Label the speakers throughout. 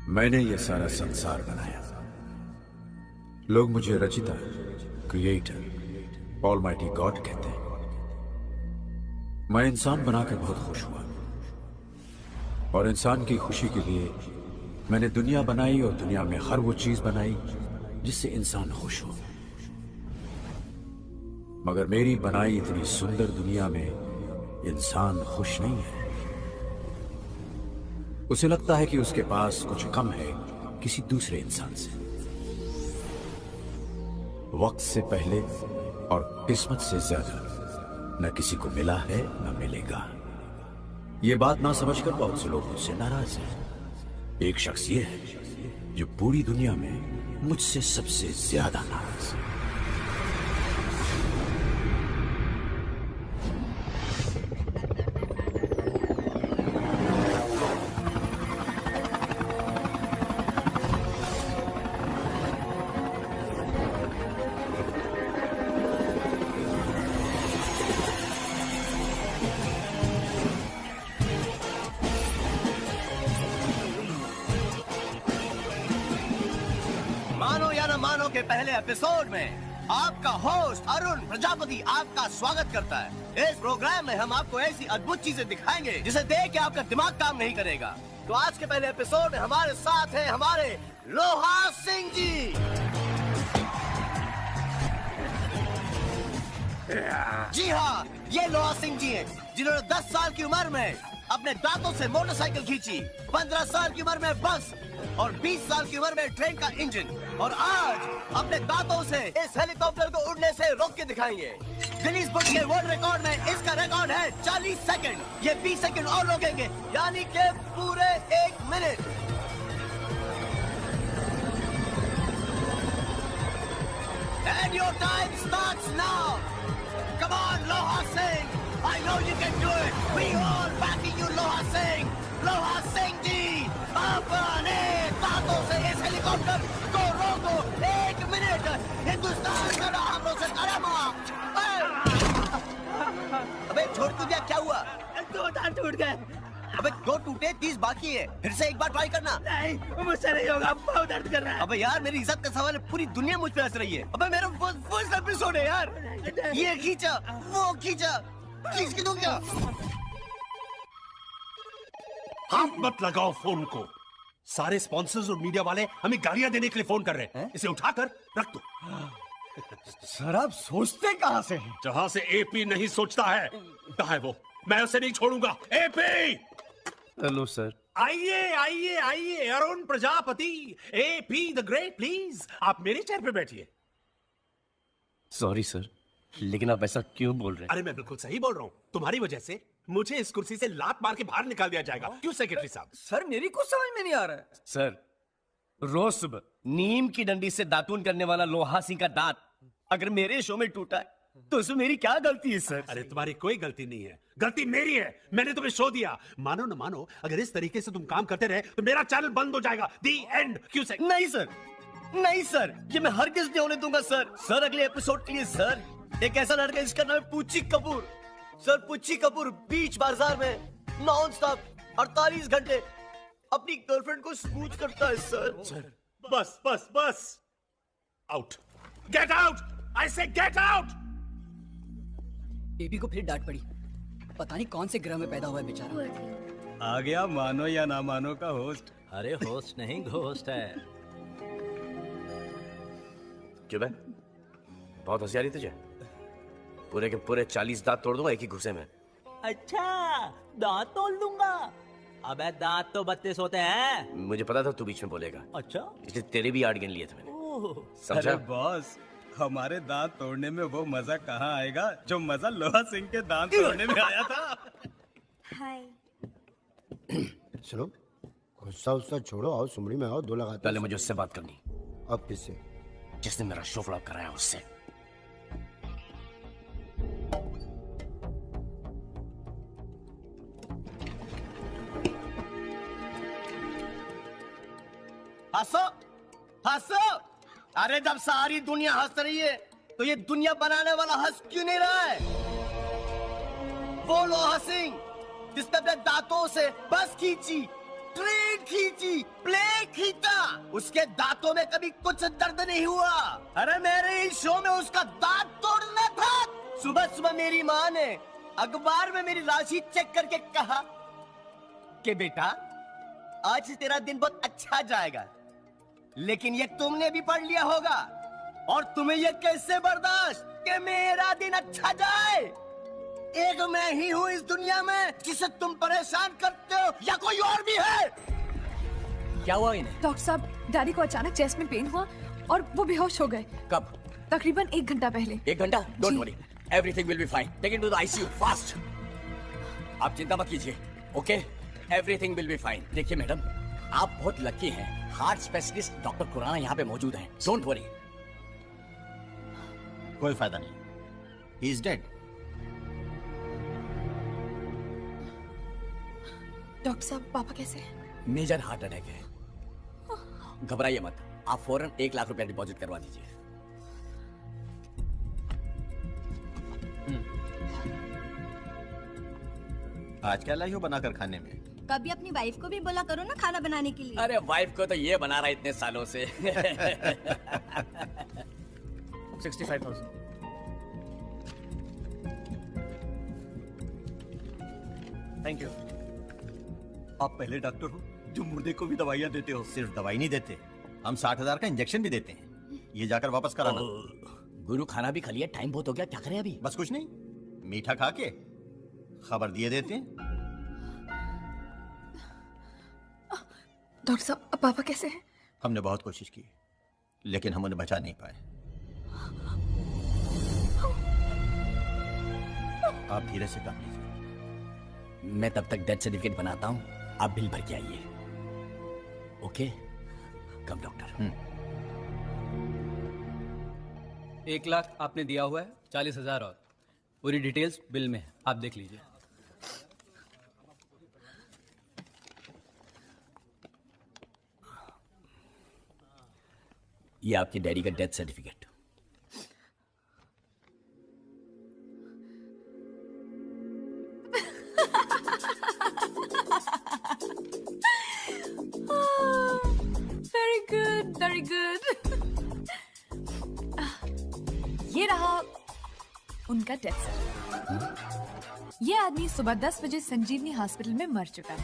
Speaker 1: मैंने ये सारा संसार बनाया। लोग मुझे रचिता, क्रिएटर, ऑलमाइटी गॉड कहते हैं। मैं इंसान बनाकर बहुत खुश हुआ और इंसान की खुशी के लिए मैंने दुनिया बनाई और दुनिया में हर वो चीज बनाई जिससे इंसान खुश हो। मगर मेरी बनाई इतनी सुंदर दुनिया में इंसान खुश नहीं है। उसे लगता है कि उसके पास कुछ कम है किसी दूसरे इंसान से। वक्त से पहले और किस्मत से ज्यादा न किसी को मिला है न मिलेगा। ये बात ना समझकर बहुत से लोग मुझसे नाराज हैं। एक शख्स ये है जो पूरी दुनिया में मुझसे सबसे ज्यादा नाराज है।
Speaker 2: पहले एपिसोड में आपका होस्ट अरुण प्रजापति आपका स्वागत करता है। इस प्रोग्राम में हम आपको ऐसी अद्भुत चीजें दिखाएंगे जिसे देख के आपका दिमाग काम नहीं करेगा। तो आज के पहले एपिसोड में हमारे साथ हैं हमारे लोहा सिंह जी। जी हाँ, ये लोहा सिंह जी हैं जिन्होंने 10 साल की उम्र में अपने दांतों से मोटरसाइकिल खींची, 15 साल की उम्र में बस और 20 साल की उम्र में ट्रेन का इंजन, और आज अपने दांतों से इस हेलीकॉप्टर को उड़ने से रोक के दिखाएंगे। गिनीज बुक के वर्ल्ड रिकॉर्ड में इसका रिकॉर्ड है 40 सेकंड। ये 20 सेकंड और रोकेंगे, यानी कि पूरे 1 minute. And your time starts now. Come on, Loha Singh. I know you can do it. We all backing you, Loha Singh. लोहा सिंह जी, अपने दांतों से इस हेलीकॉप्टर को रोको 1 मिनट। हिंदुस्तान का नाम रोशन करेगा। अबे छोड़ तू दिया, क्या हुआ?
Speaker 3: 2 दांत टूट गए।
Speaker 2: अबे 2 टूटे, 30 बाकी है। फिर से एक बार ट्राई करना।
Speaker 3: नहीं, मुझसे नहीं होगा, बहुत दर्द कर रहा है।
Speaker 2: अबे यार, मेरी इज्जत का सवाल है, पूरी दुनिया मुझ पे हंस रही है। अबे मेरा फर्स्ट एपिसोड है यार। ये खींचा, वो खींचा, खींच के दो क्या?
Speaker 4: हाथ मत लगाओ फोन को। सारे स्पॉन्सर्स और मीडिया वाले हमें गालियां देने के लिए फोन कर रहे हैं। इसे उठाकर रख दो।
Speaker 2: सर, आप सोचते कहां से हैं?
Speaker 4: जहां से एपी नहीं सोचता है। कहाँ है वो? मैं उसे नहीं छोड़ूंगा। एपी!
Speaker 5: Hello sir.
Speaker 4: आइए आइए आइए, Arun Prajapati, AP the great, please आप मेरे चेयर पे बैठिए।
Speaker 5: सॉरी सर, लेकिन आप ऐसा क्यों बोल रहे हैं?
Speaker 4: अरे मैं बिल्कुल सही बोल रहा हूँ। तुम्हारी वजह से मुझे इस कुर्सी से लात मार के बाहर निकाल दिया जाएगा। क्यों सेक्रेटरी साहब?
Speaker 3: सर, मेरी कुछ समझ में नहीं आ रहा है।
Speaker 5: सर, रोज सुबह नीम की डंडी से दातून करने वाला लोहा सिंह का दांत अगर मेरे शो में टूटा है तो इसमें मेरी क्या गलती है सर?
Speaker 4: अरे तुम्हारी कोई गलती नहीं है, गलती मेरी है। मैंने तुम्हें शो दिया। मानो न मानो, अगर इस तरीके से तुम काम करते रहे तो मेरा चैनल बंद हो जाएगा। दी एंड। क्यों से?
Speaker 5: नहीं सर, नहीं सर, ये मैं हरगिज नहीं होने दूंगा सर। सर, अगले एपिसोड के लिए सर एक ऐसा लड़का जिसका नाम है पुच्ची कपूर। सर, पुच्ची कपूर बीच बाजार में नॉन स्टॉप 48 घंटे अपनी गर्लफ्रेंड को स्पूच करता है सर।
Speaker 4: सर, बस बस बस। आउट, गेट आउट, आई से गेट आउट।
Speaker 3: बेबी को फिर डांट पड़ी। पता नहीं कौन से ग्रह में पैदा हुआ है बेचारा।
Speaker 6: आ गया मानो या ना मानो का होस्ट।
Speaker 7: अरे होस्ट नहीं, घोस्ट है।
Speaker 8: क्यों बे? बहुत हंसी आ रही तुझे? पूरे के पूरे 40 दांत तोड़ दूंगा एक ही घुसे में।
Speaker 7: अच्छा, दांत तोड़ दूंगा? अबे दांत तो 32 होते हैं।
Speaker 8: मुझे पता था तू बीच में बोलेगा।
Speaker 7: अच्छा,
Speaker 8: इसलिए तेरे भी 8 गिन लिए थे मैंने। समझा?
Speaker 6: अरे बॉस, हमारे दांत तोड़ने में वो मजा कहाँ आएगा जो मजा लोहा सिंह के दांत तोड़ने में आया था।
Speaker 9: हाय।
Speaker 10: सुनो, गुस्सा उस्सा छोड़ो, आओ सुमड़ी में आओ, 2 लगाते।
Speaker 8: पहले मुझे उससे बात करनी।
Speaker 10: अब किससे?
Speaker 8: जिसने मेरा शो फ्लॉप कराया उससे।
Speaker 2: हंसो, हंसो। अरे जब सारी दुनिया हंस रही है तो ये दुनिया बनाने वाला हंस क्यों नहीं रहा है? वो लोहा सिंह जिसने अपने दांतों से बस खींची, ट्रेन प्लेट खींची, प्लेट खींचा, उसके दांतों में कभी कुछ दर्द नहीं हुआ। अरे मेरे इस शो में उसका दांत तोड़ना था। सुबह सुबह मेरी माँ ने अखबार में मेरी राशि चेक करके कहा कि बेटा आज से तेरा दिन बहुत अच्छा जाएगा, लेकिन ये तुमने भी पढ़ लिया होगा, और तुम्हें ये कैसे बर्दाश्त कि मेरा दिन अच्छा जाए। एक मैं ही हूँ इस दुनिया में जिसे तुम परेशान करते हो, या कोई और भी है?
Speaker 7: क्या हुआ इन्हें?
Speaker 9: डॉक्टर साहब, डैडी को अचानक चेस्ट में पेन हुआ और वो बेहोश हो गए।
Speaker 7: कब?
Speaker 9: तकरीबन 1 घंटा पहले।
Speaker 7: 1 घंटा? Don't worry, everything will be fine. Take it to the ICU fast. आप चिंता मत कीजिए, okay? Everything will be fine. देखिए मैडम, आप बहुत लकी हैं, हार्ट स्पेशलिस्ट डॉक्टर खुराना यहाँ पे मौजूद हैं। Don't worry.
Speaker 1: कोई फायदा नहीं, ही इज डेड।
Speaker 9: डॉक्टर साहब, पापा कैसे हैं?
Speaker 7: मेजर हार्ट अटैक है। घबराइए मत, आप फौरन 1 लाख रुपया डिपॉजिट करवा दीजिए।
Speaker 1: आज क्या लाई हो बनाकर खाने में?
Speaker 11: कभी अपनी वाइफ को भी बोला करो ना खाना बनाने के लिए।
Speaker 7: अरे वाइफ को तो ये बना रहा है इतने सालों से।
Speaker 6: 65,000।
Speaker 5: Thank you. आप पहले डॉक्टर हो जो मुर्दे को भी दवाइयाँ देते हो।
Speaker 1: सिर्फ दवाई नहीं देते, हम 60,000 का इंजेक्शन भी देते हैं। ये जाकर वापस कराना।
Speaker 7: गुरु खाना भी खा लिया, टाइम बहुत हो गया, क्या करें अभी?
Speaker 1: बस कुछ नहीं, मीठा खा के खबर दिए देते हैं।
Speaker 9: डॉक्टर साहब, अब पापा कैसे हैं?
Speaker 1: हमने बहुत कोशिश की, लेकिन हम उन्हें बचा नहीं पाए। आप धीरे से काम लीजिए।
Speaker 7: मैं तब तक डेथ सर्टिफिकेट बनाता हूँ, आप बिल भर के आइए। ओके? कम डॉक्टर।
Speaker 6: 1 लाख आपने दिया हुआ है, 40,000 और पूरी डिटेल्स बिल में है, आप देख लीजिए।
Speaker 7: ये आपके डैडी का death certificate.
Speaker 9: Very good, very good. ये रहा उनका डेथ सर्टिफिकेट। ये आदमी सुबह 10 बजे संजीवनी हॉस्पिटल में मर चुका है।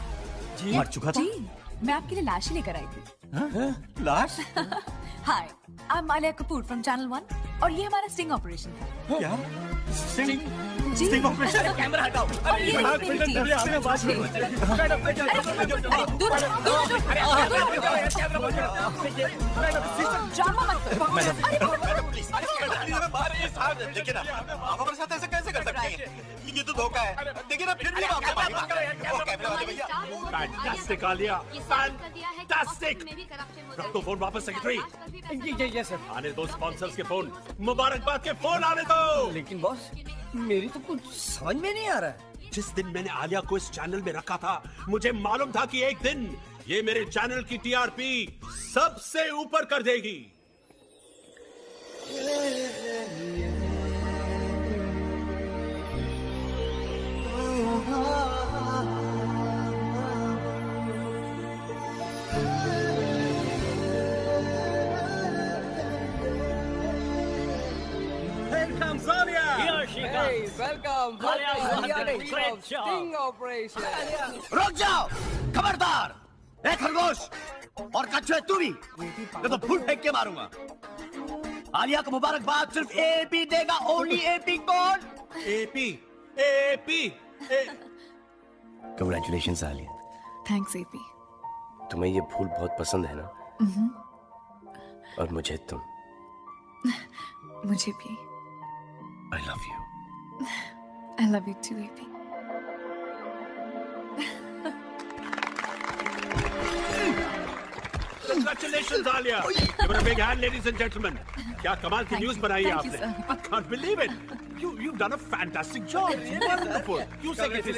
Speaker 1: मर चुका था?
Speaker 9: जी, मैं आपके लिए लाश ही लेकर आई थी।
Speaker 1: लाश?
Speaker 9: Hi, I am Malia Kapoor from channel 1 और ये हमारा स्टिंग ऑपरेशन है।
Speaker 1: क्या? स्टिंग?
Speaker 9: जी।
Speaker 1: Sting operation?
Speaker 7: कैमरा हटाओ।
Speaker 9: और ये मेरी टीम। ड्रामा मत करो।
Speaker 1: देखिए ना, आप हमारे साथ ऐसे कैसे कर सकते हैं? ये तो धोखा है। देखिए ना, फिर भी आपको कैमरा वाले भैया।
Speaker 4: Fantastic Alia, fantastic. रख दो फोन वापस सेक्रेटरी।
Speaker 5: ये सर।
Speaker 4: आने दो स्पॉन्सर्स के फोन, मुबारकबाद के फोन आने दो।
Speaker 5: लेकिन बॉस, मेरी तो कुछ समझ में नहीं आ रहा है।
Speaker 4: जिस दिन मैंने आलिया को इस चैनल में रखा था, मुझे मालूम था कि एक दिन ये मेरे चैनल की टीआरपी सबसे ऊपर कर देगी।
Speaker 5: वेलकम।
Speaker 2: रुक जाओ, खबरदार। ए खरगोश और कछुए, तू भी, मैं तो फूल फेंक के मारूंगा। आलिया को मुबारकबाद सिर्फ एपी देगा, ओनली एपी। कौन?
Speaker 4: AP, AP.
Speaker 8: Congratulations Alia.
Speaker 9: Thanks AP.
Speaker 8: तुम्हें ये फूल बहुत पसंद है ना? और मुझे तुम।
Speaker 9: मुझे भी।
Speaker 8: I love you.
Speaker 9: I love you too, AP.
Speaker 4: Congratulations, Alia. Give her a big hand, ladies and gentlemen. क्या कमाल की न्यूज़ बनाई है आपने? I can't believe it. You've done a fantastic job. It's wonderful. You secretary.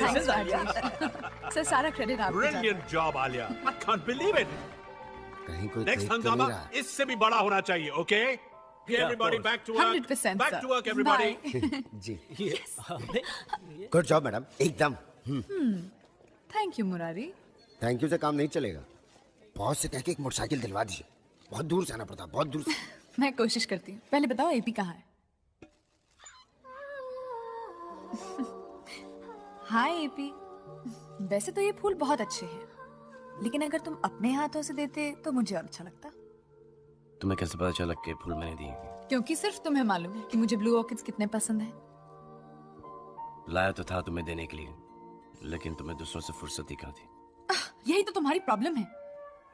Speaker 9: Sir, सारा credit आपको जाता है।
Speaker 4: Brilliant job, Alia. I can't believe it.
Speaker 10: कहीं कोई
Speaker 4: Next
Speaker 10: देख तो
Speaker 4: हंगामा
Speaker 10: नहीं रहा।
Speaker 4: इससे भी बड़ा होना चाहिए, okay? Everybody back to work.
Speaker 9: 100%,
Speaker 4: Back
Speaker 9: sir.
Speaker 4: to work, everybody.
Speaker 9: Bye.
Speaker 10: जी गुड जॉब मैडम, एकदम।
Speaker 9: Thank you Murari.
Speaker 10: Thank you से काम नहीं चलेगा। बहुत से कह के एक मोटरसाइकिल दिलवा दीजिए, बहुत दूर से आना पड़ता, बहुत दूर से।
Speaker 9: मैं कोशिश करती हूँ। पहले बताओ एपी कहाँ है? हाय एपी। वैसे तो ये फूल बहुत अच्छे हैं, लेकिन अगर तुम अपने हाथों से देते तो मुझे और अच्छा लगता।
Speaker 8: तुम्हें कैसे पता चला कि फूल मैंने दिए?
Speaker 9: क्योंकि सिर्फ तुम्हें मालूम है कि मुझे ब्लू ऑर्किड्स कितने पसंद हैं।
Speaker 8: लाया तो था तुम्हें देने के लिए, लेकिन तुम्हें दूसरों से फुर्सत ही कहाँ थी।
Speaker 9: यही तो तुम्हारी प्रॉब्लम है।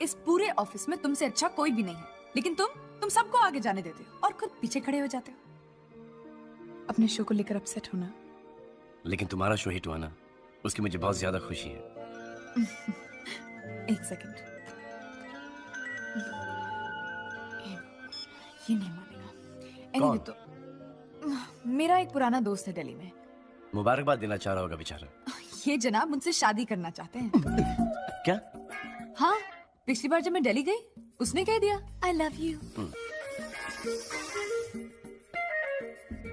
Speaker 9: इस पूरे ऑफिस में तुमसे अच्छा कोई भी नहीं है, लेकिन तुम सबको आगे जाने देते हो और खुद पीछे खड़े हो जाते हो। अपने शो को लेकर अपसेट होना।
Speaker 8: लेकिन तुम्हारा शो हिट हुआ ना, उसकी मुझे बहुत ज्यादा खुशी है।
Speaker 9: एक सेकंड, ये नहीं मानेगा। Anyway, तो मेरा एक पुराना दोस्त है दिल्ली में।
Speaker 8: मुबारकबाद देना चाह रहा होगा बेचारा।
Speaker 9: ये जनाब मुझसे शादी करना चाहते हैं।
Speaker 8: क्या?
Speaker 9: हाँ, पिछली बार जब मैं दिल्ली गई उसने कह दिया I love you।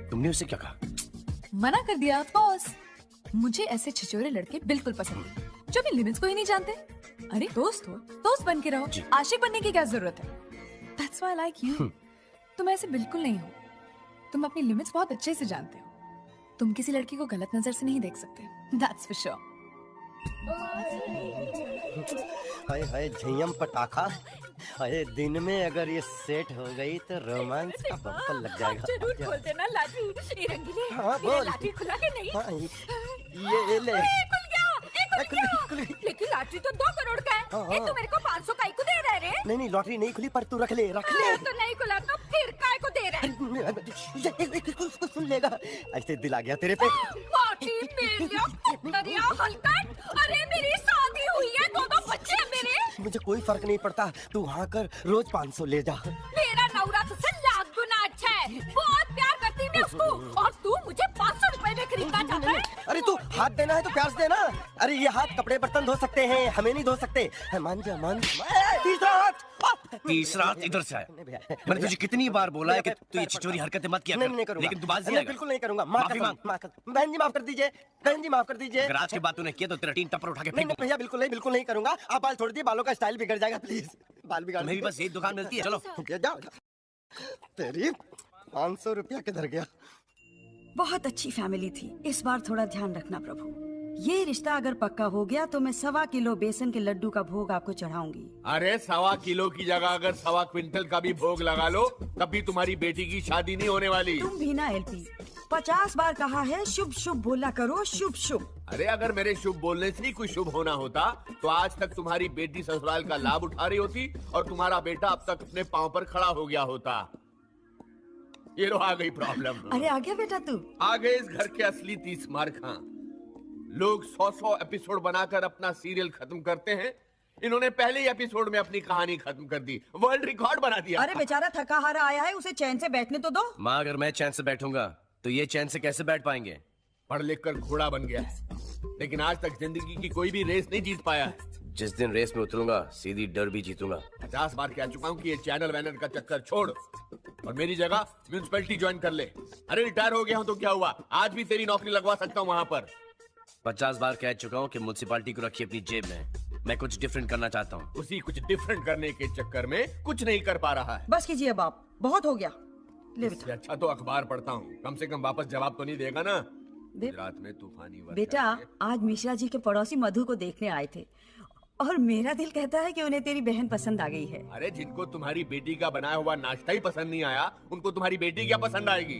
Speaker 8: तुमने उसे क्या कहा?
Speaker 9: मना कर दिया, ऑफ कोर्स। मुझे ऐसे छिछोरे लड़के बिल्कुल पसंद नहीं, जो भी लिमिट्स को ही नहीं जानते। अरे दोस्त हो, दोस्त बन के रहो, आशिक बनने की क्या जरूरत है? That's why I like you। तुम ऐसे बिल्कुल नहीं हो। तुम अपनी लिमिट्स बहुत अच्छे से जानते हो। तुम किसी लड़की को गलत नजर से नहीं देख सकते। That's for sure।
Speaker 5: हाय हाय झयम पटाखा। हाय दिन में अगर ये सेट हो गई तो रोमांस का बम्पर लग जाएगा।
Speaker 12: जरूर खोल देना लाठी। ये रंगीले,
Speaker 5: हाँ,
Speaker 12: ये
Speaker 5: बोल।
Speaker 12: लाठी खुला के नहीं?
Speaker 5: हाँ, ये ले।
Speaker 12: खुल गया। लेकिन लाठी तो 2 करोड़ का है।
Speaker 5: हाँ,
Speaker 12: ये तो मेरे को 500 का ही को दे रहा है रे।
Speaker 5: नहीं लॉटरी नहीं खुली, पर तू रख ले।
Speaker 12: तो नहीं खुला तो फिर काय को दे रहा है?
Speaker 5: उसको सुन लेगा। ऐसे दिल आ गया तेरे पे।
Speaker 12: माटी मेलिया कुत्तरिया हलकट। अरे मेरी शादी हुई है, 2 बच्चे हैं मेरे।
Speaker 5: मुझे कोई फर्क नहीं पड़ता, तू वहाँ कर, रोज 500 ले जा।
Speaker 12: मेरा नौरा तुझसे लाख गुना अच्छा है। बहुत प्यार करती मैं उसको, और तू मुझे 500 रुपए में खरीदना चाहता है?
Speaker 5: अरे तू हाथ देना है तो प्यार से देना। अरे ये हाथ कपड़े बर्तन धो सकते हैं, हमें नहीं धो सकते। मान जा। तीसरा हाथ।
Speaker 8: तीसरा हाथ इधर से आया। मैंने तुझे कितनी बार बोला है कि तू ये छिछोरी हरकतें मत किया कर।
Speaker 5: नहीं करूंगा।
Speaker 8: लेकिन तू बात
Speaker 5: नहीं, बिल्कुल नहीं करूंगा। माफी मांग। बहन जी माफ कर दीजिए। बहन जी माफ कर दीजिए।
Speaker 8: अगर आज की बात तूने किया तो तेरा 3 टप्पर उठा के
Speaker 5: नहीं
Speaker 8: फेंक
Speaker 5: भैया, बिल्कुल नहीं करूंगा। आप बाल छोड़ दिए, बालों का स्टाइल बिगड़ जाएगा, प्लीज। बाल बिगाड़।
Speaker 8: मेरी बस एक दुकान मिलती है, चलो
Speaker 5: जाओ। तेरी 500 रुपया किधर गया?
Speaker 13: बहुत अच्छी फैमिली थी। इस बार थोड़ा ध्यान रखना प्रभु। ये रिश्ता अगर पक्का हो गया तो मैं 1.25 किलो बेसन के लड्डू का भोग आपको चढ़ाऊंगी।
Speaker 4: अरे 1.25 किलो की जगह अगर 1.25 क्विंटल का भी भोग लगा लो, तब भी तुम्हारी बेटी की शादी नहीं होने वाली।
Speaker 13: तुम भी ना एलपी, 50 बार कहा है शुभ शुभ बोला करो, शुभ शुभ।
Speaker 4: अरे अगर मेरे शुभ बोलने से ही कुछ शुभ होना होता तो आज तक तुम्हारी बेटी ससुराल का लाभ उठा रही होती और तुम्हारा बेटा अब तक अपने पाँव पर खड़ा हो गया होता। ये लो आ गई प्रॉब्लम।
Speaker 13: अरे आ गया बेटा तू।
Speaker 4: आ गए इस घर के असली 30 मार खां। लोग 100 एपिसोड बनाकर अपना सीरियल खत्म करते हैं, इन्होंने पहले ही एपिसोड में अपनी कहानी खत्म कर दी, वर्ल्ड रिकॉर्ड बना दिया।
Speaker 13: अरे बेचारा थका हारा आया है, उसे चैन से बैठने तो दो।
Speaker 8: माँ, अगर मैं चैन से बैठूंगा तो ये चैन से कैसे बैठ पाएंगे?
Speaker 4: पढ़ लिख कर घोड़ा बन गया है, लेकिन आज तक जिंदगी की कोई भी रेस नहीं जीत पाया है।
Speaker 8: जिस दिन रेस में उतरूंगा सीधी डर्बी जीतूंगा।
Speaker 4: 50 बार कह चुका हूँ कि ये चैनल वैनल का चक्कर छोड़ और मेरी जगह म्यूनिसिपैलिटी ज्वाइन कर ले। अरे रिटायर हो गया हूँ तो क्या हुआ, आज भी तेरी नौकरी लगवा सकता हूँ वहाँ पर।
Speaker 8: 50 बार कह चुका हूँ कि म्यूनिसिपैलिटी को रखिए अपनी जेब में, मैं कुछ डिफरेंट करना चाहता हूँ।
Speaker 4: उसी कुछ डिफरेंट करने के चक्कर में कुछ नहीं कर पा रहा है।
Speaker 13: बस कीजिए बाप, बहुत हो गया। ले बेटा।
Speaker 4: अच्छा तो अखबार पढ़ता हूँ, कम से कम वापस जवाब तो नहीं देगा ना। रात में तूफानी
Speaker 13: बेटा, आज मिश्रा जी के पड़ोसी मधु को देखने आए थे और मेरा दिल कहता है कि उन्हें तेरी बहन पसंद आ गई है।
Speaker 4: अरे जिनको तुम्हारी बेटी का बनाया हुआ नाश्ता ही पसंद नहीं आया, उनको तुम्हारी बेटी क्या पसंद आएगी?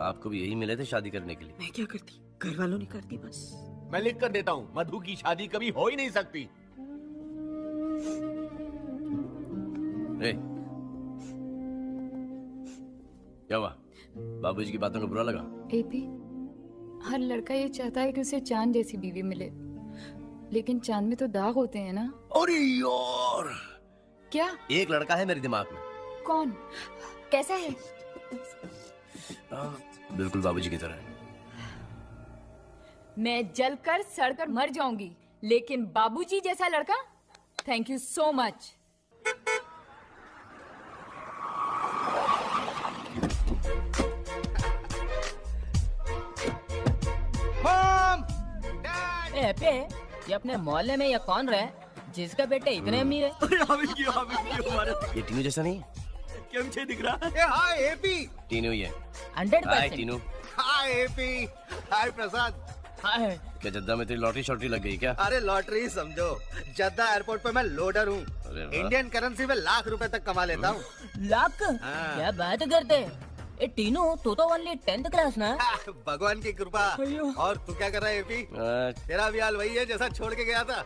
Speaker 8: आपको भी यही मिले थे शादी करने के लिए?
Speaker 13: मैं क्या करती, घर वालों ने कर दी बस।
Speaker 4: मैं लिख कर देता हूँ, मधु की शादी कभी हो ही नहीं सकती।
Speaker 8: क्या हुआ? बाबूजी की बातों को बुरा लगा?
Speaker 14: एपी, हर लड़का ये चाहता है कि उसे चांद जैसी बीवी मिले, लेकिन चांद में तो दाग होते हैं ना।
Speaker 8: अरे यार,
Speaker 14: क्या?
Speaker 8: एक लड़का है मेरे दिमाग में।
Speaker 14: कौन? कैसा है?
Speaker 8: बिल्कुल बाबूजी की तरह।
Speaker 14: मैं जलकर सड़कर मर जाऊंगी, लेकिन बाबूजी जैसा लड़का, थैंक यू सो मच।
Speaker 15: पे ये अपने मोहल्ले में ये कौन रहे? जिसका बेटे इतने अमीर है।
Speaker 8: ये टीनू जैसा नहीं है?
Speaker 5: કેમ છે દીકરા?
Speaker 10: हाय एपी।
Speaker 8: टीनू ही है।
Speaker 15: 100%।
Speaker 8: हाय टीनू।
Speaker 10: हाय एपी। हाय प्रसाद।
Speaker 15: हाय।
Speaker 8: क्या जद्दा में तेरी लॉटरी शॉटरी लग गई क्या?
Speaker 10: अरे लॉटरी समझो, जद्दा एयरपोर्ट पे मैं लोडर हूँ। इंडियन करेंसी में लाख रुपए तक कमा लेता हूँ।
Speaker 15: लाख? क्या बात करते हैं? ए टीनू तू तो ओनली 10th क्लास ना?
Speaker 10: भगवान की कृपा। और तू क्या कर रहा है एपी? तेरा भी हाल वही है जैसा छोड़ के गया था।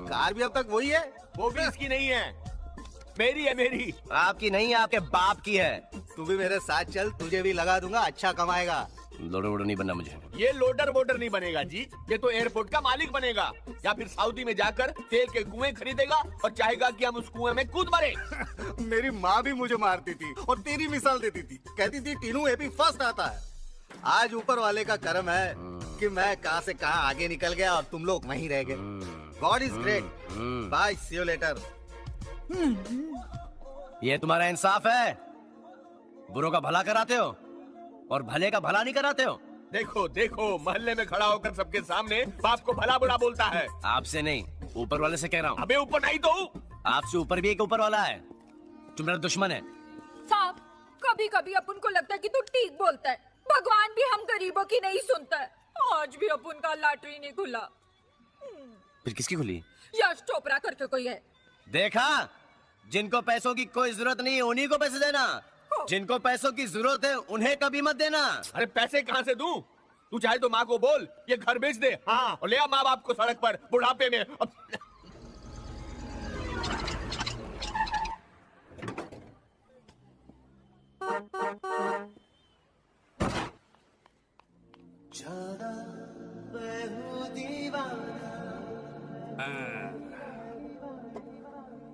Speaker 10: कार भी अब तक वही है।
Speaker 5: वो भी इसकी नहीं है, मेरी है, मेरी।
Speaker 10: आपकी नहीं, आपके बाप की है। तू भी मेरे साथ चल, तुझे भी लगा दूंगा, अच्छा कमाएगा।
Speaker 8: लोडर वोडर नहीं बनना मुझे।
Speaker 5: ये लोडर वोडर नहीं बनेगा जी, ये तो एयरपोर्ट का मालिक बनेगा, या फिर सऊदी में जाकर तेल के कुएं खरीदेगा और चाहेगा कि हम उस कुएं में कूद मरे।
Speaker 10: मेरी माँ भी मुझे मारती थी और तेरी मिसाल देती थी, कहती थी टीनू एपी फर्स्ट आता है। आज ऊपर वाले का करम है कि मैं कहां से कहां आगे निकल गया और तुम लोग वहीं रह गए। God is great. Bye, see you later.
Speaker 8: ये तुम्हारा इंसाफ है? बुरों का भला कराते हो और भले का भला नहीं कराते हो।
Speaker 5: देखो देखो, मोहल्ले में खड़ा होकर सबके सामने बाप को भला बुरा बोलता है।
Speaker 8: आपसे नहीं, ऊपर वाले से कह रहा हूँ।
Speaker 5: अबे ऊपर नहीं तो
Speaker 8: आपसे ऊपर भी एक ऊपर वाला है जो मेरा दुश्मन है।
Speaker 12: साहब, कभी कभी अपन को लगता है कि तू ठीक बोलता है। भगवान भी हम गरीबों की नहीं सुनता है। आज भी अपन का लॉटरी नहीं खुला।
Speaker 8: फिर किसकी खुली?
Speaker 12: यश चोपड़ा करके कोई है।
Speaker 8: देखा, जिनको पैसों की कोई जरूरत नहीं है उन्हीं को पैसे देना, जिनको पैसों की जरूरत है उन्हें कभी मत देना।
Speaker 5: अरे पैसे कहाँ से दूं? तू चाहे तो माँ को बोल ये घर बेच दे, हाँ, और ले आ माँ बाप को सड़क पर बुढ़ापे में।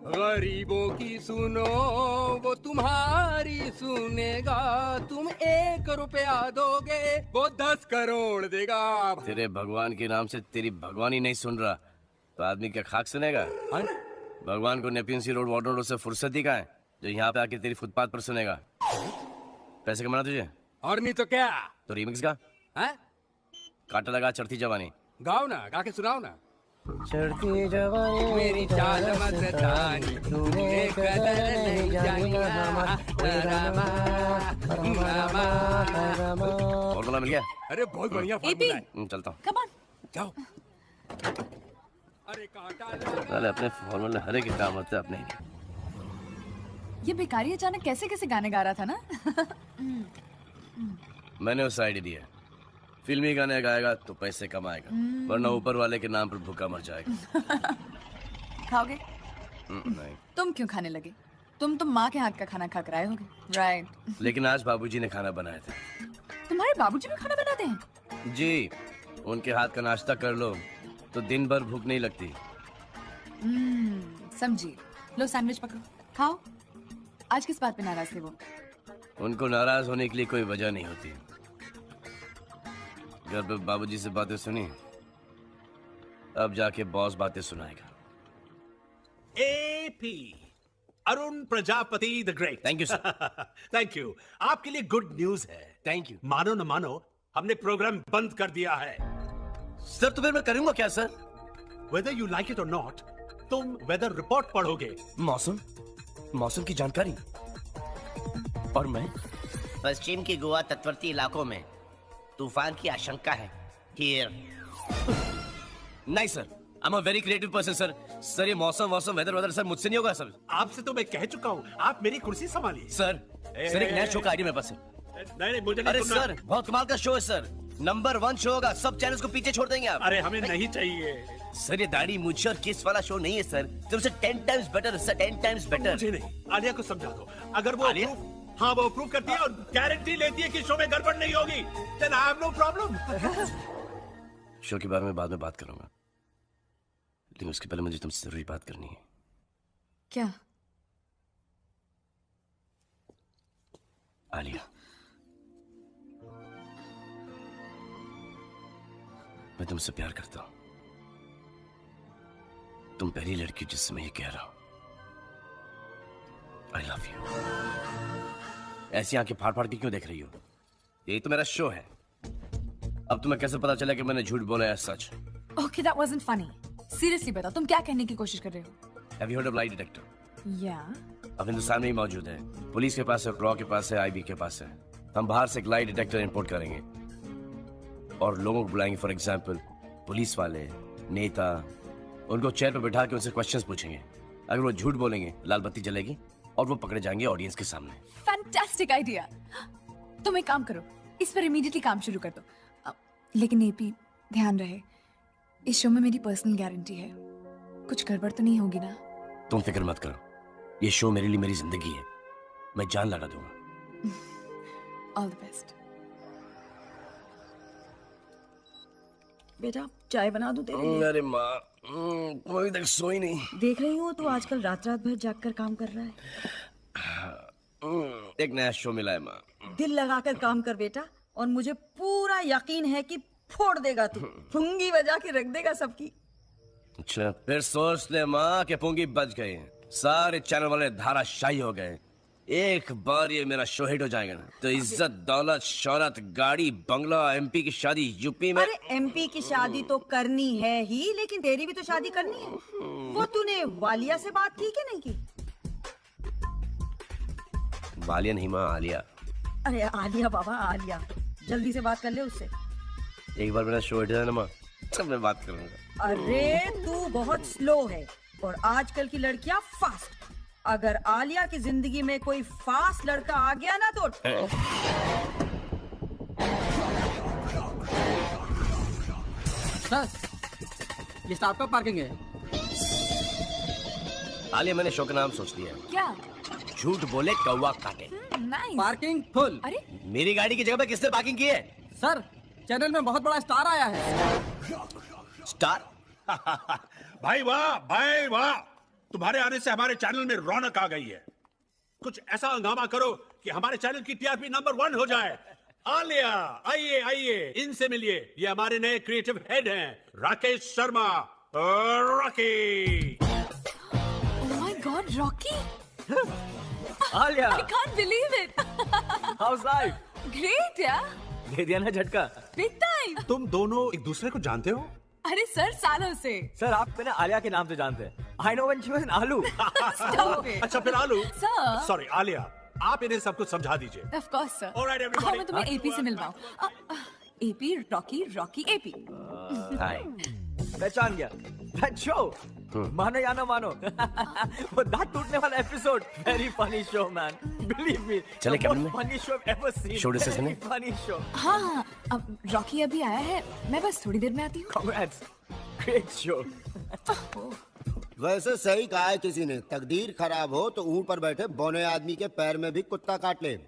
Speaker 6: गरीबों की सुनो वो तुम्हारी सुनेगा, तुम 1 रुपया दोगे वो 10 करोड़ देगा।
Speaker 8: तेरे भगवान के नाम से तेरी भगवान ही नहीं सुन रहा तो आदमी क्या खाक सुनेगा? भगवान को नेपियन सी रोड वाटर रोड से फुर्सत ही कहाँ है जो यहाँ पे आके तेरी फुटपाथ पर सुनेगा? पैसे कमाना तुझे?
Speaker 6: और नहीं तो क्या?
Speaker 8: तो रीमिक्स का काटा लगा चढ़ती जवानी
Speaker 6: गाओ ना, गा के सुनाओ ना।
Speaker 8: चढ़ती जवानी
Speaker 6: मेरी चाल मस्तानी तूने कदर नहीं जानी।
Speaker 8: फॉर्मूला मिल गया?
Speaker 6: अरे बहुत बढ़िया फॉर्मूला है।
Speaker 8: चलता हूँ।
Speaker 9: कम ऑन,
Speaker 6: जाओ।
Speaker 8: अरे अपने फॉर्मूले हरे के काम होते अपने ही।
Speaker 9: ये भिखारी अचानक कैसे कैसे गाने गा रहा था ना।
Speaker 8: मैंने उस आइडिया दिया, फिल्मी गाने गाएगा तो पैसे कमाएगा, वरना ऊपर वाले के नाम पर भूखा मर जाएगा।
Speaker 9: खाओगे?
Speaker 8: नहीं।
Speaker 9: तुम क्यों खाने लगे? तुम तो माँ के हाथ का खाना खा कर आए होगे, राइट?
Speaker 8: लेकिन आज बाबूजी ने खाना बनाया था।
Speaker 9: तुम्हारे बाबूजी भी खाना बनाते हैं?
Speaker 8: जी, उनके हाथ का नाश्ता कर लो तो दिन भर भूख नहीं लगती।
Speaker 9: समझी। लो सैंडविच पकड़ो, खाओ। आज किस बात पे नाराज थे वो?
Speaker 8: उनको नाराज होने के लिए कोई वजह नहीं होती। घर पे बाबूजी से बातें सुनी, अब जाके बॉस बातें सुनाएगा।
Speaker 4: AP Arun Prajapati the great.
Speaker 8: Thank you sir.
Speaker 4: Thank you. आपके लिए गुड न्यूज है।
Speaker 8: Thank you.
Speaker 4: मानो न मानो, हमने प्रोग्राम बंद कर दिया है।
Speaker 8: सर तो फिर मैं करूंगा क्या sir?
Speaker 4: Whether you like it or not, तुम वेदर रिपोर्ट पढ़ोगे।
Speaker 8: मौसम की जानकारी। और मैं
Speaker 16: पश्चिम के गोवा तटवर्ती इलाकों में तूफान की आशंका है। Here.
Speaker 8: नहीं sir, I'm a very creative person sir. Sir ये मौसम वेदर सर मुझसे नहीं होगा सर।
Speaker 4: आपसे तो मैं कह चुका हूँ, आप मेरी कुर्सी संभालिए।
Speaker 8: सर एक नया शो का आइडिया मेरे पास है।
Speaker 4: नहीं मुझे नहीं
Speaker 8: अरे
Speaker 4: सुनना।
Speaker 8: सर बहुत कमाल का शो है सर, नंबर 1 शो होगा, सब चैनल्स को पीछे छोड़ देंगे आप।
Speaker 4: अरे हमें नहीं चाहिए
Speaker 8: सर, ये दाढ़ी मुझे और किस वाला शो नहीं है सर, तुमसे 10 times better sir, 10 times better.
Speaker 4: मुझे नहीं, आलिया को समझा दो। अगर वो हाँ वो अप्रूव करती है और गारंटी लेती है कि शो में गड़बड़ नहीं होगी, then I have no problem।
Speaker 8: Show के बारे में बाद में बात करूंगा, लेकिन उसके पहले मुझे तुमसे जरूरी बात करनी है।
Speaker 9: क्या?
Speaker 8: आलिया, मैं तुमसे प्यार करता हूं। तुम पहली लड़की जिससे मैं ये कह रहा हूं, आई लव यू। ऐसी आंखें फाड़ फाड़ के क्यों देख रही हो? यही तो मेरा शो है। अब तुम्हें कैसे पता चला कि मैंने झूठ बोला है सच?
Speaker 9: Okay, that wasn't funny. Seriously बताओ तुम क्या कहने की कोशिश कर रहे हो?
Speaker 8: Have you heard of lie detector?
Speaker 9: या
Speaker 8: अब हिंदुस्तान में ही मौजूद है। पुलिस के पास है, रॉ के पास है, आईबी के पास है। हम बाहर से एक लाई डिटेक्टर इंपोर्ट करेंगे और लोगों को बुलाएंगे। फॉर एग्जांपल पुलिस वाले, नेता, उनको चेयर पर बिठा के उनसे क्वेश्चंस पूछेंगे। अगर वो झूठ बोलेंगे लाल बत्ती जलेगी और वो पकड़े जाएंगे ऑडियंस के सामने।
Speaker 9: Fantastic idea. तुम एक काम करो, इस पर इमीडिएटली काम शुरू कर दो। लेकिन एपी ध्यान रहे, इस शो में मेरी पर्सनल गारंटी है, कुछ गड़बड़ तो नहीं होगी ना?
Speaker 8: तुम फिक्र मत करो, ये शो मेरे लिए मेरी जिंदगी है, मैं जान लगा दूंगा।
Speaker 9: All the best.
Speaker 13: बेटा चाय बना दूं तेरे लिए?
Speaker 8: अरे माँ, तुम अभी तक सोई नहीं।
Speaker 13: देख रही हूँ तू आजकल रात रात भर जागकर काम कर रहा है।
Speaker 8: एक नया शो मिला है माँ।
Speaker 13: दिल लगाकर काम कर बेटा, और मुझे पूरा यकीन है कि फोड़ देगा तू, पुंगी बजा के रख देगा सबकी।
Speaker 8: अच्छा, फिर सोच ले माँ कि पुंगी बच गई, सारे चैनल वाले धाराशाही हो गए। एक बार ये मेरा शो हिट हो जाएगा ना तो इज्जत, दौलत, शौहरत, गाड़ी, बंगला, एमपी की शादी यूपी में।
Speaker 13: अरे एमपी की शादी तो करनी है ही, लेकिन तेरी भी तो शादी करनी है। वो तूने वालिया से बात की कि नहीं की?
Speaker 8: वालिया नहीं माँ, आलिया।
Speaker 13: अरे आलिया बाबा, आलिया, जल्दी से बात कर ले उससे।
Speaker 8: एक बार मेरा शो हिट जाए ना माँ, तब मैं बात करूंगा।
Speaker 13: अरे तू बहुत स्लो है और आजकल की लड़कियां फास्ट। अगर आलिया की जिंदगी में कोई फास्ट लड़का आ गया ना तो
Speaker 6: सर, ये स्टाफ का पार्किंग है।
Speaker 8: आलिया, मैंने शो का नाम सोच लिया।
Speaker 9: क्या?
Speaker 8: झूठ बोले कौवा काटे।
Speaker 9: नाइस।
Speaker 6: Parking full.
Speaker 9: अरे
Speaker 8: मेरी गाड़ी की जगह पे किसने पार्किंग की है?
Speaker 6: सर, चैनल में बहुत बड़ा स्टार आया है।
Speaker 8: स्टार?
Speaker 4: भाई वाह, भाई वाह, तुम्हारे आने से हमारे चैनल में रौनक आ गई है। कुछ ऐसा हंगामा करो कि हमारे चैनल की टीआरपी नंबर 1 हो जाए। आलिया, आइए आइए, इनसे मिलिए। ये हमारे नए क्रिएटिव हेड हैं, Rakesh Sharma. Rocky.
Speaker 9: Oh my God, Rocky.
Speaker 17: Alia,
Speaker 9: I can't believe it.
Speaker 17: How's life?
Speaker 9: Great यार।
Speaker 17: दे दिया ना झटका।
Speaker 9: Big time.
Speaker 4: तुम दोनों एक दूसरे को जानते हो?
Speaker 9: अरे सर, सालों से।
Speaker 17: सर, आप मैंने आलिया के नाम से जानते हैं। I know when she was an आलू।
Speaker 9: Stop it.
Speaker 4: अच्छा फिर आलू।
Speaker 9: Sir.
Speaker 4: सॉरी आलिया, आप इन्हें सब कुछ समझा दीजिए।
Speaker 9: Of course sir।
Speaker 4: All right, everybody.
Speaker 9: मैं तुम्हें एपी से मिलवाऊं। AP, Rocky, Rocky, AP.
Speaker 8: Hi.
Speaker 17: पहचान गया। That show। मानो या ना मानो। वो दांत टूटने वाला episode. Very funny show man। Believe me।
Speaker 8: चले कैबिन में?
Speaker 17: Funny show I've ever seen।
Speaker 8: Show discussion है?
Speaker 17: Very funny show।
Speaker 9: हाँ, अब रॉकी अभी आया है, मैं बस थोड़ी देर में आती हूँ।
Speaker 17: Congrats। Great show।
Speaker 18: वैसे सही कहा है किसी ने, तकदीर खराब हो तो ऊंट पर बैठे बौने आदमी के पैर में भी कुत्ता काट ले।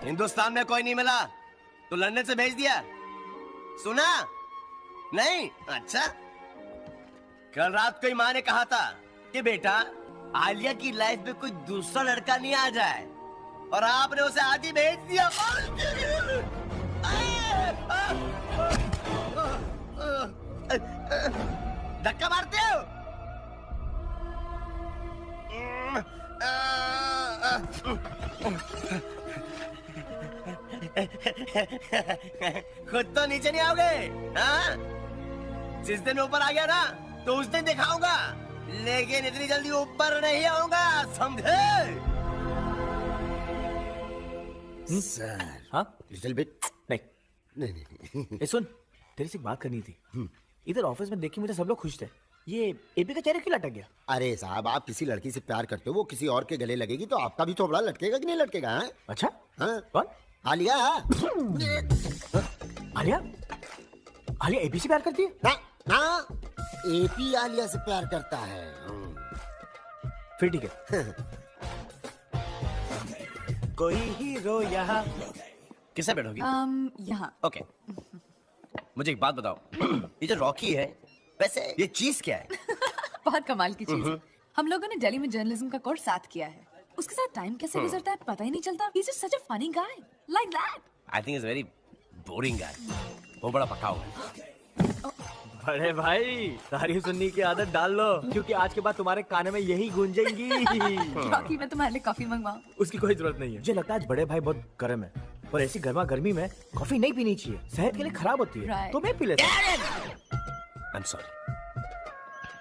Speaker 2: हिंदुस्तान में कोई नहीं मिला तो लंदन से भेज दिया। सुना नहीं? अच्छा, कल रात को ही माँ ने कहा था कि बेटा आलिया की लाइफ में कोई दूसरा लड़का नहीं आ जाए, और आपने उसे आज ही भेज दिया। धक्का मारते हो? खुद तो नीचे नहीं आओगे हाँ? जिस दिन ऊपर आ गया ना तो उस दिन दिखाऊंगा, लेकिन इतनी जल्दी ऊपर नहीं आऊंगा, समझे?
Speaker 18: सर।
Speaker 17: हाँ?
Speaker 18: Little bit.
Speaker 17: नहीं। सुन, तेरे से एक बात करनी थी। इधर ऑफिस में देखी मुझे सब लोग खुश थे, ये एपी का चेहरा क्यों लटक गया?
Speaker 18: अरे साहब, आप किसी लड़की से प्यार करते हो, वो किसी और के गले लगेगी तो आपका भी थोबड़ा लटकेगा कि नहीं लटकेगा? हाँ?
Speaker 17: अच्छा,
Speaker 18: हाँ?
Speaker 17: कौन?
Speaker 18: आलिया।
Speaker 17: आलिया? आलिया एपी से प्यार करती है?
Speaker 18: ना, ना, एपी आलिया से प्यार करता है।
Speaker 17: फिर ठीक है। कोई हीरो यहाँ।
Speaker 8: किससे बैठोगी?
Speaker 9: यहाँ।
Speaker 8: ओके। मुझे एक बात बताओ, ये जो रॉकी है, वैसे ये चीज क्या है?
Speaker 9: बहुत कमाल की चीज है। हम लोगों ने दिल्ली में जर्नलिज्म का कोर्स साथ किया है। उसके साथ टाइम कैसे गुजरता है पता ही नहीं चलता। He's just such a funny guy, like that.
Speaker 8: I think he's very boring guy. वो बड़ा पकाऊ है।
Speaker 17: बड़े भाई, तारीफ सुनने की आदत डाल लो, क्योंकि आज के बाद तुम्हारे कान में यही गूंजेंगी।
Speaker 9: रॉकी, मैं तुम्हारे लिए कॉफी मंगवाऊं?
Speaker 17: उसकी कोई जरूरत नहीं है। मुझे लगता है आज बड़े भाई बहुत गर्म है। और ऐसी गर्मा गर्मी में कॉफी नहीं पीनी चाहिए, सेहत के लिए खराब होती है।
Speaker 9: Right.
Speaker 17: तो मैं पी लेता हूँ।
Speaker 8: I'm sorry.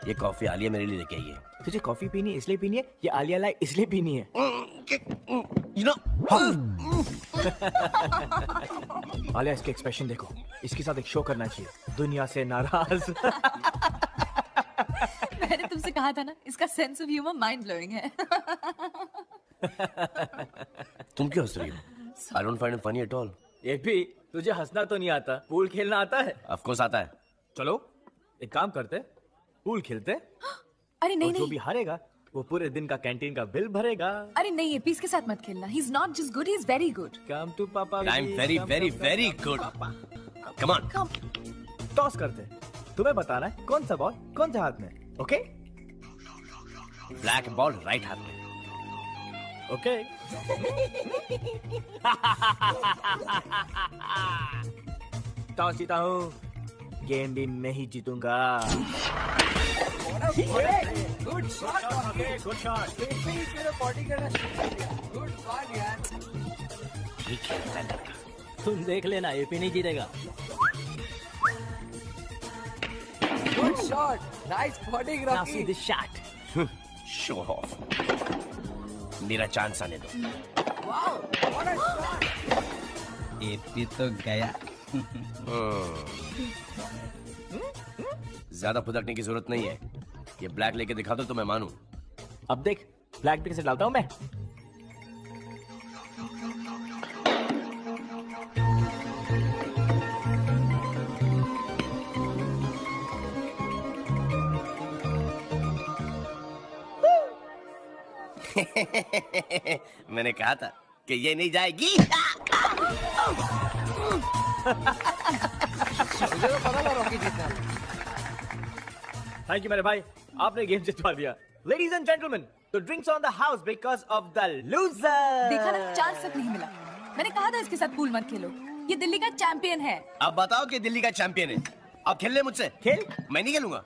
Speaker 8: ये कॉफी आलिया मेरे लिए लेके आई है।
Speaker 17: तुझे कॉफी पीनी इसलिए पीनी है या आलिया लाइक इसलिए पीनी है?
Speaker 2: You know,
Speaker 17: आलिया, इसके एक्सप्रेशन देखो, इसके साथ एक शो करना चाहिए, दुनिया से नाराज।
Speaker 9: मैंने तुमसे कहा था ना, इसका sense of humour mind blowing है।
Speaker 8: तुम क्यों हंस रही हो? I don't find it funny at all.
Speaker 17: ये भी तुझे हंसना तो नहीं आता, पूल खेलना आता है?
Speaker 8: Of course आता है।
Speaker 17: चलो एक काम करते, पूल खेलते।
Speaker 9: अरे नहीं
Speaker 17: जो
Speaker 9: नहीं,
Speaker 17: भी हारेगा वो पूरे दिन का कैंटीन का बिल भरेगा।
Speaker 9: अरे नहीं, ये पीस के साथ मत खेलना। He is not just good, he is very good.
Speaker 17: Come to papa.
Speaker 8: I'm very very very good. Come on.
Speaker 17: टॉस करते, तुम्हें बताना है कौन सा बॉल कौन से हाथ में। ओके?
Speaker 8: ब्लैक बॉल राइट हाथ में।
Speaker 17: ओके। टॉस जीता हूँ, गेम भी मैं ही जीतूंगा।
Speaker 6: Good shot,
Speaker 17: good shot.
Speaker 6: Good shot यार।
Speaker 8: ठीक है लड़का।
Speaker 15: तुम देख लेना, एपी नहीं जीतेगा।
Speaker 6: Good shot, nice body
Speaker 17: Now see
Speaker 6: Rocky.
Speaker 17: this shot.
Speaker 8: Show off. मेरा चांस आने दो।
Speaker 15: एपी तो गया।
Speaker 8: ज्यादा फुदकने की जरूरत नहीं है, ये ब्लैक लेके दिखा दो तो मैं मानूं।
Speaker 17: अब देख ब्लैक पे कैसे डालता हूँ मैं।
Speaker 8: मैंने कहा था कि ये नहीं जाएगी।
Speaker 6: मुझे तो पता था रॉकी जीतना।
Speaker 17: थैंक यू मेरे भाई, आपने गेम जितवा दिया। Ladies and gentleman, the drinks on the house because of the loser.
Speaker 9: देखा ना, चांस तक नहीं मिला। मैंने कहा था इसके साथ पूल मत खेलो, ये दिल्ली का चैंपियन है।
Speaker 2: अब बताओ कि दिल्ली का चैंपियन है, अब खेल ले मुझसे।
Speaker 17: खेल?
Speaker 2: मैं नहीं खेलूंगा।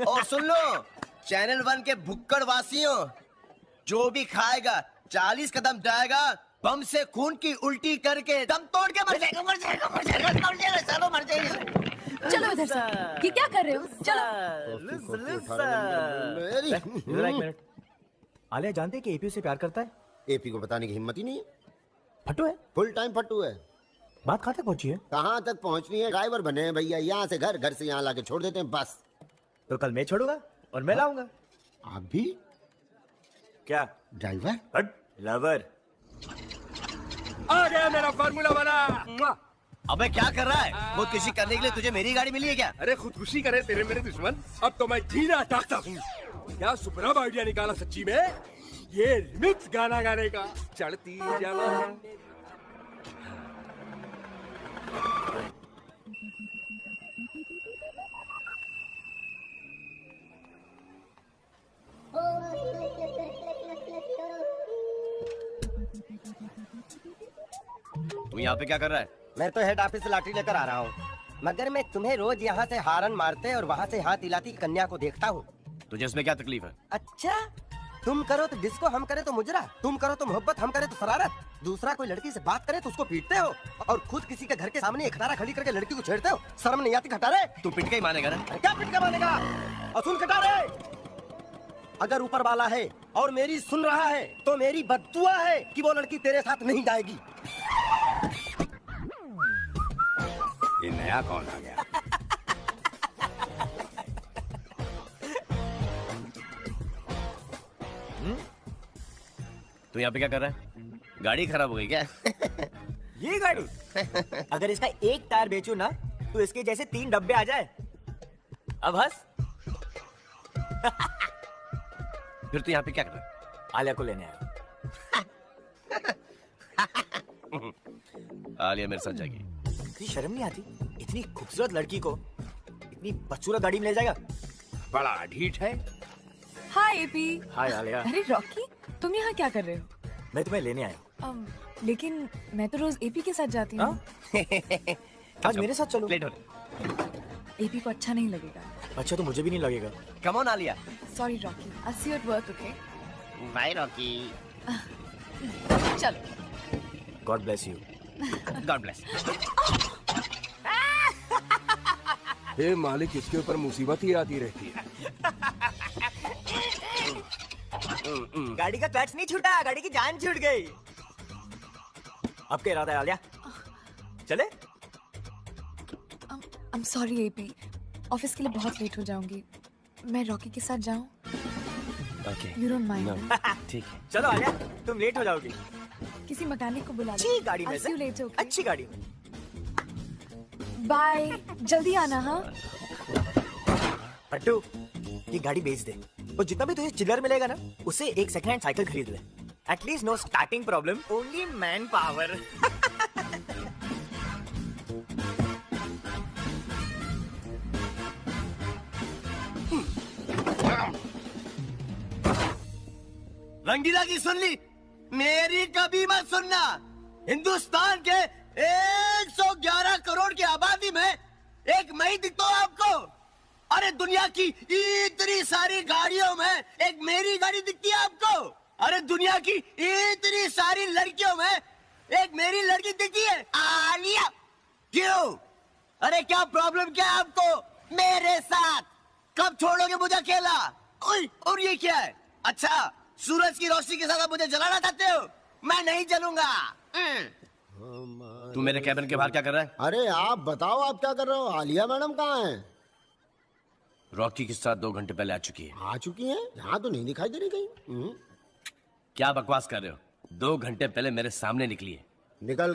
Speaker 2: और सुन लो चैनल 1 के भुक्कड़ वासियों, जो भी खाएगा 40 कदम जाएगा, बम से खून की उल्टी करके दम तोड़ के मर जाएगा, मर जाएगा, मर जाएगा, मर जाएगा, चलो मर जाएगा।
Speaker 9: चलो इधर से, ये क्या कर रहे हो? चलो।
Speaker 17: एक मिनट, आलिया जानते कि एपी से प्यार करता है?
Speaker 18: एपी को बताने की हिम्मत ही नहीं है।
Speaker 17: फट्टू है,
Speaker 18: फुल टाइम फट्टू है।
Speaker 17: बात कहाँ तक पहुंची है?
Speaker 18: कहाँ तक पहुंचनी है, ड्राइवर बने हैं भैया, यहाँ से घर, घर से यहाँ लाके छोड़ देते हैं बस।
Speaker 17: तो कल मैं छोड़ूंगा और मैं लाऊंगा।
Speaker 18: आप भी
Speaker 17: क्या
Speaker 18: ड्राइवर?
Speaker 17: हट, लवर।
Speaker 6: आ गया मेरा फार्मूला वाला।
Speaker 2: अबे क्या कर रहा है? खुदकुशी करने के लिए तुझे मेरी गाड़ी मिली है क्या?
Speaker 6: अरे खुदकुशी करे तेरे मेरे दुश्मन, अब तो मैं जीना चाहता हूँ। क्या सुपरब आइडिया निकाला सच्ची में, ये रिमिक्स गाना गाने का। चढ़ती जवान।
Speaker 8: तू यहाँ पे क्या कर रहा है?
Speaker 16: मैं तो हेड ऑफिस से लाठी लेकर आ रहा हूँ, मगर मैं तुम्हें रोज यहाँ से हारन मारते और वहाँ से हाथ हिलाती कन्या को देखता हूँ।
Speaker 8: तुझे इसमें क्या तकलीफ है?
Speaker 16: अच्छा, तुम करो तो डिस्को, हम करे तो मुजरा, तुम करो तो मोहब्बत, हम करे तो शरारत। दूसरा कोई लड़की से बात करे तो उसको पीटते हो, और खुद किसी के घर के सामने एक खटारा खड़ी करके लड़की को छेड़ते हो। शर्म नहीं आती खटारे?
Speaker 8: तू पिट के ही मानेगा ना?
Speaker 16: क्या पिट के मानेगा? और सुन खटारे, अगर ऊपर वाला है और मेरी सुन रहा है तो मेरी बद्दुआ है कि वो लड़की तेरे साथ नहीं जाएगी।
Speaker 1: ये नया कौन आ गया?
Speaker 8: तू यहाँ पे क्या कर रहा है? गाड़ी खराब हो गई क्या?
Speaker 17: ये गाड़ी अगर इसका एक टायर बेचूं ना तो इसके जैसे 3 डब्बे आ जाए। अब हंस।
Speaker 8: फिर तू यहाँ पे क्या कर रहा है?
Speaker 17: आलिया को लेने आया।
Speaker 8: आलिया मेरे साथ जाएगी।
Speaker 17: तुझे शर्म नहीं आती? इतनी खूबसूरत लड़की को इतनी बदसूरत गाड़ी में ले जाएगा?
Speaker 6: बड़ा ढीठ है।
Speaker 9: हाय एपी।
Speaker 17: हाय आलिया।
Speaker 9: अरे रॉकी, तुम यहाँ क्या कर रहे हो?
Speaker 17: मैं तुम्हें लेने आया हूँ।
Speaker 9: लेकिन मैं तो रोज एपी के साथ जाती हूँ।
Speaker 17: आज मेरे साथ चलो।
Speaker 8: लेट हो
Speaker 9: एपी को अच्छा नहीं लगेगा।
Speaker 17: अच्छा तो मुझे भी नहीं लगेगा।
Speaker 2: Come on Alia.
Speaker 9: Sorry Rocky, I see you at work, okay?
Speaker 2: Bye Rocky.
Speaker 9: चलो।
Speaker 17: God bless you.
Speaker 8: God bless.
Speaker 6: हे मालिक, इसके ऊपर मुसीबत ही आती रहती है।
Speaker 17: गाड़ी का क्लच नहीं छूटा, गाड़ी की जान छूट गई। अब क्या इरादा है आलिया? चले?
Speaker 9: I'm sorry AP, ऑफिस के लिए बहुत लेट हो जाऊंगी। मैं रॉकी के साथ जाऊं?
Speaker 8: Okay.
Speaker 9: You don't mind?
Speaker 8: No. ठीक है।
Speaker 17: चलो आलिया, तुम लेट हो जाओगी।
Speaker 9: किसी मैकेनिक को बुला लो।
Speaker 17: अच्छी गाड़ी में
Speaker 9: I'll see you later, okay?
Speaker 17: अच्छी गाड़ी में।
Speaker 9: बाय, जल्दी आना। हाँ
Speaker 17: पट्टू, ये गाड़ी बेच दे। वो जितना भी तुझे चिल्लर मिलेगा ना, उससे एक सेकंड हैंड साइकिल खरीद ले। At least no starting problem, only man power.
Speaker 2: Rangeela की सुन ली, मेरी कभी मत सुनना। हिंदुस्तान के 111 करोड़ की आबादी में एक मैं ही दिखता हूं आपको। अरे दुनिया की इतनी सारी गाड़ियों में एक मेरी गाड़ी दिखती है आपको। अरे दुनिया की इतनी सारी लड़कियों में एक मेरी लड़की दिखती है, आलिया। क्यों? अरे क्या प्रॉब्लम क्या है आपको मेरे साथ? कब छोड़ोगे मुझे अकेला? और ये क्या है? अच्छा, सूरज की रोशनी के साथ आप मुझे जलाना चाहते हो? मैं नहीं जलूंगा।
Speaker 8: तू मेरे कैबिन के बाहर क्या कर रहा है?
Speaker 18: अरे आप बताओ, आप क्या कर रहे हो? आलिया मैडम कहाँ हैं?
Speaker 8: रॉकी के साथ 2 घंटे पहले आ चुकी है।
Speaker 18: आ चुकी हैं? यहाँ तो नहीं दिखाई दे रही कहीं।
Speaker 8: क्या बकवास कर रहे हो? 2 घंटे पहले मेरे सामने निकली है।
Speaker 18: निकल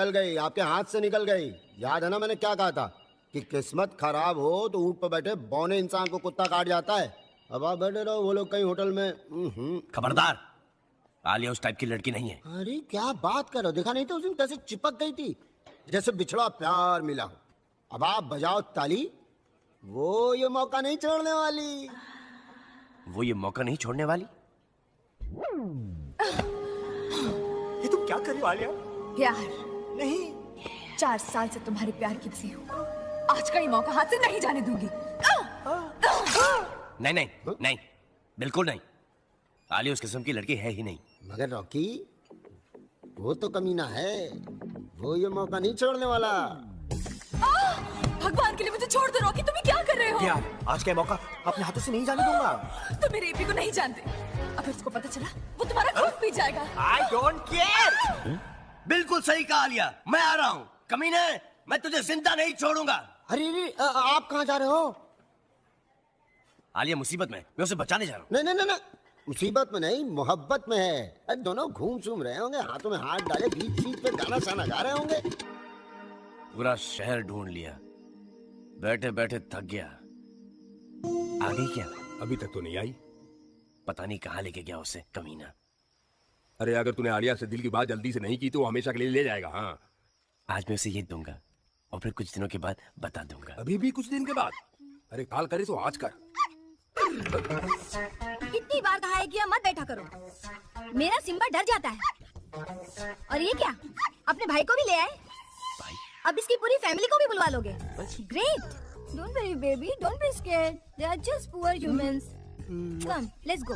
Speaker 18: गई, आपके हाथ से निकल गई। याद है ना मैंने क्या कहा था कि किस्मत खराब हो तो ऊंट पर बैठे बौने इंसान को कुत्ता काट जाता है। अब आप बैठे रहो, वो लोग कहीं होटल में।
Speaker 8: खबरदार, आलिया उस टाइप की लड़की नहीं है।
Speaker 18: अरे क्या बात कर रहे हो? देखा नहीं था उस दिन कैसे चिपक गई थी, जैसे बिछड़ा प्यार मिला हो। अब आप बजाओ ताली, वो ये मौका नहीं छोड़ने वाली।
Speaker 8: वो ये मौका नहीं छोड़ने वाली?
Speaker 17: ये तुम क्या कर रही हो आलिया?
Speaker 9: प्यार
Speaker 17: नहीं,
Speaker 9: 4 साल से तुम्हारे प्यार की बसी हूँ। आज का ये मौका हाथ से नहीं जाने दूंगी।
Speaker 8: नहीं, बिल्कुल नहीं। आलिया उस किस्म की लड़की है ही नहीं।
Speaker 18: मगर रॉकी, वो तो कमीना है, वो ये मौका नहीं छोड़ने वाला।
Speaker 9: भगवान के लिए मुझे छोड़ दो रॉकी, तुम ये क्या कर रहे हो?
Speaker 17: यार, आज का मौका अपने हाथों से नहीं जाने दूंगा।
Speaker 9: तुम मेरे एपी को नहीं जानते, अगर उसको पता चला वो तुम्हारा खून पी जाएगा।
Speaker 2: I don't care। बिल्कुल सही कहा आलिया, मैं आ रहा हूँ। कमीने, मैं तुझे जिंदा नहीं छोड़ूंगा।
Speaker 18: अरे आप कहाँ जा रहे हो?
Speaker 8: आलिया मुसीबत में, मैं उसे बचाने जा रहा हूँ।
Speaker 18: नहीं, मुसीबत में नहीं, मोहब्बत में है। अरे दोनों घूम सूम रहे होंगे, हाथों में हाथ डाले, बीच पे गाना साना गा रहे होंगे।
Speaker 8: पूरा शहर ढूंढ लिया, बैठे बैठे थक गया। आ गई क्या?
Speaker 6: अभी तक तो नहीं आई।
Speaker 8: पता नहीं कहाँ लेके गया उसे, कमीना।
Speaker 6: अरे अगर तूने आलिया से दिल की बात जल्दी से नहीं की तो वो हमेशा के लिए ले जाएगा। हाँ,
Speaker 8: आज मैं उसे ये दूंगा और फिर कुछ दिनों के बाद बता दूंगा।
Speaker 6: अभी भी कुछ दिन के बाद? अरे काल करे तो आज कर।
Speaker 11: कितनी बार कहा है कि मत बैठा करो, मेरा सिम्बा डर जाता है। और ये क्या, अपने भाई को भी ले आए? अब इसकी पूरी फैमिली को भी बुलवा लोगे? Great. Don't worry baby, don't be scared, they are just poor humans. Come, let's go.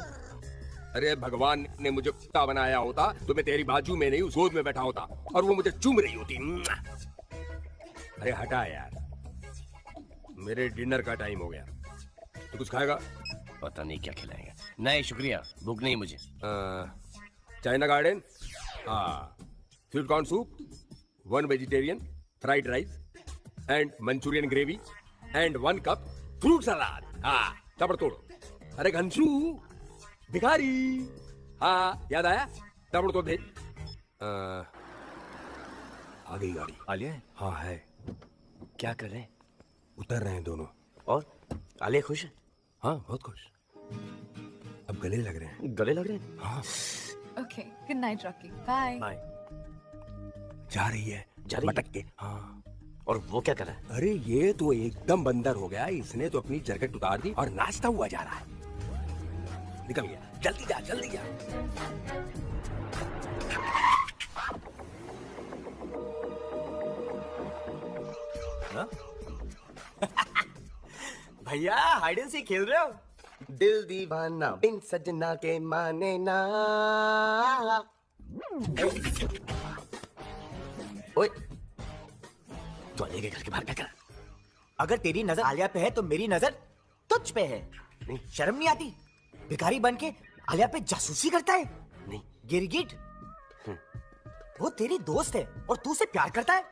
Speaker 6: अरे भगवान ने मुझे कुत्ता बनाया होता तो मैं तेरी बाजू में नहीं उस गोद में बैठा होता और वो मुझे चूम रही होती। अरे हटा यार, मेरे डिनर का टाइम हो गया। तो कुछ खाएगा?
Speaker 8: पता नहीं क्या खिलाएगा। नहीं शुक्रिया, भूख नहीं मुझे।
Speaker 6: China garden, sweet corn soup, 1 vegetarian, fried rice and Manchurian gravy and 1 cup fruit salad. हाँ, तबड़ तोड़। अरे घनशू, भिखारी। हाँ, याद आया? तबड़ तोड़ भेज। आ गई गाड़ी।
Speaker 17: आलिया?
Speaker 6: हाँ है।
Speaker 8: क्या कर रहे हैं?
Speaker 6: उतर रहे हैं दोनों।
Speaker 8: और आलिया खुश है?
Speaker 6: हाँ, बहुत खुश। अब गले लग रहे हैं।
Speaker 8: गले लग रहे हैं?
Speaker 6: हाँ।
Speaker 9: Okay, good night Rocky, bye.
Speaker 8: Bye.
Speaker 6: जा रही है मटक के। हाँ।
Speaker 8: और वो क्या कर रहा है?
Speaker 6: अरे ये तो एकदम बंदर हो गया, इसने तो अपनी जैकेट उतार दी और नाचता हुआ जा रहा है। निकल गया, जल्दी जा जल्दी जा।
Speaker 17: भैया हाइड एंड सीक खेल रहे हो?
Speaker 16: दिल दीवाना बिन सजना के माने ना।
Speaker 17: ओए,
Speaker 7: तो आलिया के घर के बाहर क्या कर?
Speaker 17: अगर तेरी नजर आलिया पे है तो मेरी नजर तुझ पे है। नहीं, शर्म नहीं आती? भिखारी बन के आलिया पे जासूसी करता है।
Speaker 7: नहीं,
Speaker 17: गिरगिट, वो तेरी दोस्त है और तू उसे प्यार करता है।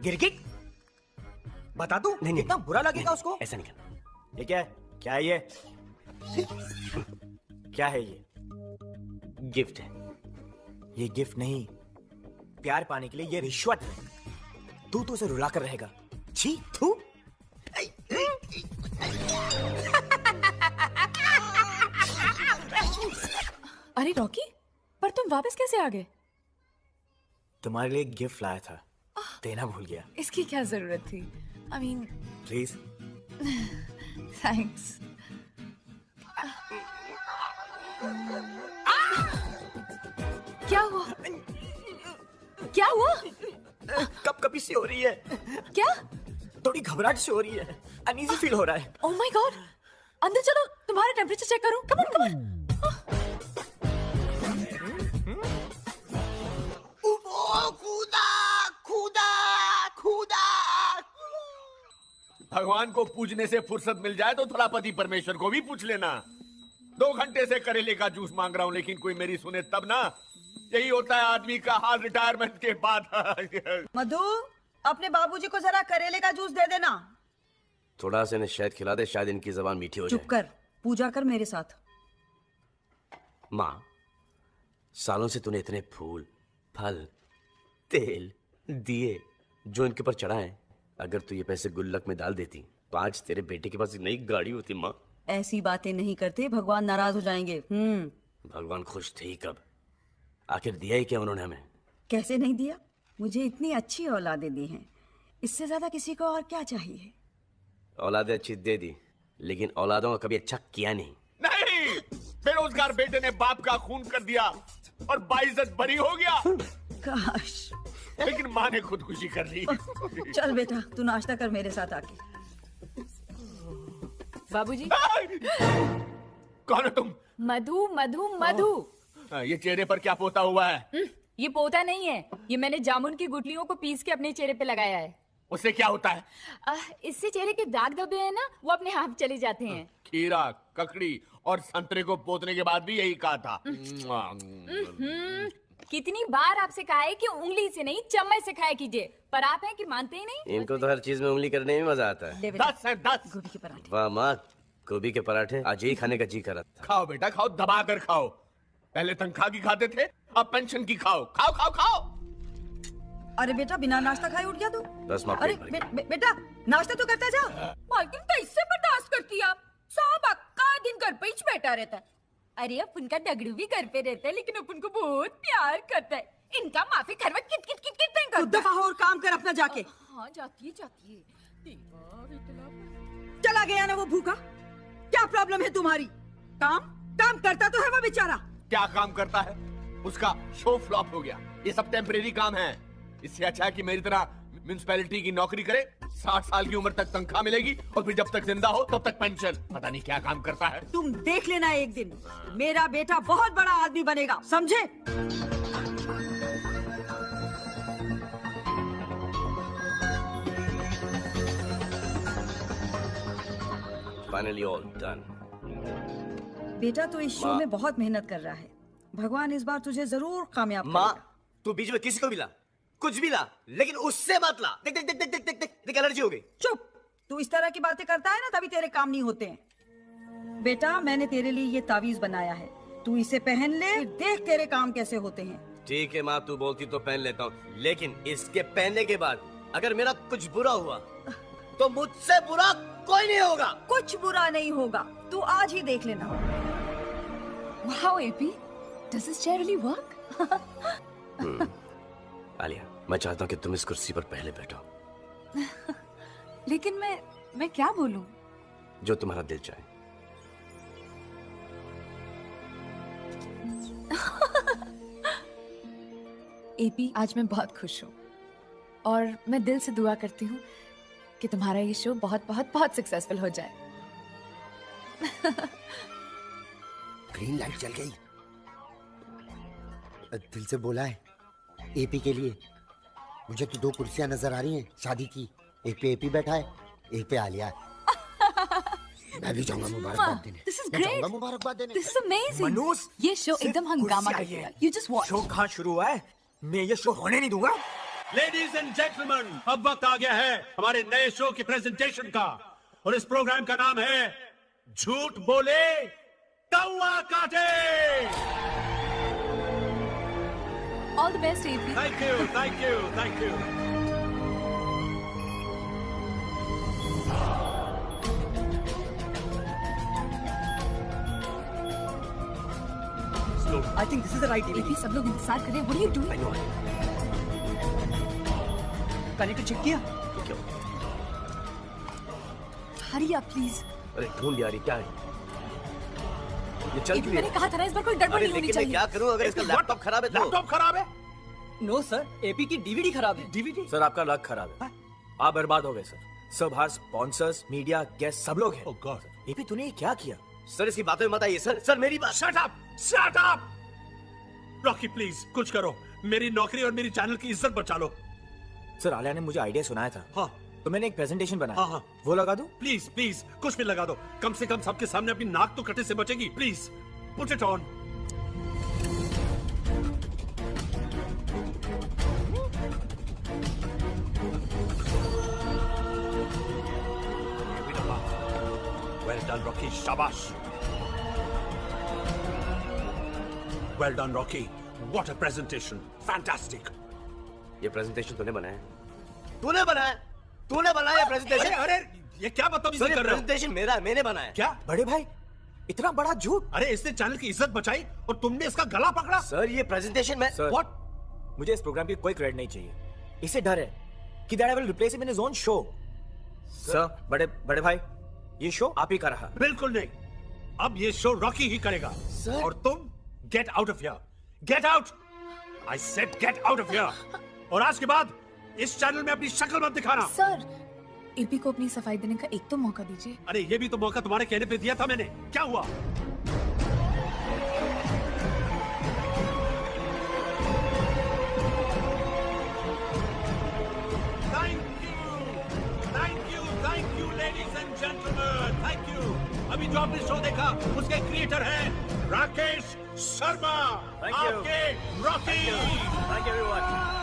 Speaker 17: गिरगिट, बता दूं कितना बुरा लगेगा उसको?
Speaker 7: ऐसा नहीं करना।
Speaker 17: ये क्या है? क्या है ये? क्या है ये?
Speaker 7: गिफ्ट है।
Speaker 17: ये गिफ्ट नहीं, प्यार पाने के लिए ये रिश्वत है। तू तो उसे रुला कर रहेगा। छी, थू।
Speaker 9: अरे रॉकी, पर तुम वापस कैसे आ गए?
Speaker 17: तुम्हारे लिए गिफ्ट लाया था, देना भूल गया।
Speaker 9: इसकी क्या जरूरत थी? I mean
Speaker 17: please.
Speaker 9: थैंक्स। क्या हुआ? क्या हुआ?
Speaker 17: कब कभी से हो रही है।
Speaker 9: क्या?
Speaker 17: थोड़ी घबराहट से हो रही है, अनईजी फील हो रहा है।
Speaker 9: ओह माय गॉड, अंदर चलो, तुम्हारा टेम्परेचर चेक करूं। Come on come on.
Speaker 4: खुदा खुदा खुदा। भगवान को पूजने से फुर्सत मिल जाए तो थोड़ा पति परमेश्वर को भी पूछ लेना। 2 घंटे से करेले का जूस मांग रहा हूं, लेकिन कोई मेरी सुने तब ना। यही होता है आदमी का हाल रिटायरमेंट के बाद।
Speaker 13: मधु, अपने बाबूजी को जरा करेले का जूस दे देना।
Speaker 8: थोड़ा सा इन्हें शहद खिला दे, शायद इनकी जबान मीठी हो जाए।
Speaker 13: चुप कर, पूजा कर मेरे साथ।
Speaker 8: माँ, सालों से तूने इतने फूल, फल, तेल, दिए जो इनके ऊपर चढ़ाए, अगर तू ये पैसे गुल्लक में डाल देती तो आज तेरे बेटे के पास एक नई गाड़ी होती। माँ,
Speaker 13: ऐसी बातें नहीं करते, भगवान नाराज हो जाएंगे।
Speaker 8: भगवान खुश थे ही कब? आखिर दिया ही क्या उन्होंने हमें?
Speaker 13: कैसे नहीं दिया? मुझे इतनी अच्छी औलादें दी हैं, इससे ज्यादा किसी को और क्या चाहिए?
Speaker 8: औलादें अच्छी दे दी, लेकिन औलादों का कभी अच्छा किया नहीं।
Speaker 4: नहीं, बेरोजगार बेटे ने बाप का खून कर दिया और बाइज्जत बरी हो गया।
Speaker 13: काश।
Speaker 4: लेकिन माँ ने खुदकुशी कर ली।
Speaker 13: चल बेटा, तू नाश्ता कर मेरे साथ आके।
Speaker 14: बाबूजी।
Speaker 4: कौन हो तुम?
Speaker 14: मधु मधु मधु।
Speaker 4: ये चेहरे पर क्या पोता हुआ है?
Speaker 14: ये पोता नहीं है, ये मैंने जामुन की गुठलियों को पीस के अपने चेहरे पे लगाया है।
Speaker 4: उससे क्या होता है?
Speaker 14: इससे चेहरे के दाग धब्बे हैं ना, वो अपने आप चले जाते हैं।
Speaker 4: खीरा, ककड़ी और संतरे को पोतने के बाद भी यही कहा था।
Speaker 14: कितनी बार आपसे कहा है कि उंगली से नहीं चम्मच से खाया कीजिए, पर आप हैं कि मानते ही नहीं।
Speaker 8: इनको तो हर चीज में उंगली करने में मजा आता है।
Speaker 4: 10 है 10।
Speaker 13: गोभी के पराठे।
Speaker 8: वाह माँ, गोभी के पराठे आज यही खाने का जी कर रहा था।
Speaker 4: खाओ बेटा खाओ, दबा कर खाओ। पहले तनख्वाह की खाते थे, अब पेंशन की खाओ। खाओ खाओ खाओ।
Speaker 13: अरे बेटा, बिना नाश्ता खाए उठ गया तू?
Speaker 8: बस माँ,
Speaker 13: अरे बेटा, नाश्ता तो करता जा।
Speaker 12: मालकिन कैसे बर्दाश्त करती है आप? साहब का दिन घर पे ही बैठा रहता है। अरे अपन का डगड़ू भी घर पे रहता है, लेकिन अपन को बहुत प्यार करता है। इनका माफी Kharwa kit kit kit kit
Speaker 13: तू दफा हो और काम कर अपना जाके।
Speaker 12: हाँ जाती है।
Speaker 13: चला गया ना वो भूखा। क्या प्रॉब्लम है तुम्हारी? काम करता तो है वो बेचारा।
Speaker 4: क्या काम करता है? उसका शो फ्लॉप हो गया। ये सब टेम्परेरी काम है। इससे अच्छा है कि मेरी तरह म्युनिसिपैलिटी की नौकरी करे। 60 साल की उम्र तक तनख्वाह मिलेगी और फिर जब तक जिंदा हो तब तक पेंशन। पता नहीं क्या काम करता है।
Speaker 13: तुम देख लेना, एक दिन मेरा बेटा बहुत बड़ा आदमी बनेगा, समझे?
Speaker 8: Finally all done.
Speaker 13: बेटा तो इस शो में बहुत मेहनत कर रहा है। भगवान इस बार तुझे जरूर कामयाब करेगा।
Speaker 5: माँ, तू बीच में किसी को भी ला, कुछ भी ला, लेकिन उससे मत ला। देख देख देख देख देख देख देख, एलर्जी हो गई।
Speaker 13: चुप। तू इस तरह की बातें करता है ना, तभी तेरे काम नहीं होते हैं। बेटा, मैंने तेरे लिए ये तावीज बनाया है, तू इसे पहन ले, देख तेरे काम कैसे होते हैं।
Speaker 8: ठीक है माँ, तू बोलती तो पहन लेता हूँ, लेकिन इसके पहनने के बाद अगर मेरा कुछ बुरा हुआ
Speaker 5: तो मुझसे बुरा कोई नहीं होगा।
Speaker 13: कुछ बुरा नहीं होगा, तू आज ही देख लेना।
Speaker 9: Wow, AP, does this chair really work?
Speaker 8: Alia, मैं चाहता हूँ कि तुम इस कुर्सी पर पहले बैठो।
Speaker 9: लेकिन मैं क्या बोलूं?
Speaker 8: जो तुम्हारा दिल चाहे।
Speaker 9: AP, आज मैं बहुत खुश हूँ और मैं दिल से दुआ करती हूँ कि तुम्हारा ये शो बहुत बहुत बहुत सक्सेसफुल हो जाए।
Speaker 18: ग्रीन लाइट जल गई। दिल से बोला है एपी के लिए। मुझे तो 2 कुर्सियां नजर आ रही हैं शादी की। एक पे एपी बैठा है, एक पे आलिया है। मैं भी जाऊंगा मुबारकबाद देने।
Speaker 9: This is
Speaker 18: मैं
Speaker 9: great.
Speaker 18: जाऊंगा मुबारकबाद देने।
Speaker 9: This is amazing.
Speaker 17: मनोज,
Speaker 9: ये शो एकदम हंगामा करेगा। You just watch.
Speaker 17: शो कहाँ शुरू हुआ है? मैं ये शो होने नहीं दूंगा।
Speaker 4: लेडीज एंड जेंटलमैन, अब वक्त आ गया है हमारे नए शो की प्रेजेंटेशन का, और इस प्रोग्राम का नाम है झूठ बोले कौवा काटे।
Speaker 9: All the best, AP.
Speaker 4: Thank you, thank you, thank you.
Speaker 17: I think this is the right
Speaker 9: AP, सब लोग इंतजार कर रहे हैं। What are you doing?
Speaker 17: I know. Connector check किया?
Speaker 9: Hurry up, please.
Speaker 8: अरे ढूंढ यार, ये क्या है? ये चल
Speaker 9: AP, मैंने कहा था ना इस बार कोई गड़बड़ नहीं होनी चाहिए।
Speaker 5: क्या करूं अगर इसका लैपटॉप खराब है तो?
Speaker 4: लैपटॉप खराब है?
Speaker 17: नो सर, एपी की डीवीडी खराब है।
Speaker 4: डीवीडी?
Speaker 17: सर आपका लक खराब है। आप बर्बाद हो गए सर। सब बाहर स्पॉन्सर्स, मीडिया, गेस्ट सब लोग हैं।
Speaker 4: ओह गॉड।
Speaker 17: एपी तूने ये क्या किया?
Speaker 5: सर इसकी बातों में मत आइए सर। सर मेरी बात।
Speaker 4: Shut up, shut up. Rocky please कुछ करो, मेरी नौकरी और मेरी चैनल की इज्जत बचा लो।
Speaker 17: सर आलिया ने मुझे आइडिया सुनाया था।
Speaker 4: हाँ।
Speaker 17: तो मैंने एक प्रेजेंटेशन बनाया।
Speaker 4: हाँ हाँ।
Speaker 17: वो लगा दूं?
Speaker 4: प्लीज प्लीज कुछ भी लगा दो, कम से कम सबके सामने अपनी नाक तो कटे से बचेगी। Please put it on. Well done, Rocky. Shabash. Well done, Rocky. What a presentation. Fantastic.
Speaker 8: ये प्रेजेंटेशन तूने बनाया?
Speaker 5: तूने बनाया? तूने बनाया प्रेजेंटेशन?
Speaker 4: अरे ये क्या बदतमीजी कर रहे हो?
Speaker 5: प्रेजेंटेशन मेरा, मैंने बनाया।
Speaker 4: क्या?
Speaker 17: बड़े भाई, इतना बड़ा झूठ?
Speaker 4: अरे इसने चैनल की इज्जत बचाई और तुमने इसका गला पकड़ा।
Speaker 5: सर ये प्रेजेंटेशन में
Speaker 17: व्हाट? मुझे इस प्रोग्राम की कोई क्रेडिट नहीं चाहिए। इसे डर है कि that I will replace him in his own show. Sir बड़े भाई, ये शो आप ही का रहा।
Speaker 4: बिल्कुल नहीं, अब ये शो रॉकी ही करेगा। और तुम get out of here, get out. I said get out of here. और आज के बाद इस चैनल में अपनी शक्ल मत दिखाना।
Speaker 9: सर, एपी को अपनी सफाई देने का एक तो मौका दीजिए।
Speaker 4: अरे ये भी तो मौका तुम्हारे कहने पे दिया था मैंने, क्या हुआ? Thank you ladies and gentleman, thank you. अभी जो आपने शो देखा उसके क्रिएटर हैं राकेश शर्मा। आपके रॉकी।
Speaker 17: Thank you everyone.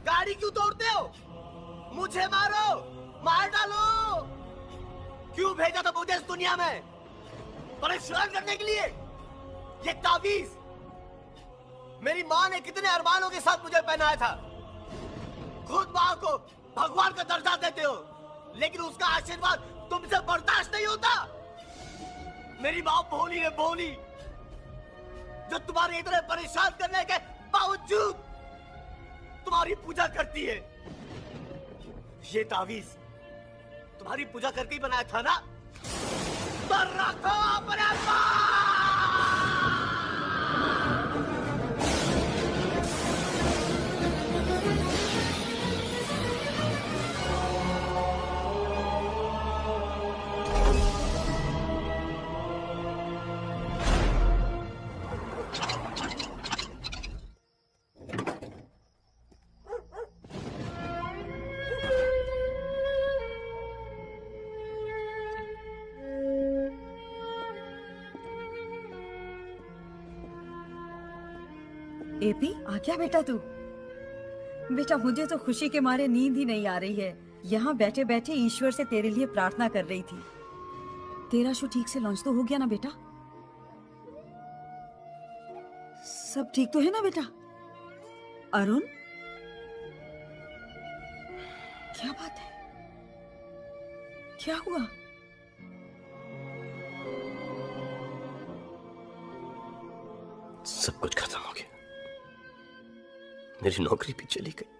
Speaker 5: गाड़ी क्यों तोड़ते हो? मुझे मारो, मार डालो। क्यों भेजा था मुझे इस दुनिया में? परेशान करने के लिए? ये तावीज मेरी माँ ने कितने अरमानों के साथ मुझे पहनाया था। खुद माँ को भगवान का दर्जा देते हो, लेकिन उसका आशीर्वाद तुमसे बर्दाश्त नहीं होता। मेरी माँ भोली है, भोली, जो तुम्हारे इतने परेशान करने के बावजूद तुम्हारी पूजा करती है। ये तावीज तुम्हारी पूजा करके ही बनाया था ना? तो रखो अपने पास।
Speaker 13: एपी, आ क्या बेटा तू? बेटा मुझे तो खुशी के मारे नींद ही नहीं आ रही है। यहाँ बैठे बैठे ईश्वर से तेरे लिए प्रार्थना कर रही थी। तेरा शो ठीक से लॉन्च तो हो गया ना बेटा? सब ठीक तो है ना बेटा? अरुण, क्या बात है? क्या हुआ?
Speaker 8: सब कुछ खत्म हो गया। मेरी नौकरी भी चली गई।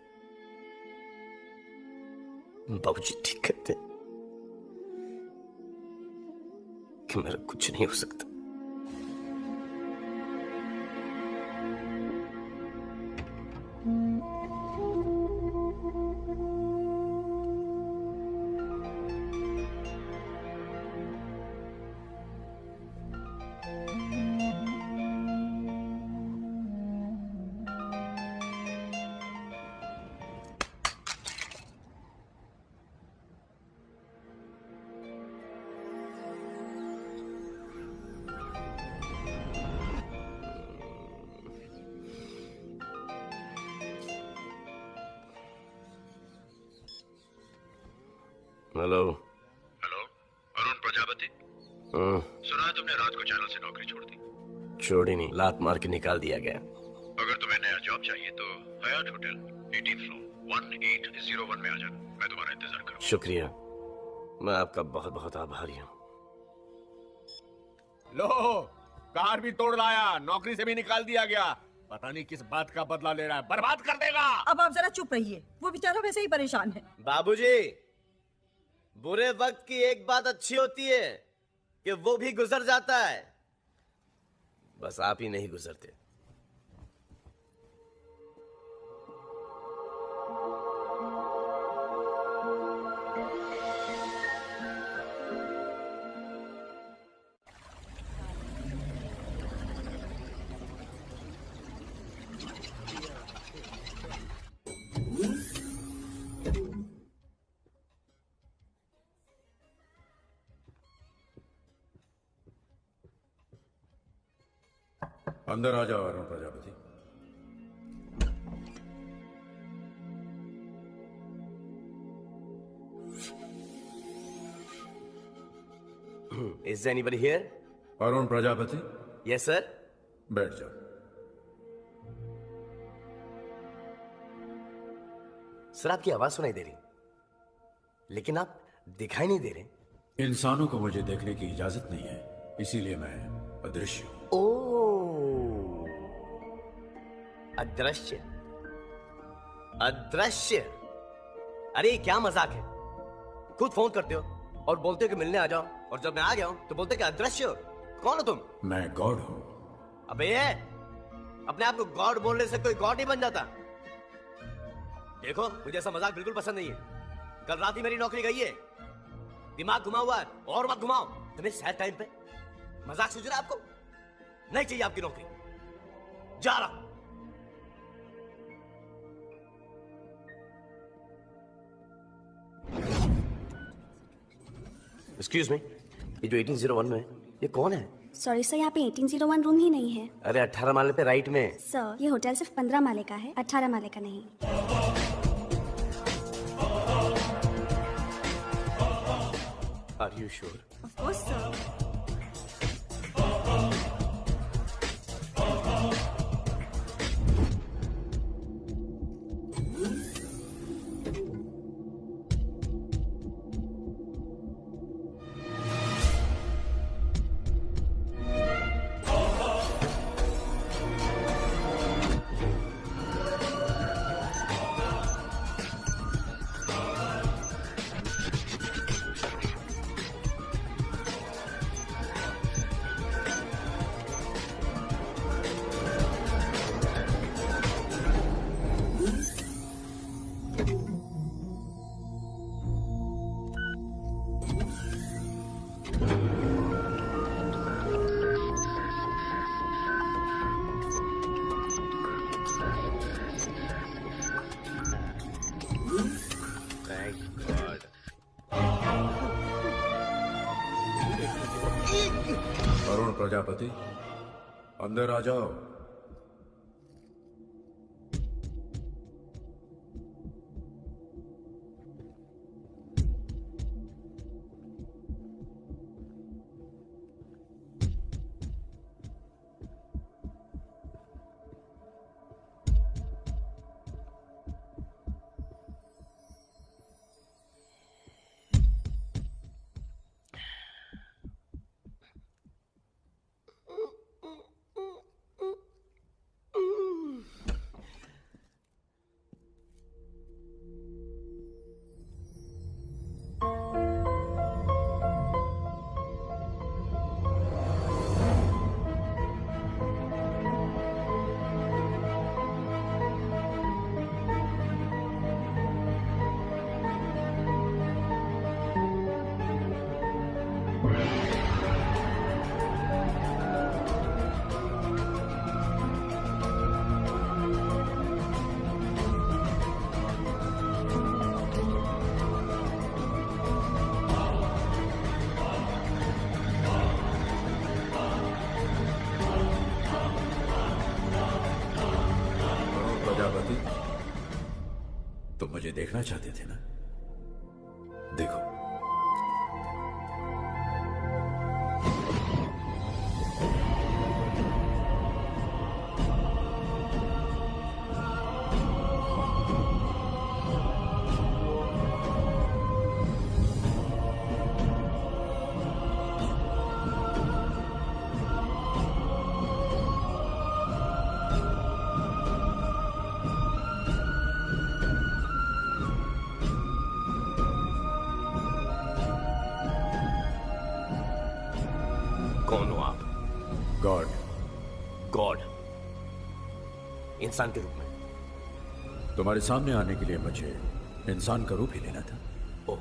Speaker 8: बाबूजी ठीक कहते हैं कि मेरा कुछ नहीं हो सकता। हेलो।
Speaker 1: हेलो, अरुण प्रजापति। सुना तुमने रात को चैनल से नौकरी छोड़ दी?
Speaker 8: छोड़ी नहीं, लात मार के निकाल दिया गया।
Speaker 1: अगर तुम्हें नया जॉब चाहिए तो हयात होटल 18th फ्लोर 1801 में आ जाना। मैं तुम्हारा इंतजार करूंगा।
Speaker 8: शुक्रिया, मैं आपका बहुत बहुत आभारी हूँ।
Speaker 6: लो, कार भी तोड़ लाया, नौकरी से भी निकाल दिया गया। पता नहीं किस बात का बदला ले रहा है, बर्बाद कर देगा।
Speaker 13: अब आप जरा चुप रहिए, वो बेचारा वैसे ही परेशान है।
Speaker 5: बाबूजी, बुरे वक्त की एक बात अच्छी होती है कि वो भी गुजर जाता है।
Speaker 8: बस आप ही नहीं गुजरते।
Speaker 1: अंदर आ जाओ Arun Prajapati.
Speaker 8: Is anybody here?
Speaker 1: Arun Prajapati.
Speaker 8: Yes sir.
Speaker 1: बैठ जाओ।
Speaker 8: सर, आपकी आवाज सुनाई दे रही, लेकिन आप दिखाई नहीं दे रहे।
Speaker 1: इंसानों को मुझे देखने की इजाजत नहीं है, इसीलिए मैं अदृश्य हूं।
Speaker 8: ओह, अदृश्य। अदृश्य। अरे ये क्या मजाक है? खुद फोन करते हो और बोलते हो कि मिलने आ जाओ, और जब मैं आ गया हूं तो बोलते हो कि अदृश्य हो। कौन हो तुम?
Speaker 1: मैं गॉड हूं।
Speaker 5: अबे ये अपने आप को गॉड बोलने से कोई गॉड नहीं बन जाता। देखो, मुझे ऐसा मजाक बिल्कुल पसंद नहीं है। कल रात ही मेरी नौकरी गई है। दिमाग घुमा हुआ है, और मत घुमाओ। तुम्हें सैड टाइम पे मजाक सूझ रहा है आपको? नहीं चाहिए आपकी नौकरी। जा रहा।
Speaker 8: एक्सक्यूज मी, ये जो 1801 में है, ये कौन है?
Speaker 11: सॉरी सर, यहाँ पे 1801 रूम ही नहीं है।
Speaker 8: अरे 18 माले पे राइट में।
Speaker 11: सर, ये होटल सिर्फ 15 माले का है, 18 माले का नहीं।
Speaker 8: Are you sure?
Speaker 11: Of course sir.
Speaker 1: Arun Prajapati, अंदर आ जाओ। प्रजापति, तुम मुझे देखना चाहते थे ना? देखो।
Speaker 8: कौन हो आप?
Speaker 1: गॉड।
Speaker 8: गॉड? इंसान के रूप में?
Speaker 1: तुम्हारे सामने आने के लिए मुझे इंसान का रूप ही लेना था।
Speaker 8: ओह,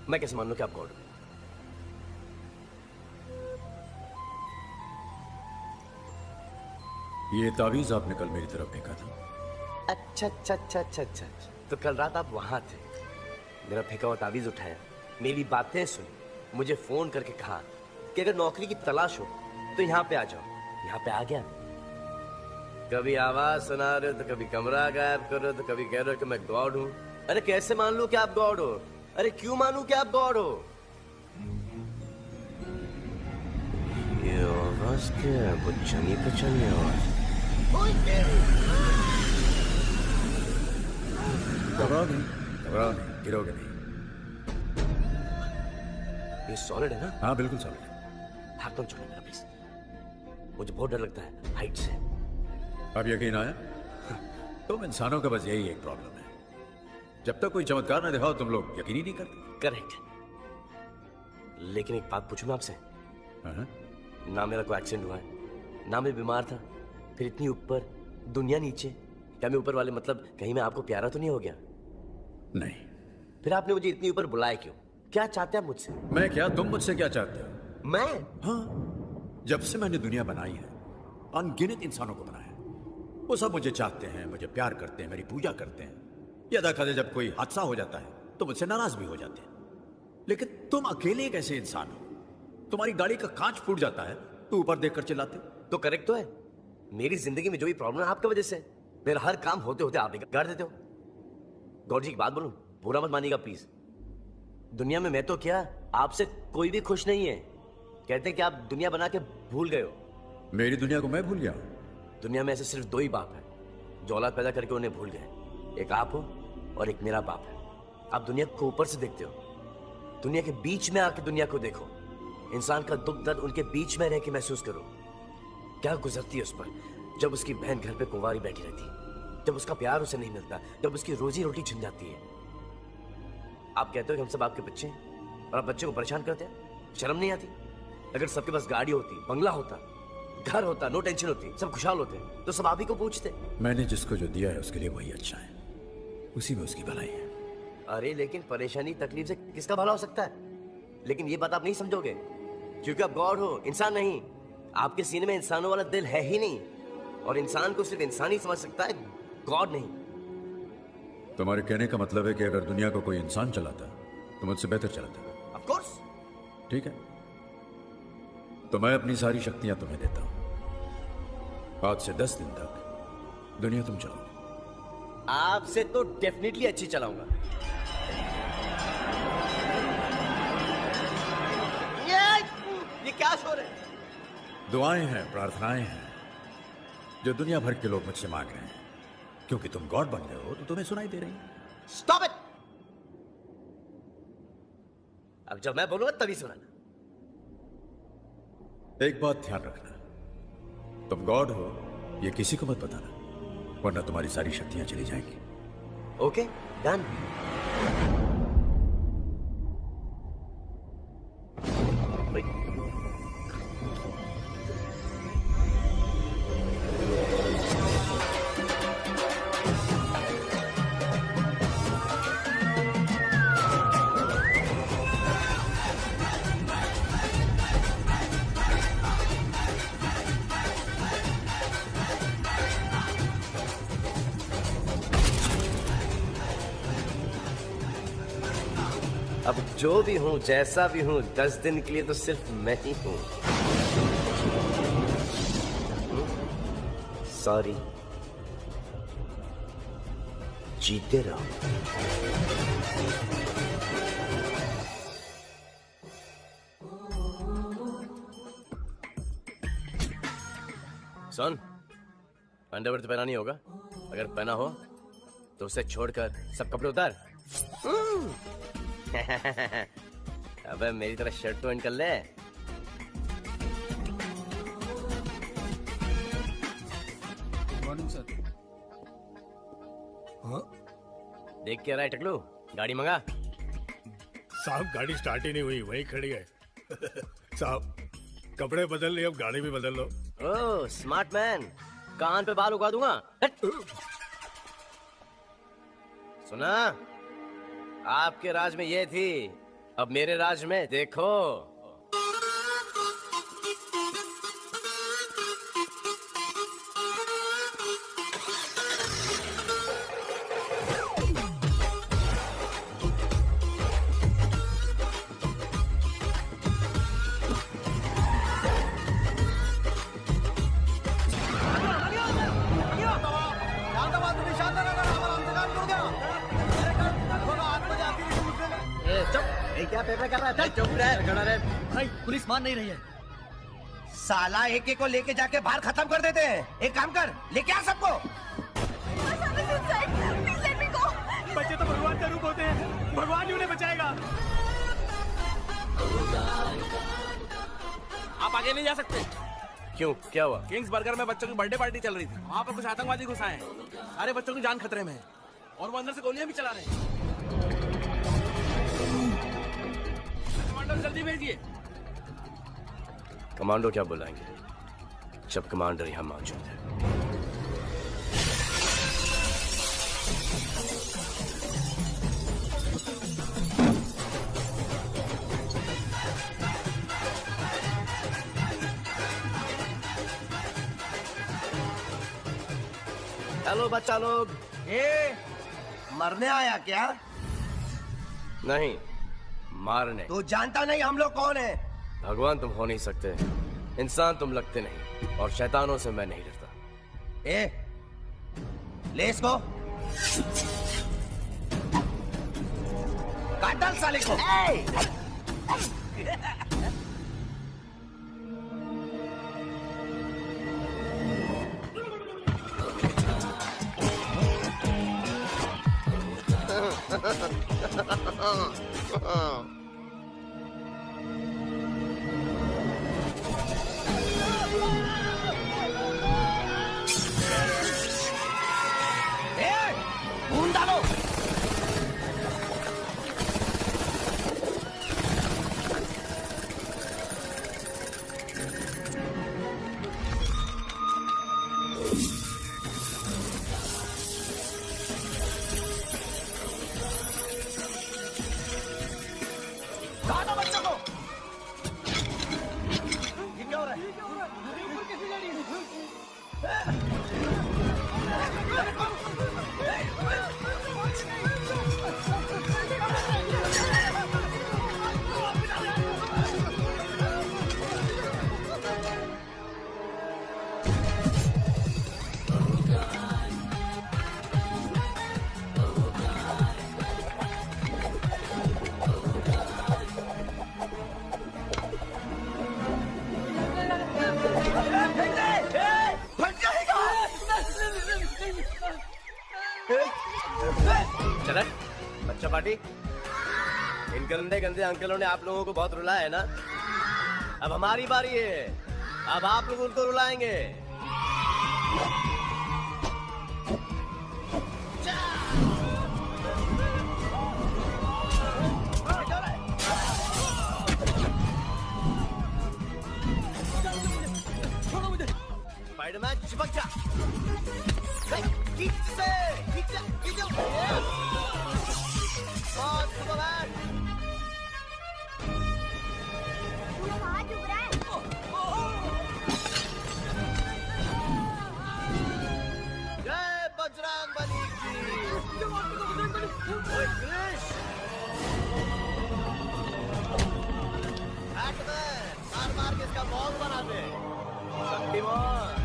Speaker 8: मैं कैसे मान लूं कि आप गॉड हो?
Speaker 1: ये तावीज आपने कल मेरी तरफ फेंका था।
Speaker 8: अच्छा अच्छा अच्छा अच्छा अच्छा, तो कल रात आप वहां थे, मेरा फेंका हुआ तावीज उठाया, मेरी बातें सुनी, मुझे फोन करके कहा कि अगर नौकरी की तलाश हो तो यहाँ पे आ जाओ। यहाँ पे आ गया। कभी आवाज सुना रहे हो तो कभी कमरा गायब कर रहे हो तो कभी कह रहे हो कि मैं गॉड हूँ। अरे कैसे मान लूं कि आप गॉड हो? अरे क्यों मानूं कि आप गॉड हो? ये आवाज क्या है? बुच्चनी पचनी आवाज।
Speaker 1: घबराओ नहीं, घबराओ नहीं, गिरोगे नहीं।
Speaker 8: ये सॉलिड है ना?
Speaker 1: हाँ बिल्कुल सॉलिड।
Speaker 8: हाथ तो छोड़ो मेरा प्लीज, मुझे बहुत डर लगता है हाइट से।
Speaker 1: अब यकीन आया? तुम इंसानों का बस यही एक प्रॉब्लम है, जब तक कोई चमत्कार न दिखाओ तुम लोग यकीन ही नहीं करते।
Speaker 8: करेक्ट। लेकिन एक बात पूछूं मैं आपसे? ना मेरा कोई एक्सीडेंट हुआ है, ना मैं बीमार था, फिर इतनी ऊपर दुनिया नीचे, क्या मैं ऊपर वाले मतलब कहीं मैं आपको प्यारा तो नहीं हो गया?
Speaker 1: नहीं।
Speaker 8: फिर आपने मुझे इतनी ऊपर बुलाया क्यों? क्या चाहते हैं मुझसे?
Speaker 1: मैं क्या, तुम मुझसे क्या चाहते हो?
Speaker 8: मैं?
Speaker 1: हाँ, जब से मैंने दुनिया बनाई है अनगिनत इंसानों को बनाया, वो सब मुझे चाहते हैं, मुझे प्यार करते हैं, मेरी पूजा करते हैं। ये अदा जब कोई हादसा हो जाता है तो मुझसे नाराज भी हो जाते हैं। लेकिन तुम अकेले एक ऐसे इंसान हो, तुम्हारी गाड़ी का कांच फूट जाता है तो ऊपर देखकर चिल्लाते हो।
Speaker 8: तो करेक्ट तो है, मेरी जिंदगी में जो भी प्रॉब्लम है आपकी वजह से। मेरा हर काम होते होते आप बिगाड़ देते हो। गौर जी की बात बोलूं, बुरा मत मानिएगा प्लीज। दुनिया में मैं तो क्या, आपसे कोई भी खुश नहीं है। कहते हैं कि आप दुनिया बना के भूल गए हो।
Speaker 1: मेरी दुनिया को मैं भूल गया?
Speaker 8: दुनिया में ऐसे सिर्फ दो ही बाप हैं जो औलाद पैदा करके उन्हें भूल गए, एक आप हो और एक मेरा बाप है। आप दुनिया को ऊपर से देखते हो, दुनिया के बीच में आके दुनिया को देखो। इंसान का दुख दर्द उनके बीच में रह के महसूस करो। क्या गुजरती है उस पर जब उसकी बहन घर पे कुंवारी बैठी रहती है, जब उसका प्यार उसे नहीं मिलता, जब उसकी रोजी रोटी छिन जाती है। आप कहते हो कि हम सब आपके बच्चे हैं और आप बच्चे को परेशान करते हैं, शर्म नहीं आती? अगर सबके पास गाड़ी होती, बंगला होता, घर होता, नो टेंशन होती, सब खुशहाल होते, तो सब आप ही को पूछते।
Speaker 1: मैंने जिसको जो दिया है उसके लिए वही अच्छा है, उसी में उसकी भलाई है।
Speaker 8: अरे लेकिन परेशानी तकलीफ से किसका भला हो सकता है? लेकिन ये बात आप नहीं समझोगे क्योंकि आप गॉड हो, इंसान नहीं। आपके सीने में इंसानों वाला दिल है ही नहीं, और इंसान को सिर्फ इंसान ही समझ सकता है, गॉड नहीं।
Speaker 1: तुम्हारे कहने का मतलब है कि अगर दुनिया को कोई इंसान चलाता तो मुझसे बेहतर चलाता?
Speaker 8: Of course.
Speaker 1: ठीक है, तो मैं अपनी सारी शक्तियां तुम्हें देता हूं। आज से 10 दिन तक दुनिया तुम चलाओ।
Speaker 8: आपसे तो डेफिनेटली अच्छी चलाऊंगा। ये क्या शोर है?
Speaker 1: दुआएं हैं, प्रार्थनाएं हैं जो दुनिया भर के लोग मुझसे मांग रहे हैं। क्योंकि तुम गॉड बन गए हो तो तुम्हें सुनाई दे रही है।
Speaker 8: Stop it! अब जब मैं बोलूंगा तभी सुनाना।
Speaker 1: एक बात ध्यान रखना, तुम गॉड हो ये किसी को मत बताना, वरना तुम्हारी सारी शक्तियां चली जाएंगी।
Speaker 8: Okay, done. अब जो भी हूं, जैसा भी हूं, 10 दिन के लिए तो सिर्फ मैं ही हूं। सॉरी।
Speaker 1: जीते रहो।
Speaker 8: सुन, अंडरवेयर तो पहना नहीं होगा। अगर पहना हो तो उसे छोड़कर सब कपड़े उतार। अबे मेरी तरह शर्ट तो इन कर ले।
Speaker 3: Morning sir.
Speaker 8: हाँ? देख क्या रहा है टकलू? गाड़ी मंगा।
Speaker 19: साहब गाड़ी स्टार्ट ही नहीं हुई, वहीं खड़ी है। साहब कपड़े बदल लिए, अब गाड़ी भी बदल लो।
Speaker 8: ओह स्मार्ट मैन, कान पे बाल उगा दूंगा। सुना, आपके राज में ये थी, अब मेरे राज में देखो।
Speaker 2: क्या पेपर कर रहा था? चुप रह, खड़ा रह। भाई पुलिस मान नहीं रही है। साला एक एक को लेके जाके बाहर खत्म कर देते हैं। एक काम कर, लेके आ सबको।
Speaker 17: बच्चे तो भगवान का रूप होते हैं, भगवान ही उन्हें बचाएगा।
Speaker 20: आप आगे नहीं जा सकते।
Speaker 8: क्यों, क्या हुआ?
Speaker 20: किंग्स बर्गर में बच्चों की बर्थडे पार्टी चल रही थी, वहाँ पर कुछ आतंकवादी घुस आए हैं। सारे बच्चों की जान खतरे में है और वो अंदर से गोलियां भी चला रहे हैं। कमांडो जल्दी भेजिए।
Speaker 8: कमांडो क्या बुलाएंगे जब कमांडर यहाँ मौजूद है।
Speaker 2: हेलो बच्चा लोग। मरने आया क्या?
Speaker 8: नहीं, मारने।
Speaker 2: तू जानता नहीं हम लोग कौन है?
Speaker 8: भगवान तुम हो नहीं सकते, इंसान तुम लगते नहीं, और शैतानों से मैं नहीं डरता।
Speaker 2: ले इसको, काट डाल साले को। खून डालो। बच्चों को ये क्या हो रहा
Speaker 8: चल बच्चा पार्टी। इन गंदे गंदे अंकलों ने आप लोगों को बहुत रुलाया है ना, अब हमारी बारी है, अब आप लोग उनको रुलाएंगे। स्पाइडरमैन चिपक जा। खींच से, खींच जा, खींच जा। और सुपरमैन। जय बजरंगबली की। ओए कृष, बैटमैन, मार मार के इसका बॉल बना दे। शक्तिमान।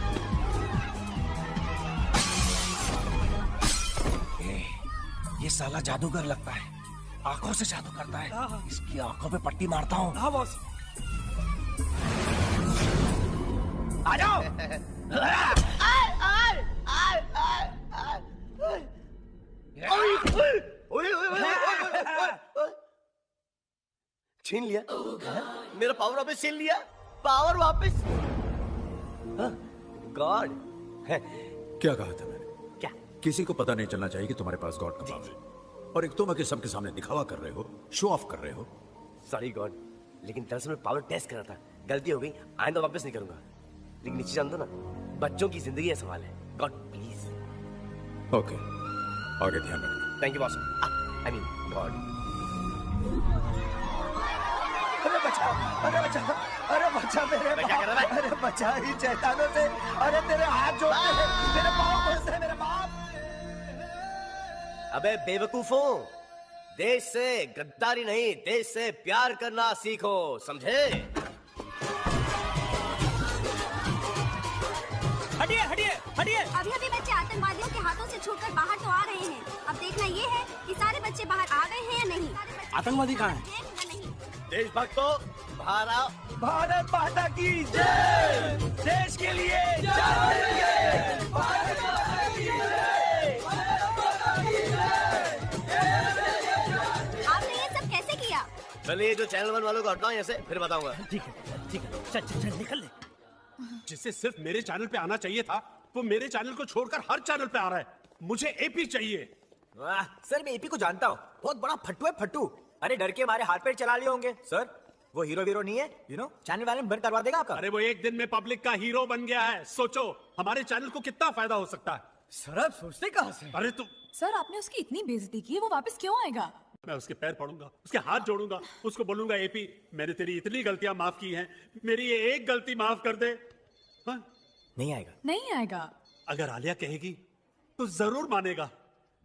Speaker 20: ये साला जादूगर लगता है, आंखों से जादू करता है। इसकी आंखों पे पट्टी मारता हूँ।
Speaker 17: हाँ बॉस।
Speaker 20: आ जाओ।
Speaker 5: छीन लिया मेरा पावर वापस छीन लिया। पावर वापस। गॉड।
Speaker 1: क्या कहा था मैंने?
Speaker 5: क्या?
Speaker 1: किसी को पता नहीं चलना चाहिए कि तुम्हारे पास गॉड का पावर है, और एक तुम आके सबके सामने दिखावा कर रहे हो, शो ऑफ कर रहे हो।
Speaker 7: सॉरी गॉड, लेकिन दरअसल मैं पावर टेस्ट कर रहा था, गलती हो गई, आइंदा वापस नहीं करूंगा। लेकिन नीचे जान दो ना, बच्चों की जिंदगी का सवाल है। God please.
Speaker 1: ओके, आगे ध्यान रखना।
Speaker 7: Thank you boss. I mean God.
Speaker 5: अरे बचा, अरे बचा, अरे बचा मेरे बाप, अरे बचा ही शैतानों से। अरे तेरे हाथ जोड़ते हैं, तेरे पाँव पड़ते हैं, मेरे बाप। अबे बेवकूफों, देश से गद्दारी नहीं, देश से प्यार करना सीखो, समझे?
Speaker 17: हटिए हटिए हटिए।
Speaker 11: अभी अभी बच्चे आतंकवादियों के हाथों से छूटकर बाहर तो आ रहे हैं। अब देखना ये है कि सारे बच्चे बाहर आ गए हैं या नहीं।
Speaker 20: आतंकवादी कहाँ है?
Speaker 5: देशभक्तों, भारत माता की जय। देश के लिए जय। भारत माता की जय।
Speaker 11: आपने ये सब कैसे किया?
Speaker 5: चलिए जो चैनल 1 वालों को हटाओ यहाँ से, फिर बताऊंगा।
Speaker 4: ठीक है, चल निकल ले। जिसे सिर्फ मेरे चैनल पे आना चाहिए था, वो मेरे चैनल को छोड़कर हर चैनल पे आ रहा है। मुझे एपी चाहिए।
Speaker 17: वाह सर, मैं एपी को जानता हूँ, बहुत बड़ा फट्टू है फट्टू। अरे डर के हमारे हाथ पैर चला लिए होंगे सर। वो हीरो वीरो नहीं है, यू नो, चैनल वाले बंद करवा देगा आपका।
Speaker 4: अरे वो एक दिन में पब्लिक का हीरो बन गया है। सोचो हमारे चैनल को कितना फायदा हो सकता है।
Speaker 17: सर आप सोचते कहाँ से?
Speaker 4: अरे तू।
Speaker 9: सर आपने उसकी इतनी बेइज्जती की, वो वापस क्यों आएगा?
Speaker 4: मैं उसके पैर पड़ूंगा, उसके हाथ जोड़ूंगा, उसको बोलूंगा एपी मैंने तेरी इतनी गलतियां माफ की हैं, मेरी ये एक गलती माफ कर दे। हाँ?
Speaker 17: नहीं आएगा।
Speaker 9: नहीं आएगा।
Speaker 4: अगर आलिया कहेगी तो जरूर मानेगा।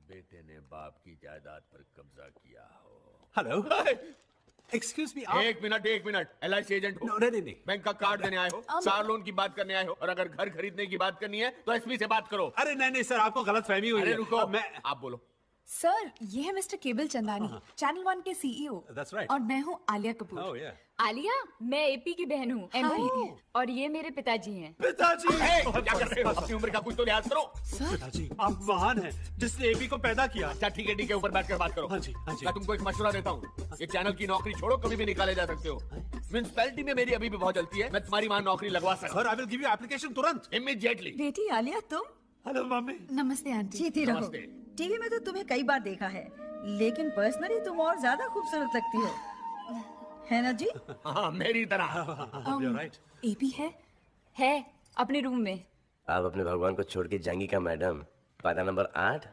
Speaker 8: बेटे ने बाप की जायदाद पर कब्जा किया हो।
Speaker 4: Hello, excuse me.
Speaker 6: एक मिनट, LIC एजेंट हो?
Speaker 4: नहीं,
Speaker 6: बैंक का कार्ड देने आए हो, कार लोन की बात करने आए हो, और अगर घर खरीदने की बात करनी है तो एसपी से बात करो।
Speaker 4: अरे नहीं सर, आपको गलत फहमी हुई है।
Speaker 6: रुको, आप बोलो।
Speaker 9: सर ये है मिस्टर केबल चंदानी, चैनल 1 के CEO।
Speaker 4: That's right.
Speaker 9: और मैं हूँ आलिया कपूर।
Speaker 4: Oh, yeah.
Speaker 14: आलिया, मैं एपी की बहन हूँ, MP, और ये मेरे पिताजी हैं।
Speaker 4: पिताजी?
Speaker 6: क्या कर रहे हो? अपनी उम्र का कुछ तो लिहाज करो।
Speaker 4: पिताजी, आप महान हैं जिसने एपी को पैदा किया।
Speaker 6: अच्छा ठीक है, ऊपर बैठकर बात करो।
Speaker 4: हाँ जी।
Speaker 6: मैं तुमको एक मशवरा देता हूँ, ये चैनल की नौकरी छोड़ो, कभी भी निकाले जा सकते हो। म्युनिसिपैलिटी में मेरी अभी भी बहुत जलती है, मैं तुम्हारी वहाँ नौकरी लगवा सकता हूँ।
Speaker 4: Sir, I will give you application तुरंत,
Speaker 6: इमीडिएटली।
Speaker 13: बेटी आलिया तुम?
Speaker 4: Hello mummy.
Speaker 9: नमस्ते आंटी।
Speaker 13: जीती रहो। टीवी में तो तुम्हें कई बार देखा है, लेकिन पर्सनली तुम और ज्यादा खूबसूरत लगती हो, है ना जी?
Speaker 6: हाँ मेरी तरह।
Speaker 4: राइट।
Speaker 9: एपी
Speaker 14: है अपने रूम में।
Speaker 7: आप अपने भगवान को छोड़ के जाएंगी क्या मैडम? पायदा नंबर 8,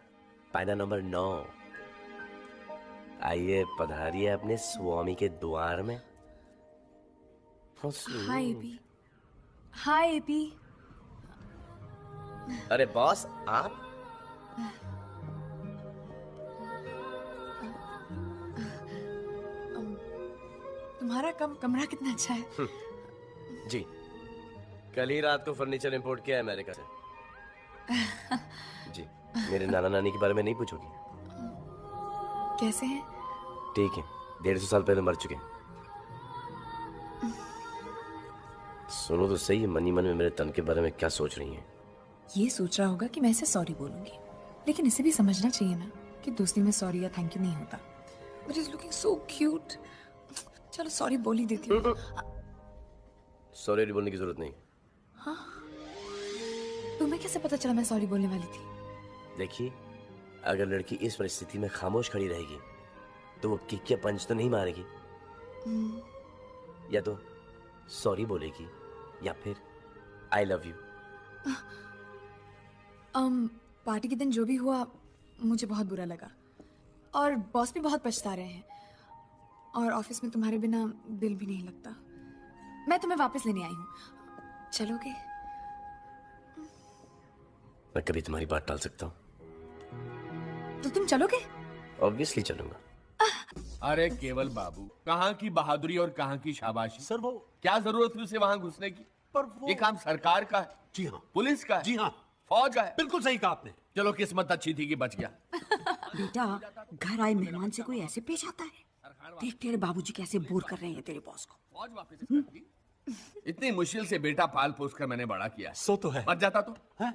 Speaker 7: पायदा नंबर 9। आइए पधारिए अपने स्वामी के द्वार में।
Speaker 9: Hi AP. Hi AP.
Speaker 7: अरे बॉस, आप?
Speaker 9: तुम्हारा कमरा कितना अच्छा है।
Speaker 7: जी, कल ही रात को फर्नीचर इंपोर्ट किया है अमेरिका से। जी, मेरे नाना नानी के बारे में नहीं पूछोगी?
Speaker 9: कैसे हैं?
Speaker 7: ठीक है, 150 साल पहले मर चुके। सुनो तो सही, मनी मन में मेरे तन के बारे में क्या सोच रही हैं?
Speaker 9: ये सोच रहा होगा कि मैं इसे सॉरी बोलूंगी, लेकिन इसे भी समझना चाहिए ना कि दोस्ती में सॉरी या थैंक यू नहीं होता। But is looking so cute. चलो सॉरी बोल ही देती हूँ।
Speaker 7: सॉरी बोलने की जरूरत नहीं।
Speaker 9: हाँ, तुम्हें कैसे पता चला मैं सॉरी बोलने वाली थी?
Speaker 7: देखिए, अगर लड़की इस परिस्थिति में खामोश खड़ी रहेगी तो वो किक या पंच तो नहीं मारेगी, या तो सॉरी बोलेगी या फिर आई लव यू।
Speaker 9: पार्टी के दिन जो भी हुआ मुझे बहुत बुरा लगा, और बॉस भी बहुत पछता रहे हैं, और ऑफिस में तुम्हारे बिना दिल भी नहीं लगता। मैं तुम्हें वापस लेने आई हूँ, चलोगे?
Speaker 7: मैं कभी तुम्हारी बात टाल सकता हूँ?
Speaker 9: तो तुम चलोगे?
Speaker 7: ऑब्वियसली चलूंगा।
Speaker 6: अरे केवल बाबू, कहाँ की बहादुरी और कहाँ की शाबाशी।
Speaker 4: सर वो
Speaker 6: क्या जरूरत थी उसे वहाँ घुसने की?
Speaker 4: पर वो
Speaker 6: ये काम सरकार का है।
Speaker 4: जी हाँ।
Speaker 6: पुलिस का है।
Speaker 4: जी हाँ।
Speaker 6: फौज का है।
Speaker 4: बिल्कुल सही कहा आपने।
Speaker 6: चलो किस्मत अच्छी थी कि बच गया।
Speaker 13: बेटा, घर आए मेहमान से कोई ऐसे पेश आता है? देख तेरे बाबूजी कैसे बोर कर रहे हैं तेरे बॉस को।
Speaker 20: इतनी मुश्किल से बेटा पाल पोस कर मैंने बड़ा किया।
Speaker 21: सो तो है।
Speaker 20: मर जाता तो है?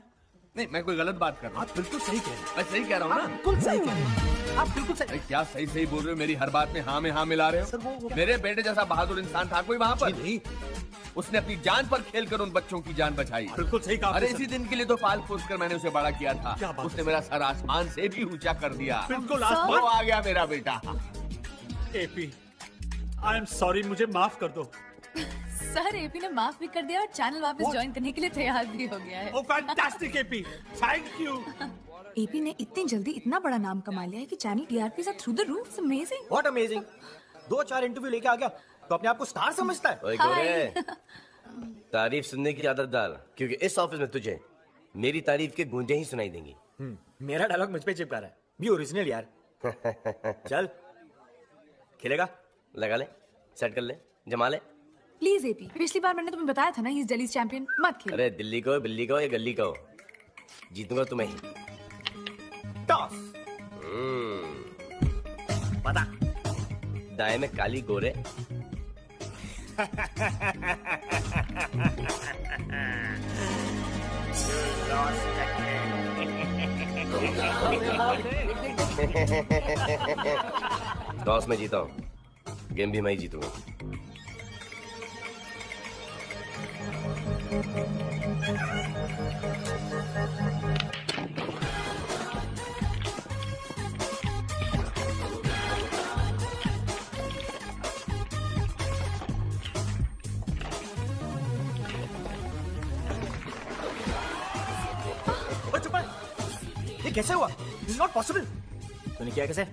Speaker 20: नहीं, मैं कोई गलत बात कर रहा हूँ।
Speaker 21: आप बिल्कुल सही कह रहे हैं।
Speaker 20: मैं सही कह रहा हूँ ना?
Speaker 21: बिल्कुल सही कह रहे हैं। आप बिल्कुल सही।
Speaker 20: क्या सही सही बोल रहे हो? मेरी हर बात में हाँ मिला रहे हो? मेरे बेटे जैसा बहादुर इंसान था कोई वहाँ पर? नहीं। उसने अपनी जान पर खेलकर उन बच्चों की जान बचाई।
Speaker 21: बिल्कुल सही कहा।
Speaker 20: अरे इसी दिन के लिए तो पाल पोस कर मैंने उसे बड़ा किया था। उसने मेरा सर आसमान से भी ऊंचा कर दिया।
Speaker 21: बिल्कुल आसमान।
Speaker 20: वो आ गया मेरा बेटा।
Speaker 21: एपी, आई एम सॉरी, मुझे माफ कर दो।
Speaker 9: सर, एपी ने माफ भी कर दिया और चैनल वापस ज्वाइन करने के लिए तैयार भी हो गया है।
Speaker 21: Oh fantastic AP, thank you.
Speaker 9: AP ने इतनी जल्दी इतना बड़ा नाम कमा लिया है कि चैनल टीआरपी से through the roof. It's amazing.
Speaker 17: What amazing? 2-4 interview लेके आ गया तो अपने आप को स्टार समझता है।
Speaker 8: ओए गोरे, तारीफ सुनने की आदत डाल, क्योंकि इस ऑफिस में तुझे मेरी तारीफ के गूंजे ही सुनाई देंगी।
Speaker 17: मेरा डायलॉग मुझ पे चिपका रहा है। भी ओरिजिनल यार। चल, खेलेगा?
Speaker 8: लगा ले, सेट कर ले, जमा ले।
Speaker 9: प्लीज एपी, पिछली बार मैंने तुम्हें बताया था ना, ही इज दिल्ली चैंपियन। मत खेल।
Speaker 8: अरे दिल्ली को, बिल्ली को या गली को, जीतूंगा तुम्हें ही।
Speaker 17: टॉस। बता।
Speaker 8: दाएं में काली गोरे। टॉस में जीता हूँ, गेम भी मैं ही जीतूंगा।
Speaker 17: ये कैसे हुआ? This is not possible. तूने किया कैसे?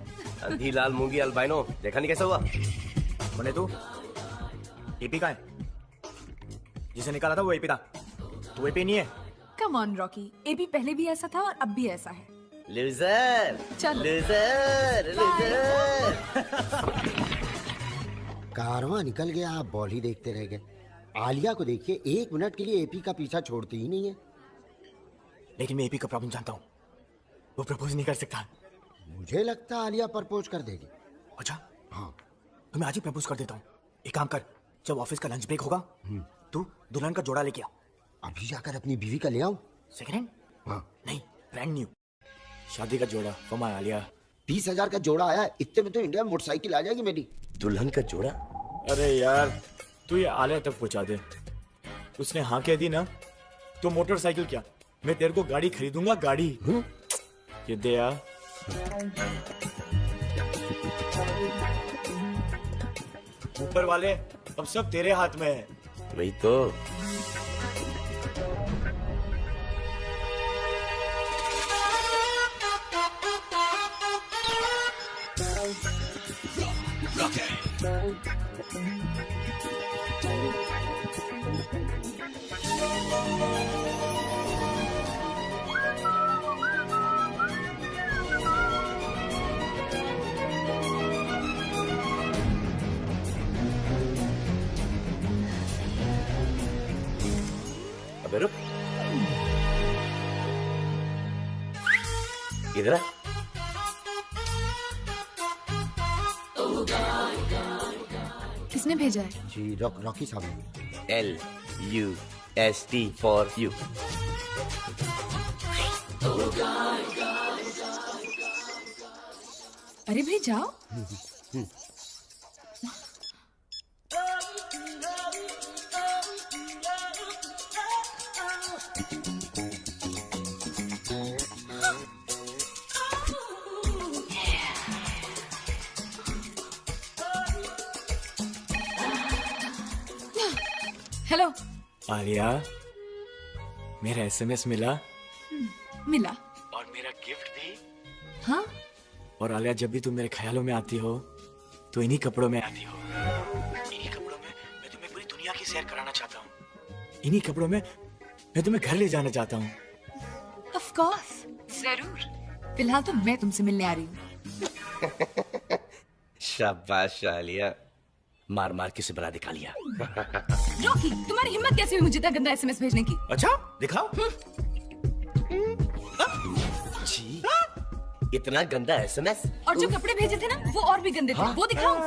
Speaker 8: अंधी लाल मूंगी अल्बाइनो, देखा नहीं कैसा हुआ?
Speaker 17: कौन तू? एपी का है? जिसे निकाला था वो एपी था। तू एपी नहीं है।
Speaker 9: कम ऑन रॉकी, एपी पहले भी ऐसा था और अब भी ऐसा है।
Speaker 8: लूजर,
Speaker 9: चलो।
Speaker 8: Loser, loser.
Speaker 18: कारवां निकल गया, आप बॉल ही देखते रह गए। आलिया को देखिए, 1 मिनट के लिए एपी का पीछा छोड़ती ही नहीं है।
Speaker 17: लेकिन मैं एपी का प्रॉब्लम जानता हूँ, वो प्रपोज नहीं कर सकता।
Speaker 18: मुझे लगता है आलिया प्रपोज कर देगी।
Speaker 17: अच्छा?
Speaker 18: हाँ।
Speaker 17: तो मैं आज ही प्रपोज कर देता हूँ। एक काम कर, जब ऑफिस का लंच ब्रेक होगा तू दुल्हन का जोड़ा लेके आ।
Speaker 18: अभी जाकर अपनी बीवी का ले आऊं?
Speaker 17: Second hand?
Speaker 18: हाँ।
Speaker 17: नहीं, ब्रांड न्यू शादी का जोड़ा फॉर माय आलिया।
Speaker 18: 20,000 का जोड़ा आया है, इतने में तो इंडिया में मोटरसाइकिल आ जाएगी मेरी।
Speaker 8: दुल्हन का जोड़ा?
Speaker 17: अरे यार, तू ये आलिया तक पहुंचा दे। उसने हाँ कह दी ना तो मोटरसाइकिल क्या, मैं तेरे को गाड़ी खरीदूंगा, गाड़ी। ये दे यार। ऊपर वाले, अब सब तेरे हाथ में है।
Speaker 8: वही तो। अबे रुक, इधर आ।
Speaker 9: किसने भेजा है?
Speaker 18: जी रॉकी साहब।
Speaker 8: LUST for you.
Speaker 9: अरे भाई जाओ। हेलो
Speaker 17: आलिया, मेरा SMS मिला।
Speaker 9: मिला।
Speaker 17: और मेरा गिफ्ट भी।
Speaker 9: हाँ?
Speaker 17: और आलिया, जब भी तुम मेरे ख्यालों में आती हो तो इन्हीं कपड़ों में आती हो। इन्हीं कपड़ों में मैं तुम्हें पूरी दुनिया की सैर कराना चाहता हूँ। इन्हीं कपड़ों में मैं तुम्हें घर ले जाना चाहता हूँ।
Speaker 9: ऑफ कोर्स, जरूर। फिलहाल तो मैं तुमसे मिलने आ रही हूँ।
Speaker 8: शाबाश आलिया, मार मार के बना दिखा लिया।
Speaker 9: रॉकी, तुम्हारी हिम्मत कैसे हुई मुझे इतना गंदा SMS भेजने की?
Speaker 17: अच्छा, दिखाओ।
Speaker 7: इतना गंदा SMS।
Speaker 9: और जो कपड़े भेजे थे ना वो और भी गंदे थे। वो दिखाऊं?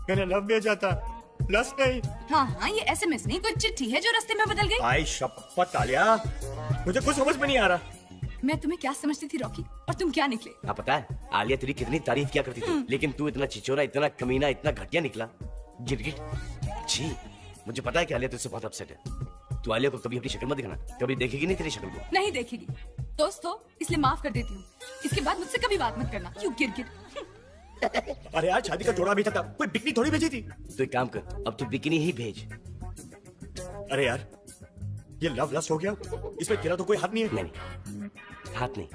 Speaker 17: मैंने लव भेजा था, लस नहीं।
Speaker 9: हाँ, ये SMS नहीं, कोई चिट्ठी है जो रास्ते में बदल गई।
Speaker 17: आई शपथ आलिया, मुझे कुछ समझ में नहीं आ रहा।
Speaker 9: मैं तुम्हें क्या समझती थी रॉकी, और तुम क्या निकले?
Speaker 8: आप पता है आलिया तेरी कितनी तारीफ किया करती थी, लेकिन तू इतना चिचोरा, इतना कमीना, इतना घटिया निकला। गिरगिट छी, मुझे पता है कि आलिया तुझसे बहुत अपसेट है। तू आलिया को कभी अपनी शक्ल मत दिखाना, कभी देखेगी नहीं तेरी शक्ल को।
Speaker 9: नहीं देखेगी। दोस्त हो इसलिए माफ कर देती हूँ, इसके बाद मुझसे कभी बात मत करना। यू गिरगिट।
Speaker 17: अरे यार शादी का जोड़ा भेजा था, कोई बिकनी थोड़ी भेजी थी।
Speaker 8: तो एक काम कर, अब तू बिकिनी ही भेज।
Speaker 17: अरे यार ये लव लस्ट हो गया, इसमें तेरा तो कोई हाथ नहीं है।
Speaker 8: नहीं, हाथ नहीं,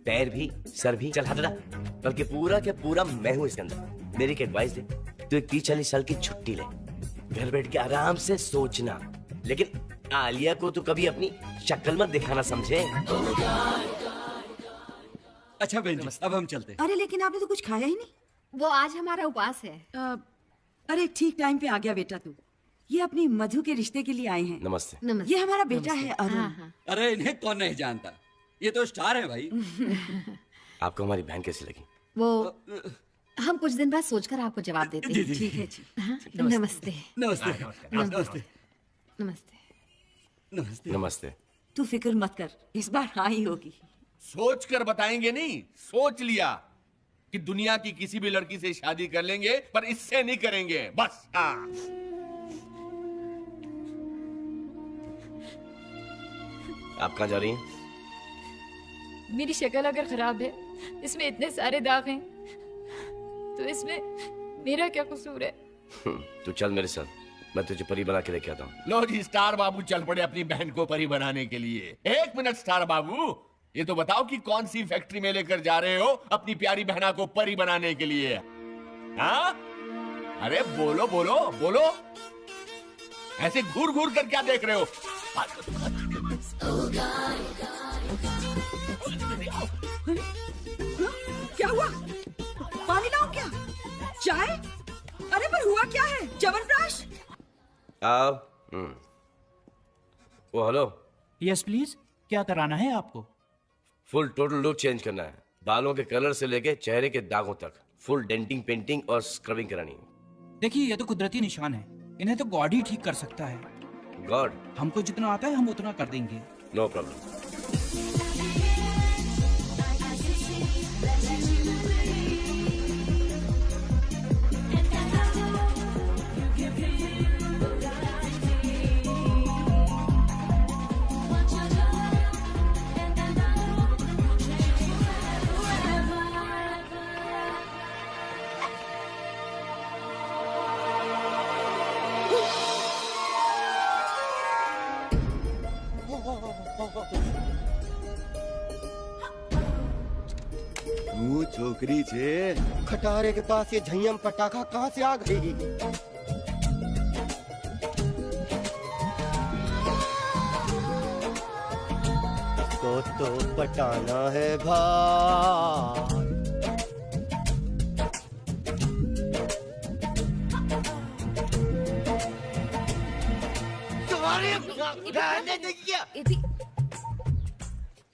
Speaker 8: पैर भी, सर भी, चल हट रहा, बल्कि पूरा के पूरा मैं हूँ इसके अंदर। मेरी एक एडवाइस दे, तू एक 30-40 साल की छुट्टी ले, घर बैठ के आराम से सोचना, लेकिन आलिया को तू कभी अपनी शक्ल मत दिखाना, समझे?
Speaker 10: अच्छा बहन जी, अब हम चलते हैं।
Speaker 13: अरे लेकिन आपने तो कुछ खाया ही नहीं।
Speaker 12: वो आज हमारा उपवास है।
Speaker 13: अरे ठीक टाइम पे आ गया बेटा तू। ये अपनी मधु के रिश्ते के लिए आए हैं।
Speaker 8: नमस्ते।
Speaker 13: ये हमारा बेटा है अरुण।
Speaker 10: अरे इन्हें कौन नहीं जानता, ये तो स्टार है भाई।
Speaker 8: आपको हमारी बहन कैसी लगी?
Speaker 12: वो हम कुछ दिन बाद सोचकर आपको जवाब देते हैं।
Speaker 13: ठीक है जी।
Speaker 12: नमस्ते।
Speaker 10: नमस्ते।
Speaker 12: नमस्ते। नमस्ते।
Speaker 8: नमस्ते।
Speaker 13: तू फिक्र मत कर, इस बार हाँ ही होगी।
Speaker 20: सोच कर बताएंगे नहीं, सोच लिया कि दुनिया की किसी भी लड़की से शादी कर लेंगे, पर इससे नहीं करेंगे, बस। हाँ।
Speaker 8: आप कहाँ जा रही हैं?
Speaker 14: मेरी शक्ल अगर खराब है, इसमें इतने सारे दाग हैं, तो इसमें मेरा क्या कसूर है?
Speaker 8: तू चल मेरे साथ, मैं तुझे परी बना के लेके आता हूँ।
Speaker 20: लो जी, स्टार बाबू चल पड़े अपनी बहन को परी बनाने के लिए। एक मिनट स्टार बाबू, ये तो बताओ कि कौन सी फैक्ट्री में लेकर जा रहे हो अपनी प्यारी बहना को परी बनाने के लिए? हाँ? अरे बोलो बोलो बोलो, ऐसे घूर घूर कर क्या देख रहे हो?
Speaker 13: क्या हुआ? पानी लाओ क्या? चाय? अरे पर हुआ क्या है? च्यवनप्राश?
Speaker 8: आओ। ओ हेलो।
Speaker 21: यस प्लीज, क्या कराना है आपको?
Speaker 8: फुल टोटल लुक चेंज करना है, बालों के कलर से लेके चेहरे के दागों तक, फुल डेंटिंग, पेंटिंग और स्क्रबिंग करानी है।
Speaker 21: देखिए ये तो कुदरती निशान है, इन्हें तो गॉड ही ठीक कर सकता है।
Speaker 8: गॉड?
Speaker 21: हमको जितना आता है हम उतना कर देंगे।
Speaker 8: No problem.
Speaker 16: वो छोकरी छे खटारे के पास ये झय्यम पटाखा कहाँ से आ गई? तो पटाना है भाई।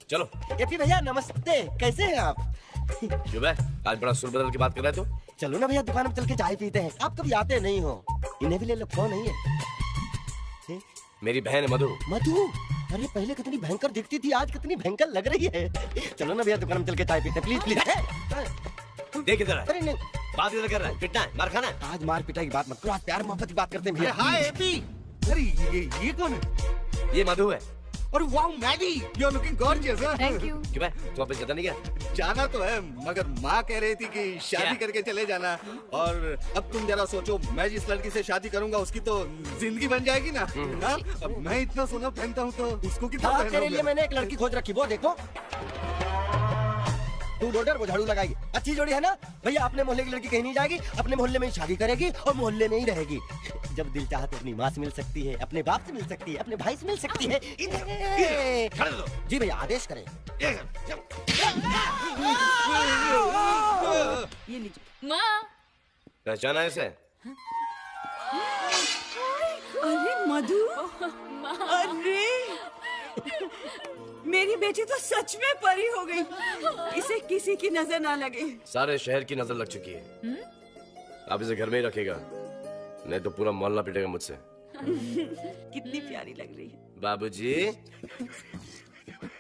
Speaker 8: चलो।
Speaker 16: एपी भैया नमस्ते, कैसे हैं आप?
Speaker 8: क्यों बे, आज बड़ा सुर बदल के बात कर रहे हो?
Speaker 16: चलो ना भैया दुकान में चल के चाय पीते हैं, आप कभी आते नहीं हो। इन्हें भी ले लो, कौन नहीं है?
Speaker 8: मेरी बहन है मधु।
Speaker 16: मधु? अरे पहले कितनी भयंकर दिखती थी, आज कितनी भयंकर लग रही है। चलो ना भैया दुकान में चल के चाय पीते हैं, प्लीज प्लीज।
Speaker 8: देख इधर।
Speaker 16: अरे नहीं,
Speaker 8: बात इधर कर रहा है, पिटना है, मार खाना है।
Speaker 16: आज मार पिटाई की बात मत करो, आज प्यार मोहब्बत की बात करते हैं भैया।
Speaker 2: Hi AP. अरे ये कौन है?
Speaker 8: ये मधु है।
Speaker 2: और wow Maggie, you are looking gorgeous.
Speaker 14: Thank you.
Speaker 8: क्यों बे, तू वापस जाता नहीं गया?
Speaker 2: जाना तो है, मगर माँ कह रही थी कि शादी करके चले जाना। और अब तुम जरा सोचो, मैं जिस लड़की से शादी करूंगा उसकी तो जिंदगी बन जाएगी ना। हाँ? अब मैं इतना सोना पहनता हूँ तो उसको कितना
Speaker 16: तेरे लिए मैंने एक लड़की खोज रखी, वो देखो। तू लोडर, वो झाड़ू लगाएगी। अच्छी जोड़ी है ना भैया? अपने मोहल्ले की लड़की कहीं नहीं जाएगी, अपने मोहल्ले में ही शादी करेगी और मोहल्ले में ही रहेगी। जब दिल चाहे तो अपनी माँ से मिल सकती है, अपने बाप से मिल सकती है, अपने भाई से मिल सकती है। जी भैया आदेश करें।
Speaker 13: ये लीजिए।
Speaker 14: माँ
Speaker 8: पहचाना है इसे?
Speaker 13: अरे मधु, अरे मेरी बेटी तो सच में परी हो गई। इसे किसी की नजर ना लगे।
Speaker 8: सारे शहर की नजर लग चुकी है। आप इसे घर में ही रखेगा, नहीं तो पूरा मोहल्ला पिटेगा मुझसे।
Speaker 13: कितनी प्यारी लग रही है।
Speaker 8: बाबूजी।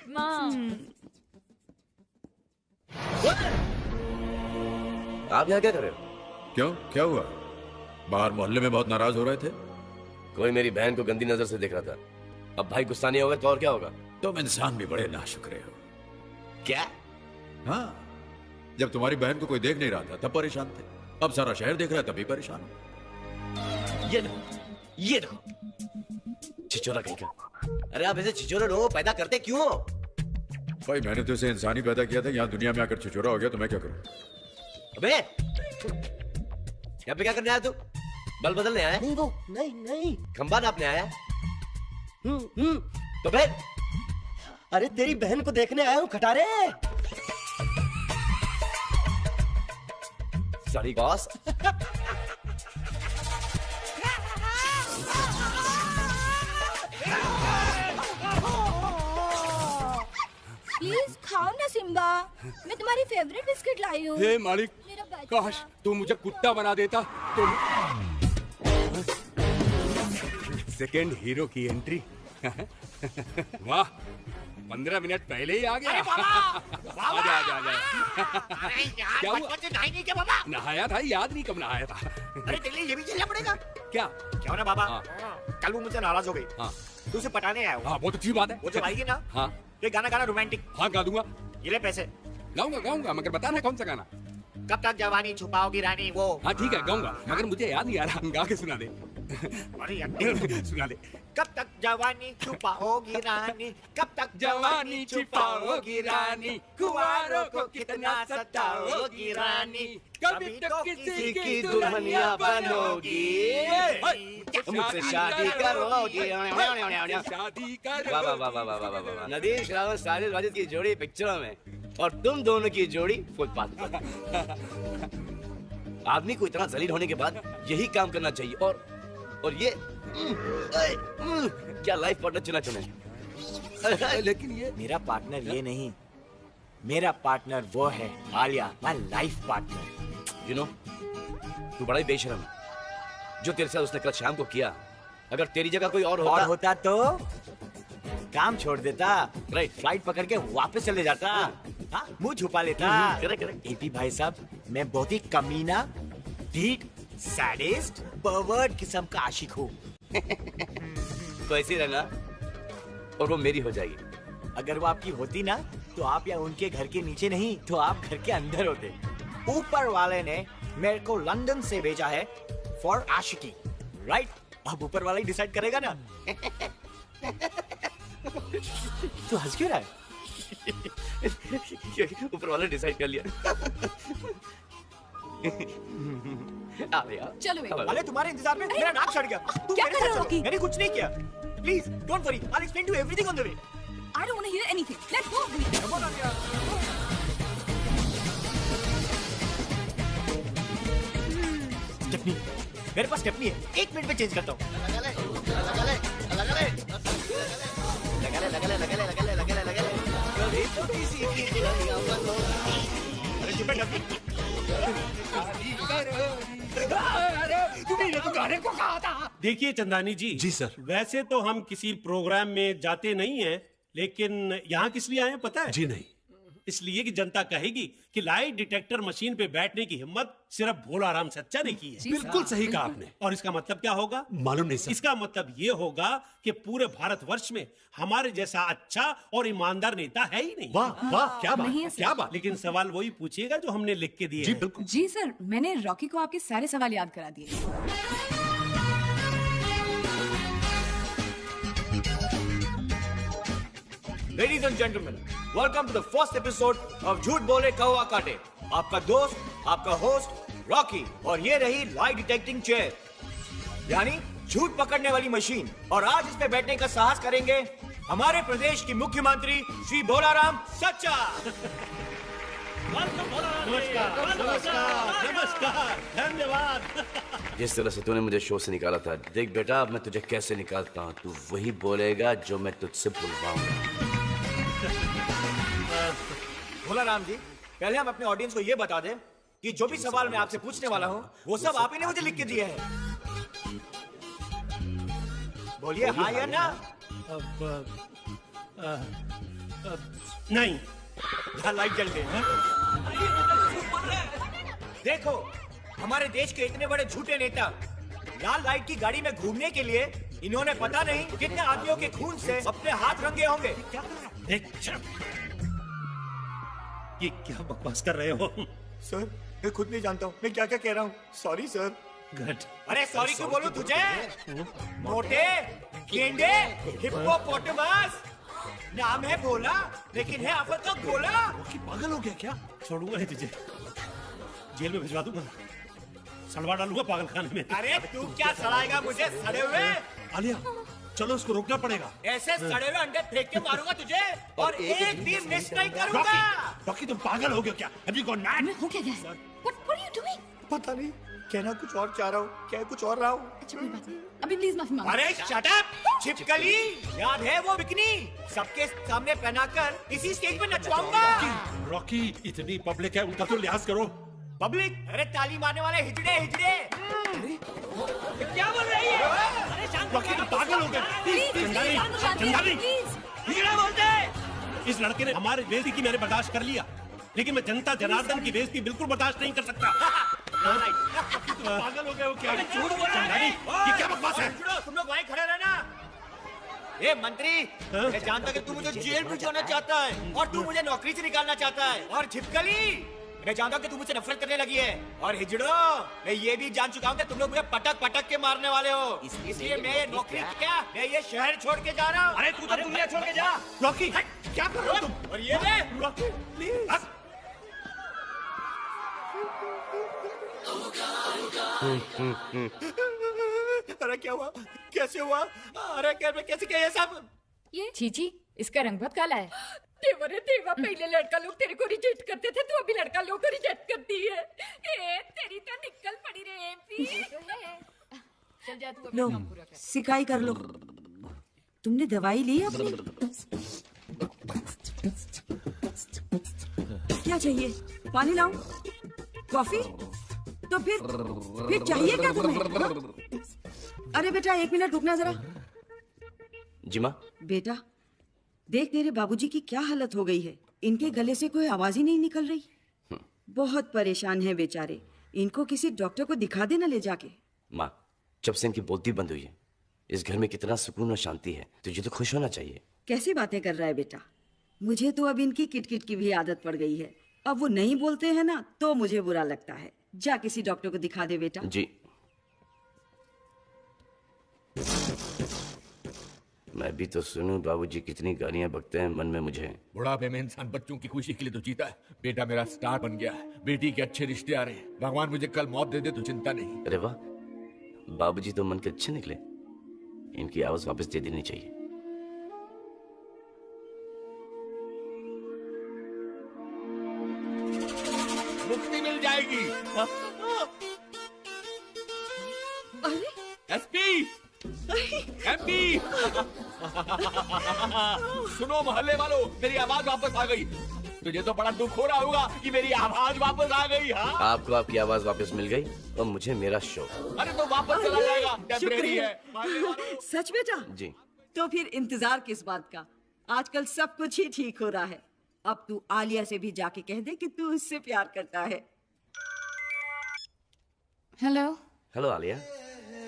Speaker 14: माँ।
Speaker 8: आप यहाँ क्या कर रहे हो?
Speaker 1: क्यों, क्या हुआ? बाहर मोहल्ले में बहुत नाराज हो रहे थे।
Speaker 8: कोई मेरी बहन को गंदी नजर से देख रहा था। अब भाई गुस्सा नहीं होगा तो और क्या होगा?
Speaker 1: तुम इंसान भी बड़े नाशुक्रे हो।
Speaker 8: क्या?
Speaker 1: हाँ, जब तुम्हारी बहन को कोई देख नहीं रहा था तब परेशान थे, अब सारा शहर देख रहा है तभी परेशान हो।
Speaker 7: ये देखो
Speaker 8: छिचोरा कहीं का।
Speaker 7: अरे आप ऐसे छिचोरे लोगों को पैदा करते क्यों हो?
Speaker 1: भाई मैंने तो इसे इंसान ही पैदा किया था, यहाँ दुनिया में आकर छिचोरा हो गया तो मैं क्या करूं?
Speaker 7: अबे यहाँ पे क्या करने आया तू? बल बदलने आया? नहीं वो नहीं खंबा नापने आया? तो फिर? अरे तेरी बहन को देखने आया हूँ खटारे।
Speaker 8: Sorry boss.
Speaker 11: प्लीज खाओ ना सिम्बा, मैं तुम्हारी फेवरेट बिस्किट लाई हूँ।
Speaker 6: हे मालिक, काश तू मुझे कुत्ता बना देता तो। सेकंड हीरो की एंट्री। वाह, 15 मिनट पहले ही आ गया।
Speaker 20: अरे बाबा,
Speaker 6: आजा आजा आजा।
Speaker 20: अरे यार,
Speaker 6: क्या हुआ?
Speaker 20: बचपन से नहाई नहीं क्या बाबा?
Speaker 6: नहाया था, याद नहीं कब नहाया था।
Speaker 20: अरे तेरे लिए ये भी चलना पड़ेगा।
Speaker 6: क्या
Speaker 20: क्या ना बाबा, कल वो मुझसे नाराज हो गई।
Speaker 6: हाँ।
Speaker 20: तू उसे पटाने आया हो।
Speaker 6: हाँ, बहुत अच्छी बात है।
Speaker 20: वो जब आएगी ना,
Speaker 6: हाँ,
Speaker 20: ये गाना गाना रोमांटिक।
Speaker 6: हाँ गा दूंगा।
Speaker 20: ये ले पैसे।
Speaker 6: गाऊंगा मगर बताना कौन सा गाना।
Speaker 20: कब तक जवानी छुपाओगी रानी वो।
Speaker 6: हाँ ठीक है गाऊंगा, मगर मुझे याद नहीं आ रहा। गा के सुना दे।
Speaker 20: अरे यार
Speaker 6: सुना दे।
Speaker 20: कब तक जवानी छुपाओगी रानी, कब तक जवानी छुपाओगी रानी, कुंवारों को कितना सताओगी रानी, कभी तो किसी की दुल्हनिया बनोगी,
Speaker 7: मुझसे शादी करोगी।
Speaker 6: शादी
Speaker 8: वाह वाह वाह वाह वाह वाह वाह। नदीम श्रावण साजिद वाजिद की जोड़ी पिक्चरों में और तुम दोनों की जोड़ी फुटपाथ पर। आदमी को इतना जलील होने के बाद यही काम करना चाहिए। और ये क्या लाइफ पार्टनर चुने।
Speaker 17: लेकिन ये मेरा पार्टनर ये नहीं, मेरा पार्टनर वो है Alia, my life partner.
Speaker 8: You know, तू बड़ा ही बेशरम है। जो तेरे साथ उसने कल शाम को किया, अगर तेरी जगह कोई और
Speaker 17: होता तो काम छोड़ देता, राइट, फ्लाइट पकड़ के वापस चले जाता, मुंह छुपा लेता।
Speaker 8: करेक्ट।
Speaker 17: एपी भाई साहब, मैं बहुत ही कमीना, ढीठ, सैडिस्ट, परवर्ट किस्म का आशिक हूँ।
Speaker 8: तो ऐसे रहना और वो मेरी हो जाएगी।
Speaker 17: अगर वो आपकी होती ना तो आप या उनके घर के नीचे नहीं तो आप घर के अंदर होते। ऊपर वाले ने मेरे को लंदन से भेजा है फॉर आशिकी, राइट? अब ऊपर वाला ही डिसाइड करेगा ना। तू हंस क्यों रहा है?
Speaker 8: ऊपर वाला डिसाइड कर लिया।
Speaker 9: चलो
Speaker 17: अरे तुम्हारे इंतजार में मेरा नाक चढ़ गया। तू
Speaker 9: क्या
Speaker 17: मेरे
Speaker 9: कर रहे हो,
Speaker 17: साथ
Speaker 9: रॉकी?
Speaker 17: चलो। मैंने कुछ नहीं किया। Please don't worry, I explain to everything on the way.
Speaker 9: I don't want to hear anything. Let's go.
Speaker 17: Come on, Alia. Stephanie, मेरे पास स्टेफनी है, 1 मिनट में चेंज करता हूँ।
Speaker 15: देखिए चंदानी जी सर, वैसे तो हम किसी प्रोग्राम में जाते नहीं हैं, लेकिन यहाँ किस लिए आए हैं पता है?
Speaker 4: जी नहीं।
Speaker 15: इसलिए कि जनता कहेगी कि लाई डिटेक्टर मशीन पे बैठने की हिम्मत सिर्फ भोला राम सच्चा ने की है।
Speaker 4: बिल्कुल सही कहा आपने।
Speaker 15: और इसका मतलब क्या होगा?
Speaker 4: मालूम नहीं सर।
Speaker 15: इसका मतलब ये होगा कि पूरे भारतवर्ष में हमारे जैसा अच्छा और ईमानदार नेता है ही नहीं।
Speaker 4: वाह वाह, क्या बात,
Speaker 9: नहीं है
Speaker 15: क्या बात। लेकिन सवाल वही पूछिएगा जो हमने लिख के दिए
Speaker 4: जी
Speaker 15: हैं।
Speaker 4: बिल्कुल।
Speaker 9: जी सर, मैंने रॉकी को आपके सारे सवाल याद करा दिए।
Speaker 17: Ladies and gentlemen, welcome to the first episode of झूठ बोले कौवा काटे। आपका दोस्त, आपका होस्ट रॉकी, और ये रही लाई डिटेक्टिंग चेयर, यानी झूठ पकड़ने वाली मशीन। और आज इस पे बैठने का साहस करेंगे हमारे प्रदेश की मुख्यमंत्री श्री भोलाराम सच्चा।
Speaker 15: नमस्कार नमस्कार नमस्कार, धन्यवाद।
Speaker 8: जिस तरह से तूने मुझे शो से निकाला था, देख बेटा अब मैं तुझे कैसे निकालता हूँ। तू वही बोलेगा जो मैं तुझसे बुलवाऊंगा।
Speaker 17: भोला राम जी, पहले हम अपने ऑडियंस को ये बता दें कि जो भी सवाल मैं आपसे पूछने वाला हूँ वो सब आप ही ने मुझे लिख के दिए हैं। बोलिए हाँ या ना।
Speaker 15: नहीं।
Speaker 17: लाइट जल गई। देखो, हमारे देश के इतने बड़े झूठे नेता लाल लाइट की गाड़ी में घूमने के लिए इन्होंने पता नहीं कितने आदमियों के खून से अपने हाथ रंगे होंगे।
Speaker 15: ये क्या बकवास कर रहे हो?
Speaker 17: सर, मैं खुद नहीं जानता हूँ मैं क्या क्या कह रहा हूँ। Sorry sir.
Speaker 15: गुड।
Speaker 17: अरे सॉरी क्यों बोलूं तुझे? मोटे, गेंडे, हिप्पोपोटामस, नाम है भोला लेकिन है आफत का गोला।
Speaker 15: पागल हो गया क्या? छोड़ूंगा नहीं तुझे, जेल में भिजवा दूंगा, सड़वा डालूंगा पागल खाने में।
Speaker 17: अरे तू क्या सड़ाएगा मुझे सड़े हुए?
Speaker 15: आलिया, चलो उसको रोकना पड़ेगा।
Speaker 17: ऐसे सड़े हुए अंडे फेंक के मारूंगा तुझे और एक भी मिस नहीं करूंगा।
Speaker 15: रॉकी तुम पागल हो गया क्या? Have you gone mad?
Speaker 9: हो क्या गया? What are you doing?
Speaker 17: पता नहीं, कहना कुछ और चाह रहा हूँ, क्या कुछ और रहा हूँ।
Speaker 9: अच्छा कोई बात नहीं, अभी प्लीज माफी मांगो।
Speaker 17: अरे शट अप, छिपकली, याद है वो बिकनी? सबके सामने पहनाकर इसी स्टेज पे नचवाऊंगा।
Speaker 15: रॉकी, इतनी पब्लिक है, उनका तो लिहाज करो।
Speaker 17: पब्लिक? अरे ताली मारने वाले हिजड़े हिजड़े। क्या बोल रही है? अरे शांत हो
Speaker 15: रॉकी, तुम पागल हो गए। चंदानी,
Speaker 17: हिजड़ा बोलते।
Speaker 15: इस लड़के ने हमारे बेइज्जती की मैंने बर्दाश्त कर लिया, लेकिन मैं जनता जनार्दन की बेइज्जती बिल्कुल बर्दाश्त नहीं कर सकता। पागल हो गए हो क्या? चंदानी, ये क्या बकवास है?
Speaker 17: तुम लोग वहीं खड़े रहना। ए मंत्री, मैं जानता कि तू मुझे जेल भिजवाना चाहता है और तू मुझे नौकरी से निकालना चाहता है। और छिपकली, मैं जानता हूँ कि तुम मुझसे नफरत करने लगी है। और हिजड़ो, मैं ये भी जान चुका हूँ कि तुम लोग मुझे पटक पटक के मारने वाले हो। इसलिए मैं ये नौकरी क्या, मैं ये शहर छोड़ के जा रहा हूँ। अरे तू तो दुनिया छोड़ के जा।
Speaker 15: रॉकी, क्या कर रहे हो तुम?
Speaker 17: और ये ले
Speaker 15: रॉकी, प्लीज।
Speaker 17: अरे क्या हुआ? कैसे हुआ? अरे कैसे क्या ये सब?
Speaker 14: ये चीची, इसका रंग बहुत काला है।
Speaker 12: देवा रे देवा, पहले लड़का लोग तेरे को रिजेक्ट करते थे, तू अभी लड़का लोग को रिजेक्ट करती है। ए, तेरी तो निकल पड़ी रे एमपी।
Speaker 14: चल जा तू अपना
Speaker 13: लो,
Speaker 14: काम पूरा कर।
Speaker 13: सिकाई कर लो। तुमने दवाई ली अपनी? क्या चाहिए? पानी लाऊं? कॉफी? तो फिर चाहिए क्या तुम्हें? अरे बेटा, एक मिनट रुकना जरा।
Speaker 8: जी माँ।
Speaker 13: बेटा, देख तेरे बाबूजी की क्या हालत हो गई है। इनके गले से कोई आवाज ही नहीं निकल रही। बहुत परेशान है बेचारे। इनको किसी डॉक्टर को दिखा देना ले जाके।
Speaker 8: माँ, जब से इनकी बोलती बंद हुई है, इस घर में कितना सुकून और शांति है। तुझे तो खुश होना चाहिए।
Speaker 13: कैसी बातें कर रहा है बेटा? मुझे तो अब इनकी किटकिट की भी आदत पड़ गई है। अब वो नहीं बोलते हैं ना तो मुझे बुरा लगता है। जा किसी डॉक्टर को दिखा दे बेटा।
Speaker 8: जी। मैं भी तो सुनूं बाबूजी कितनी गालियां बकते हैं मन में मुझे।
Speaker 20: बुढ़ापे में इंसान बच्चों की खुशी के लिए तो जीता है। बेटा मेरा स्टार बन गया है, बेटी के अच्छे रिश्ते आ रहे हैं। भगवान मुझे कल मौत दे दे तो चिंता नहीं।
Speaker 8: अरे वाह, बाबूजी तो मन के अच्छे निकले। इनकी आवाज वापस दे देनी चाहिए।
Speaker 20: मुक्ति मिल जाएगी।
Speaker 13: अरे
Speaker 20: एसपी, एमपी, सुनो मोहल्ले वालों, मेरी आवाज वापस आ गई। तुझे तो बड़ा दुख हो रहा होगा कि मेरी आवाज वापस आ गई। हाँ,
Speaker 8: आपको आपकी आवाज वापस मिल गई और मुझे मेरा शो।
Speaker 20: अरे तो वापस चला जाएगा, टेम्परेरी है।
Speaker 13: सच बेटा?
Speaker 8: जी।
Speaker 13: तो फिर इंतजार किस बात का? आजकल सब कुछ ही ठीक हो रहा है। अब तू आलिया से भी जाके कह दे कि तू उससे प्यार करता है।
Speaker 14: हेलो।
Speaker 8: हेलो आलिया।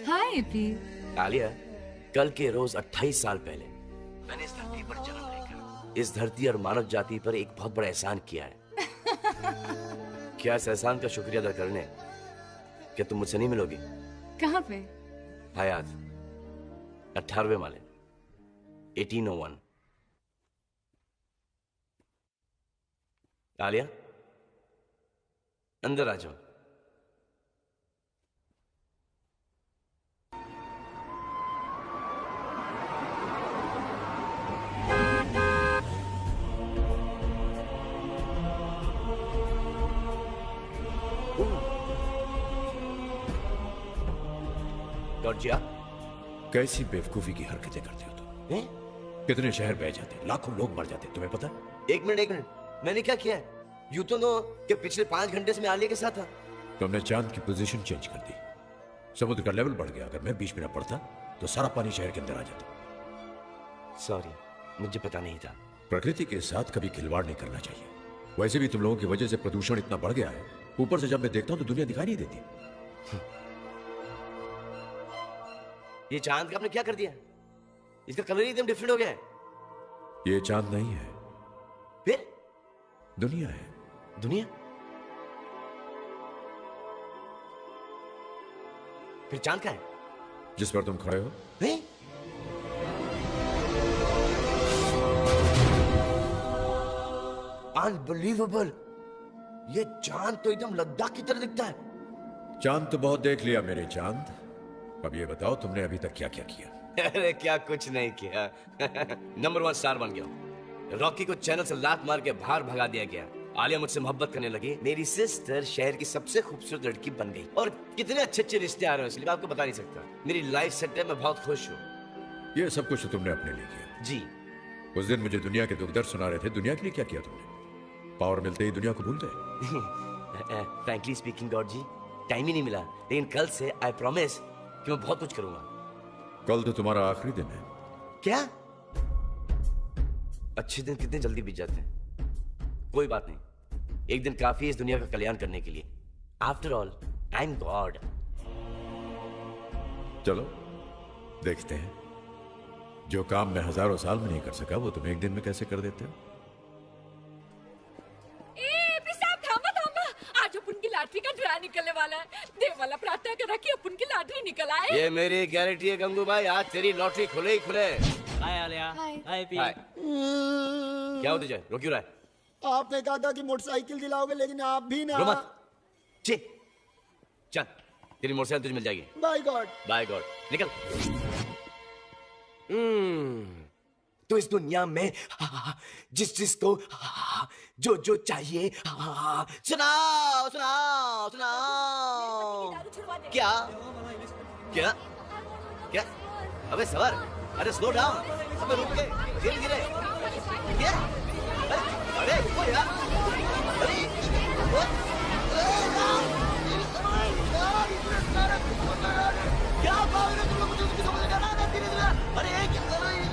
Speaker 9: हाय एपी।
Speaker 8: आलिया, कल के रोज 28 साल पहले मैंने इस धरती पर जन्म लेकर इस धरती और मानव जाति पर एक बहुत बड़ा एहसान किया है। क्या इस एहसान का शुक्रिया अदा करने क्या तुम मुझसे नहीं मिलोगी?
Speaker 9: कहाँ पे?
Speaker 8: हयात 18वें माले 1801। आलिया, अंदर आ जाओ।
Speaker 1: जॉर्जिया, कैसी बेवकूफी की हरकतें करते हो तुम? कितने शहर बह जाते, लाखों लोग मर जाते, तुम्हें पता है?
Speaker 2: एक मिनट, मैंने क्या किया है? यूं तो नो कि पिछले 5 घंटे से मैं आलिया के साथ था।
Speaker 1: तुमने चांद की पोजीशन चेंज कर दी, समुद्र का लेवल बढ़ गया। अगर मैं बीच में न पड़ता तो सारा पानी शहर के अंदर आ जाता।
Speaker 2: सॉरी, मुझे पता नहीं था।
Speaker 1: प्रकृति के साथ कभी खिलवाड़ नहीं करना चाहिए। वैसे भी तुम लोगों की वजह से प्रदूषण इतना बढ़ गया है, ऊपर से जब मैं देखता हूं तो दुनिया दिखाई नहीं देती।
Speaker 2: ये चांद का आपने क्या कर दिया? इसका कलर ही एकदम डिफरेंट हो गया है।
Speaker 1: ये चांद नहीं है,
Speaker 2: फिर
Speaker 1: दुनिया है।
Speaker 2: दुनिया? फिर चांद का है
Speaker 1: जिस पर तुम खड़े हो?
Speaker 2: नहीं? अनबिलीवेबल, ये चांद तो एकदम लद्दाख की तरह दिखता है।
Speaker 1: चांद तो बहुत देख लिया मेरे चांद। अब ये बताओ तुमने अभी तक क्या क्या किया?
Speaker 2: अरे क्या कुछ नहीं किया। नंबर 1 स्टार बन गया। रॉकी को चैनल से लात मार के बाहर भगा दिया गया। आलिया मुझसे मोहब्बत करने लगी। मेरी सिस्टर शहर की सबसे खूबसूरत लड़की बन गई। और कितने अच्छे अच्छे रिश्ते आ रहे हैं, इसलिए आपको बता नहीं सकता। मेरी लाइफ सेट है, मैं बहुत खुश हूँ।
Speaker 1: ये सब कुछ तो तुमने अपने लिए किया।
Speaker 2: जी।
Speaker 1: उस दिन मुझे दुनिया के दुख दर्द सुना रहे थे। दुनिया के लिए क्या किया तुमने? पावर मिलते ही दुनिया को भूल गए।
Speaker 2: फ्रैंकली स्पीकिंग गॉड जी, टाइम ही नहीं मिला। लेकिन कल से आई प्रॉमिस कि मैं बहुत कुछ करूंगा।
Speaker 1: कल तो तुम्हारा आखिरी दिन है।
Speaker 2: क्या? अच्छे दिन कितने जल्दी बीत जाते हैं। कोई बात नहीं, एक दिन काफी है इस दुनिया का कल्याण करने के लिए। After all I am God.
Speaker 1: चलो देखते हैं, जो काम मैं हजारों साल में नहीं कर सका वो तुम एक दिन में कैसे कर देते हो।
Speaker 12: आज अपन की लॉटरी का ड्रा निकलने वाला है। देव वाला प्रार्थना करा कि अपन की लॉटरी निकल आए।
Speaker 2: ये मेरी गारंटी है गंगू भाई, आज तेरी लॉटरी खुले ही खुले।
Speaker 3: हाय आलिया। हाय पी।
Speaker 2: क्या हो तुझे, रो क्यों रहा है?
Speaker 18: आपने कहा था कि मोटरसाइकिल दिलाओगे, लेकिन आप भी ना।
Speaker 2: रो मत। चल, तेरी मोटरसाइकिल तुझे मिल जाएगी।
Speaker 18: Bye God.
Speaker 2: बाय गॉड, निकल। तो इस दुनिया में जिसको जो जो चाहिए सुनाओ सुनाओ सुनाओ। क्या क्या क्या? अबे सवार, अरे स्लो डाउन। अबे रुक के, धीरे धीरे। क्या? अरे रुको यार। अरे क्या भाग रहे तुम लोग? मुझे उसकी समझ नहीं आ रहा। धीरे धीरे। अरे क्या कर रहे हैं?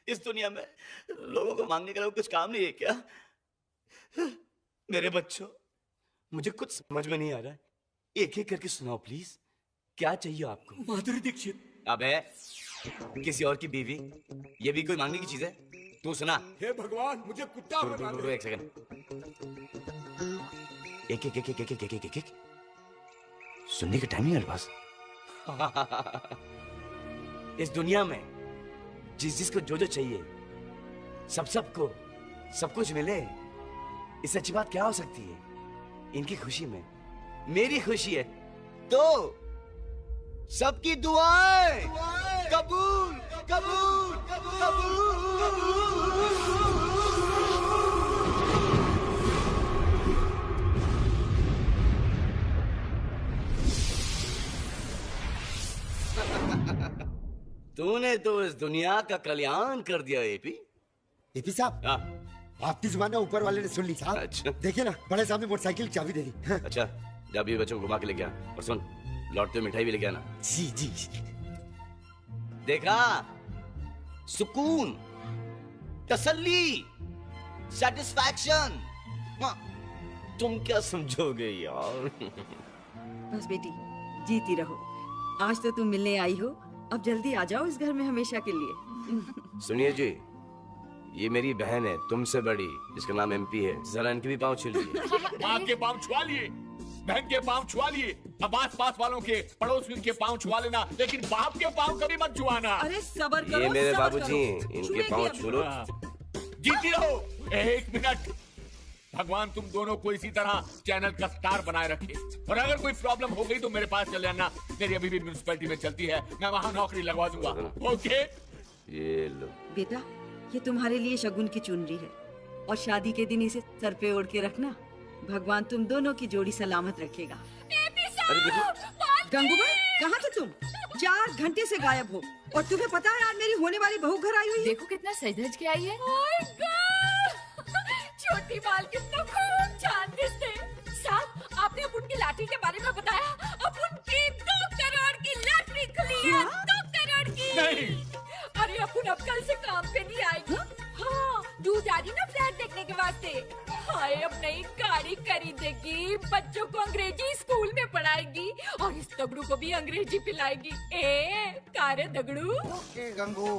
Speaker 2: इस दुनिया में लोगों को मांगने के लिए कुछ काम नहीं है क्या? मेरे बच्चों, मुझे कुछ समझ में नहीं आ रहा है। एक एक करके सुनाओ प्लीज, क्या चाहिए आपको?
Speaker 20: माधुरी दीक्षित।
Speaker 2: अबे किसी और की बीवी, ये भी कोई मांगने की चीज है? तू सुना।
Speaker 20: हे भगवान, मुझे कुत्ता बना दे।
Speaker 2: एक सेकंड। एक एक एक एक एक एक एक एक सुनने का टाइम नहीं है मेरे पास। इस दुनिया में जिसको जो जो चाहिए, सबको सब कुछ मिले, इससे अच्छी बात क्या हो सकती है? इनकी खुशी में मेरी खुशी है, तो सबकी दुआएं कबूल कबूल कबूल। तूने तो इस दुनिया का कल्याण कर दिया एपी।
Speaker 18: एपी साहब, आपकी जुबान ऊपर वाले ने सुन ली साहब।
Speaker 2: अच्छा।
Speaker 18: देखिए ना, बड़े साहब ने मोटरसाइकिल की चाबी दे दी।
Speaker 2: अच्छा, जब ये बच्चों को घुमा के लेके आ, और सुन, लौटते मिठाई भी लेके आना।
Speaker 18: जी जी।
Speaker 2: देखा, सुकून, तसल्ली, सेटिस्फैक्शन। तुम क्या समझोगे यार?
Speaker 13: बस बेटी, जीती रहो। आज तो तुम मिलने आई हो, अब जल्दी आ जाओ इस घर में हमेशा के लिए।
Speaker 2: सुनिए जी, ये मेरी बहन है, तुमसे बड़ी, जिसका नाम एमपी है। जरा इनके भी पाँव छू लीजिए।
Speaker 20: माँ के पाँव छुआ लिए, बहन के पाँव छुआ लिए, अब आस पास वालों के, पड़ोसियों के पाँव छुआ लेना, लेकिन बाप के पाँव कभी मत छुआना।
Speaker 13: अरे सबर करो।
Speaker 2: ये मेरे बाबूजी, इनके पाँव छू लो।
Speaker 20: जीती रहो। 1 मिनट, भगवान तुम दोनों को इसी तरह चैनल का स्टार बनाए रखे। और अगर कोई प्रॉब्लम हो गई तो मेरे पास चले आना, मेरी अभी भी म्युनिसिपैलिटी में चलती है, मैं वहाँ नौकरी लगवा दूंगा। ओके?
Speaker 8: ये लो
Speaker 13: बेटा, ये तुम्हारे लिए शगुन की चुनरी है और शादी के दिन इसे सर पे ओढ़ के रखना। भगवान तुम दोनों की जोड़ी सलामत रखेगा। गंगूबाई, कहाँ थे तुम? 4 घंटे से गायब हो। और तुम्हें पता है आज मेरी होने वाली बहू घर आई हुई है।
Speaker 14: देखो कितना सज-धज के आई है।
Speaker 12: छोटी बाल कितना खूब जानते थे। साहब, आपने अपुन की लाठी के बारे में बताया। अपुन की 2 करोड़ की लॉटरी खुली है। 2 करोड़ की।
Speaker 20: नहीं।
Speaker 12: अरे अपुन अब कल से काम पे नहीं आएगी। हाँ, दूध आ रही ना फ्लैट देखने के वास्ते। हाय, अब नई गाड़ी खरीदेगी, बच्चों को अंग्रेजी स्कूल में पढ़ाएगी और इस दगड़ू को भी अंग्रेजी पिलाएगी। कारे दगड़ू।
Speaker 18: ओके गंगू।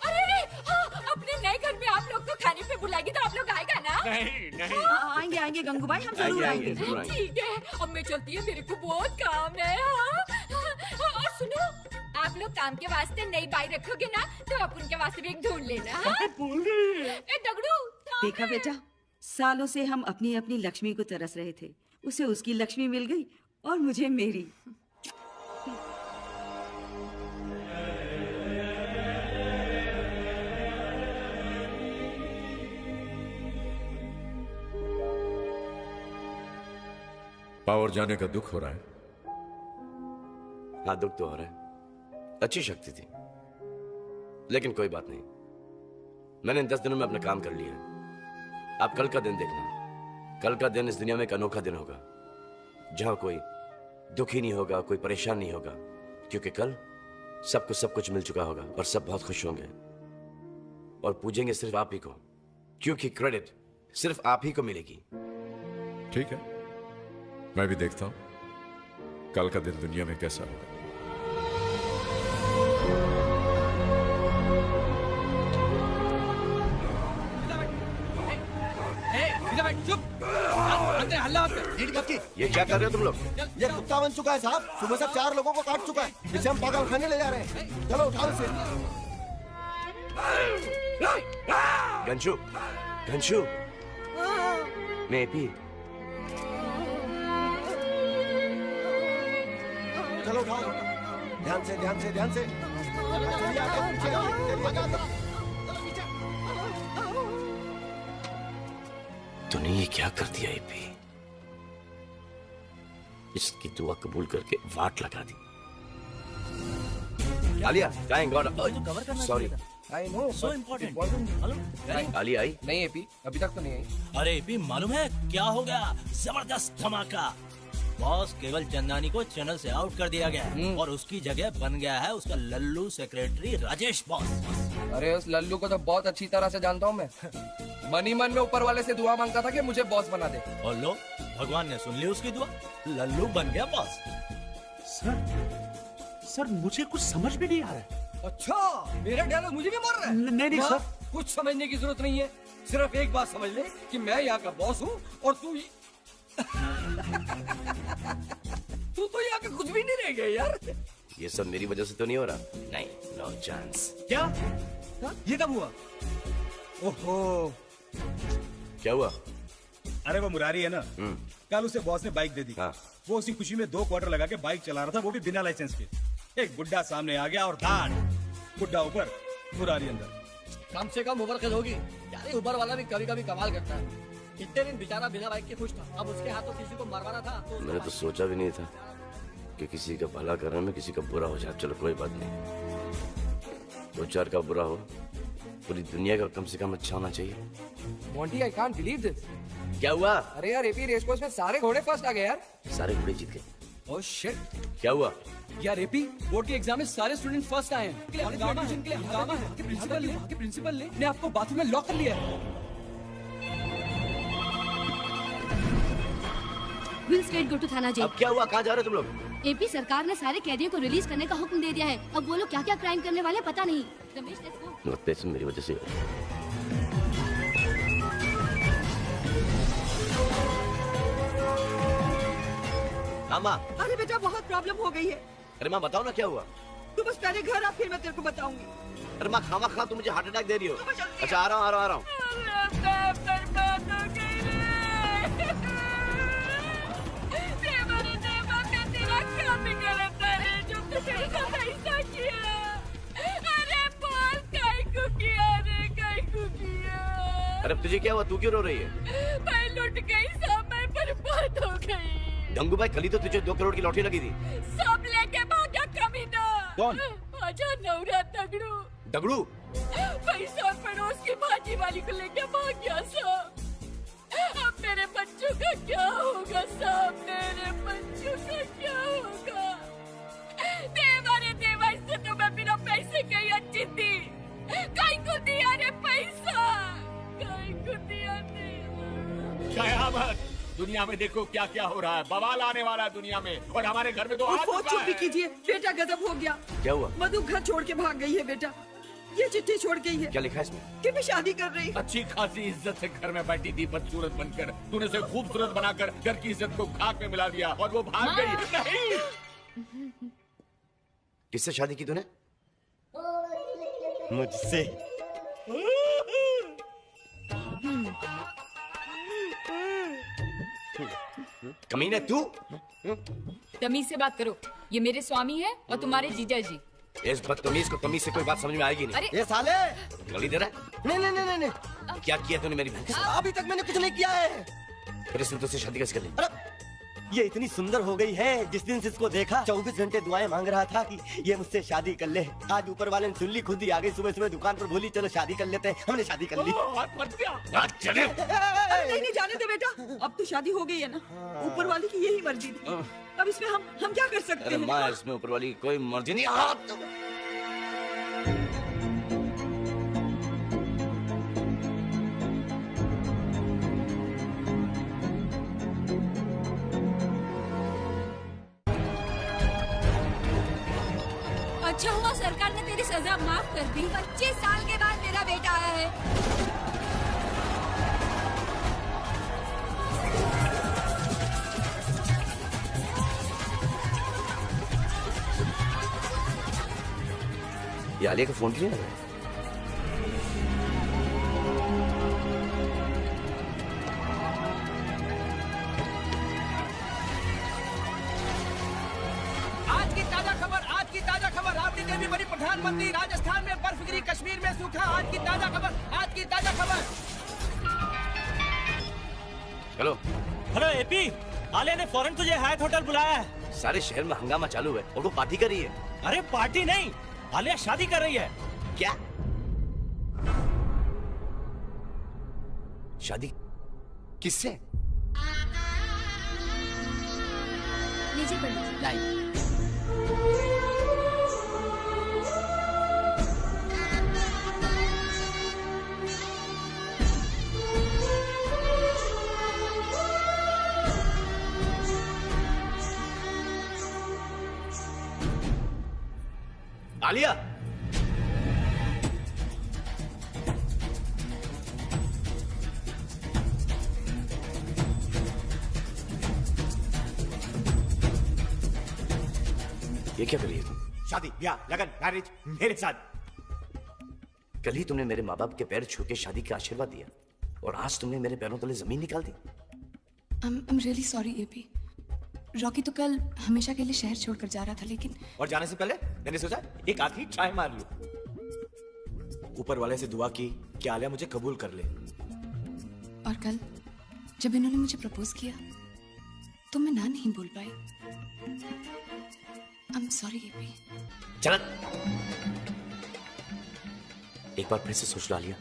Speaker 12: अरे हाँ, अपने नए घर में आप लोग को खाने पे बुलाएगी तो आप लोग आएगा ना?
Speaker 20: नहीं नहीं।
Speaker 13: आएंगे आएंगे गंगूबाई, हम जरूर आएंगे।
Speaker 12: ठीक है, अब मैं चलती है, मेरे को बहुत काम है। हाँ, और सुनो, आप लोग काम के वास्ते नई बाई रखोगे ना तो अपन के वास्ते भी एक ढूंढ लेना।
Speaker 20: बोल रही है।
Speaker 12: दगड़ू,
Speaker 13: देखा बेटा, सालों से हम अपनी अपनी लक्ष्मी को तरस रहे थे, उसे उसकी लक्ष्मी मिल गई और मुझे मेरी।
Speaker 1: पावर जाने का दुख हो रहा है।
Speaker 8: हाँ, दुख तो हो रहा है। अच्छी शक्ति थी, लेकिन कोई बात नहीं, मैंने इन 10 दिनों में अपना काम कर लिया है। आप कल का दिन देखना। कल का दिन इस दुनिया में एक अनोखा दिन होगा, जहां कोई दुखी नहीं होगा, कोई परेशान नहीं होगा, क्योंकि कल सबको सब कुछ मिल चुका होगा और सब बहुत खुश होंगे और पूजेंगे सिर्फ आप ही को, क्योंकि क्रेडिट सिर्फ आप ही को मिलेगी।
Speaker 1: ठीक है, मैं भी देखता हूं कल का दिन दुनिया में कैसा होगा।
Speaker 8: ये क्या कर रहे हो तुम लोग?
Speaker 16: ये कुत्ता बन चुका है साहब, सुबह से 4 लोगों को काट चुका है, इसे हम पागल खाने ले जा रहे हैं। चलो उठाओ इसे।
Speaker 8: घंशु, घंशु, मैं भी।
Speaker 16: चलो उठाओ, ध्यान से ध्यान से ध्यान से। चलिए आगे, पीछे आगे।
Speaker 8: तूने ये क्या कर दिया एपी? इसकी दुआ कबूल करके वाट लगा दी। Alia, thank God. Sorry.
Speaker 3: I know, so important.
Speaker 8: Alia आई?
Speaker 3: नहीं एपी, अभी तक तो नहीं आई। अरे एपी, मालूम है क्या हो गया? जबरदस्त धमाका। बॉस केवल चंदानी को चैनल से आउट कर दिया गया है और उसकी जगह बन गया है उसका लल्लू सेक्रेटरी राजेश बॉस।
Speaker 19: अरे उस लल्लू को तो बहुत अच्छी तरह से जानता हूँ मैं। मन ही मन में ऊपर वाले से दुआ मांगता था कि मुझे बॉस बना दे।
Speaker 3: और लो, भगवान ने सुन ली उसकी दुआ, लल्लू बन गया बॉस।
Speaker 4: सर मुझे कुछ समझ में नहीं आ रहा है।
Speaker 19: अच्छा, मेरा डायलॉग मुझे भी मार रहा है?
Speaker 4: नहीं सर,
Speaker 19: कुछ समझने की जरूरत नहीं है, सिर्फ एक बात समझ ले कि मैं यहाँ का बॉस हूँ और तू तू तो यहाँ का कुछ भी नहीं रह गया यार।
Speaker 8: ये सब मेरी वजह से तो नहीं हो रहा। नहीं, नो चांस।
Speaker 19: क्या? ये कब हुआ? ओहो,
Speaker 8: क्या हुआ?
Speaker 22: अरे वो मुरारी है ना, कल उसे बॉस ने बाइक दे दी। वो उसी खुशी में 2 क्वार्टर लगा के बाइक चला रहा था, वो भी बिना लाइसेंस के। एक बुड्ढा सामने आ गया और धाड़, बुड्ढा ऊपर, मुरारी अंदर।
Speaker 19: कम से कम ओवर होगी यार। ऊबर वाला भी कभी कभी कमाल करता है। कितने दिन बेचारा बिना बाइक के खुश था, अब उसके हाथों किसी को मरवाना था तो
Speaker 8: मैंने तो सोचा भी नहीं था कि किसी का भला करने में किसी का बुरा हो जाए। चलो कोई बात नहीं, 2-4 का बुरा हो, पूरी दुनिया का कम से कम अच्छा होना चाहिए।
Speaker 19: Monty, I can't believe this.
Speaker 8: क्या हुआ?
Speaker 19: अरे यार, एपी रेस कोर्स में सारे घोड़े फर्स्ट आ गए यार।
Speaker 8: सारे घोड़े जीत गए।
Speaker 19: Oh shit.
Speaker 8: क्या हुआ?
Speaker 19: यार एपी, बोर्ड के एग्जाम में सारे स्टूडेंट फर्स्ट आए हैं। हंगामा है। प्रिंसिपल ने आपको बाथरूम में लॉक कर लिया है।
Speaker 11: विल स्ट्रेट गो टू थाना जेल।
Speaker 8: अब क्या हुआ? कहाँ जा रहे हो तुम लोग?
Speaker 11: एपी सरकार ने सारे कैदियों को रिलीज करने का हुक्म दे दिया है। अब वो लोग क्या क्या क्राइम करने वाले पता नहीं। Ramesh, let's go.
Speaker 8: मेरी वजह से। माँ।
Speaker 13: अरे बेटा, बहुत प्रॉब्लम हो गई है।
Speaker 8: अरे माँ बताओ ना क्या हुआ?
Speaker 13: तू बस पहले घर आ, फिर मैं तेरे को बताऊंगी।
Speaker 8: अरे माँ, खामा खा तुम मुझे हार्ट अटैक दे रही हो। अच्छा, आ रहा हूँ। अरे तुझे क्या हुआ, तू क्यों रो रही है?
Speaker 12: मैं लुट गई साहब, मैं बर्बाद हो गई।
Speaker 8: गंगू भाई, कल ही तो तुझे 2 करोड़ की लॉटरी लगी थी।
Speaker 12: सब लेके भागा कमीना।
Speaker 8: कौन?
Speaker 12: आजा नवरा दगड़ू।
Speaker 8: दगड़ू?
Speaker 12: पैसा पड़ोस की भाजी वाली को लेके भाग गया साहब। अब मेरे बच्चों का क्या होगा साहब, मेरे बच्चों का क्या होगा? देवा रे देवा, इससे तो मैं बिना पैसे के ही अच्छी थी। कहीं को दिया रे पैसा, कहीं को दिया देवा।
Speaker 20: कयामत, दुनिया में देखो क्या क्या हो रहा है, बवाल आने वाला है दुनिया में, और हमारे घर में तो आ चुका
Speaker 5: चुप भी
Speaker 20: है।
Speaker 5: कीजिए बेटा, गजब हो गया।
Speaker 8: क्या हुआ?
Speaker 5: मधु घर छोड़ के भाग गई है बेटा, ये चिट्ठी छोड़ गई है।
Speaker 8: क्या लिखा है इसमें?
Speaker 5: कि मैं शादी कर रही।
Speaker 20: अच्छी खासी इज्जत से घर में बैठी थी बदसूरत बनकर, तूने उसे खूबसूरत बनाकर घर की इज्जत को खाक में मिला दिया और वो भाग गई। नहीं,
Speaker 8: किससे शादी की तूने?
Speaker 16: मुझसे।
Speaker 8: कमीने तू?
Speaker 14: तमीज से बात करो, ये मेरे स्वामी है और तुम्हारे जीजा जी।
Speaker 8: इस बदतमीज को तमीज से कोई बात समझ में आएगी नहीं।
Speaker 14: अरे
Speaker 16: ये साले,
Speaker 8: गाली दे रहा है?
Speaker 16: नहीं।
Speaker 8: क्या किया तूने मेरी बहन के साथ?
Speaker 16: अभी तक मैंने कुछ नहीं किया है।
Speaker 8: फिर इसने तुझसे शादी कैसे कर ली?
Speaker 16: अरे ये इतनी सुंदर हो गई है, जिस दिन से इसको देखा 24 घंटे दुआएं मांग रहा था कि ये मुझसे शादी कर ले। आज ऊपर वाले ने सुन ली, खुद ही आ गई सुबह सुबह दुकान पर, बोली चलो शादी कर लेते हैं। हमने शादी कर ली।
Speaker 5: नहीं जाने दे बेटा, अब तो शादी हो गई है ना, ऊपर वाले की यही मर्जी थी। अब इसमें हम क्या कर सकते
Speaker 8: अरे
Speaker 5: हैं?
Speaker 8: माँ, इसमें ऊपर वाली की कोई मर्जी नहीं।
Speaker 12: अच्छा हुआ सरकार ने तेरी सजा माफ कर दी। 25 साल के बाद मेरा बेटा आया है।
Speaker 8: ये आलिया का फोन क्यों नहीं लगा?
Speaker 19: आज की ताजा खबर, राबड़ी देवी बनी प्रधानमंत्री, राजस्थान में बर्फ गिरी, कश्मीर में सूखा। आज की ताजा खबर।
Speaker 3: हेलो एपी, आलिया ने फौरन तुझे हायत होटल बुलाया है।
Speaker 8: सारे शहर में हंगामा चालू है और वो पार्टी कर रही है।
Speaker 3: अरे पार्टी नहीं, आलिया शादी कर रही है।
Speaker 8: क्या? शादी किससे?
Speaker 11: लीजिए पंडित।
Speaker 8: आलिया, ये क्या कर रही है तुम?
Speaker 17: शादी, ब्याह, लगन, मैरिज मेरे साथ।
Speaker 8: कल ही तुमने मेरे माँ बाप के पैर छू के शादी का आशीर्वाद दिया और आज तुमने मेरे पैरों तले जमीन निकाल दी।
Speaker 9: I'm really sorry AP. Rocky तो कल हमेशा के लिए शहर छोड़कर जा रहा था, लेकिन
Speaker 17: और जाने से पहले मैंने सोचा एक आखिरी ट्राई मार लूं। ऊपर वाले से दुआ की कि आलिया मुझे कबूल कर ले।
Speaker 9: और कल जब इन्होंने मुझे प्रपोज किया तो मैं ना नहीं बोल पाई। I'm sorry AP.
Speaker 8: चल, एक बार फिर से सोच लो आलिया,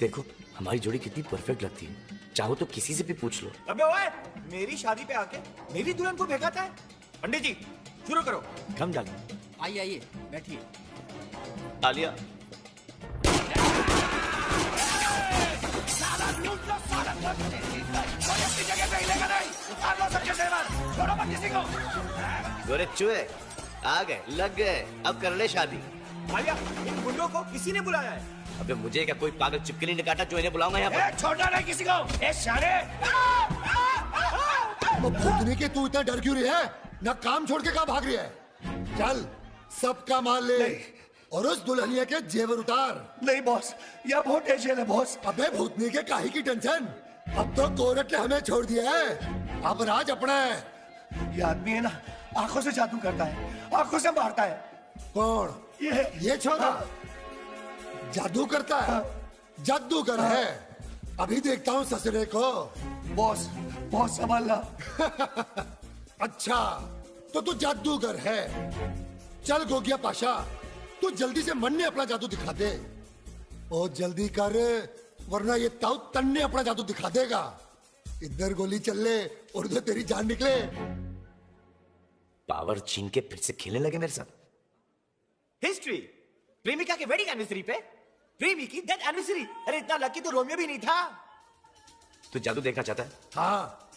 Speaker 8: देखो हमारी जोड़ी कितनी परफेक्ट लगती है। चाहो तो किसी से भी पूछ लो।
Speaker 17: अबे ओए, मेरी शादी पे आके मेरी दुल्हन को भेजाता है। पंडित जी शुरू करो।
Speaker 8: कम डालो।
Speaker 19: आइए बैठिए।
Speaker 8: आलिया, गोरे चूहे आ गए, लग गए, अब कर ले शादी।
Speaker 17: आलिया, इन गुंडों को किसी ने बुलाया है।
Speaker 8: अबे मुझे क्या कोई पागल चिपकली ने काटा जो इन्हें बुलाऊंगा यहाँ पर?
Speaker 17: छोड़ना नहीं किसी को। ए सारे,
Speaker 10: भूतनी के तू इतना डर क्यों रही है? ना काम छोड़ के कहाँ भाग रही है? चल सबका माल ले और उस दुल्हनिया के जेवर उतार।
Speaker 18: नहीं बॉस, यह बहुत टेंशन है बॉस।
Speaker 10: अबे भूतनी के काहे की टेंशन? अब तो कोर्ट ने हमें छोड़ दिया है, अब राज अपना है।
Speaker 18: ये आदमी है ना, आंखों से जादू करता है, आंखों से मारता है।
Speaker 10: कौन? ये छोरा जादू करता है? जादूगर है। अभी देखता हूँ ससुरे को।
Speaker 7: बॉस बॉस संभालना।
Speaker 10: अच्छा तो तू जादूगर है। चल गोगिया पाशा, तू जल्दी से मन ने अपना जादू दिखा दे। ओ जल्दी कर, वरना ये ताऊ तन्ने अपना जादू दिखा देगा। इधर गोली चल ले और उधर तेरी जान निकले।
Speaker 17: पावर छीन के फिर से खेलने लगे मेरे साथ।
Speaker 7: हिस्ट्री, प्रेमिका के वेडिंग एनिवर्सरी पे प्रेमी की डेथ एनिवर्सरी। अरे इतना लकी तो रोमियो भी नहीं था।
Speaker 17: तू जादू देखना चाहता है?
Speaker 10: हाँ।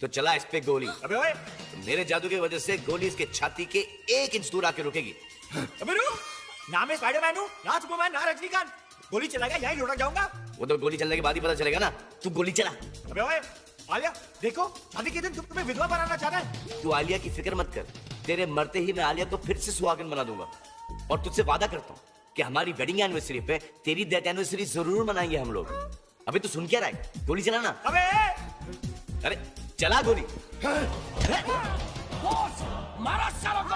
Speaker 17: तो चला इस पे गोली।
Speaker 7: अबे ओए,
Speaker 17: मेरे जादू की वजह से गोली इसके छाती के 1 इंच दूर आके रुकेगी।
Speaker 7: अबे रुक, ना मैं स्पाइडरमैन हूँ, ना सुपरमैन, ना रजनीकांत। गोली चलाएगा यहीं लुढ़क जाऊंगा।
Speaker 17: वो तो गोली चलने के बाद ही पता चलेगा ना। तू गोली चला।
Speaker 7: अबे ओए, आलिया देखो, शादी के दिन तुम तुम्हें विधवा बनाना चाह रहा है।
Speaker 17: तू आलिया की फिक्र मत कर। तेरे मरते ही मैं आलिया को फिर से सुहागन बना दूंगा। और तुझसे वादा करता हूँ कि हमारी वेडिंग एनिवर्सरी पे तेरी डेथ एनिवर्सरी जरूर मनाएंगे हम लोग। अभी तू सुन क्या रहा है? गोली चलाना। अरे चला गोली।
Speaker 7: बॉस, मारा सालों को।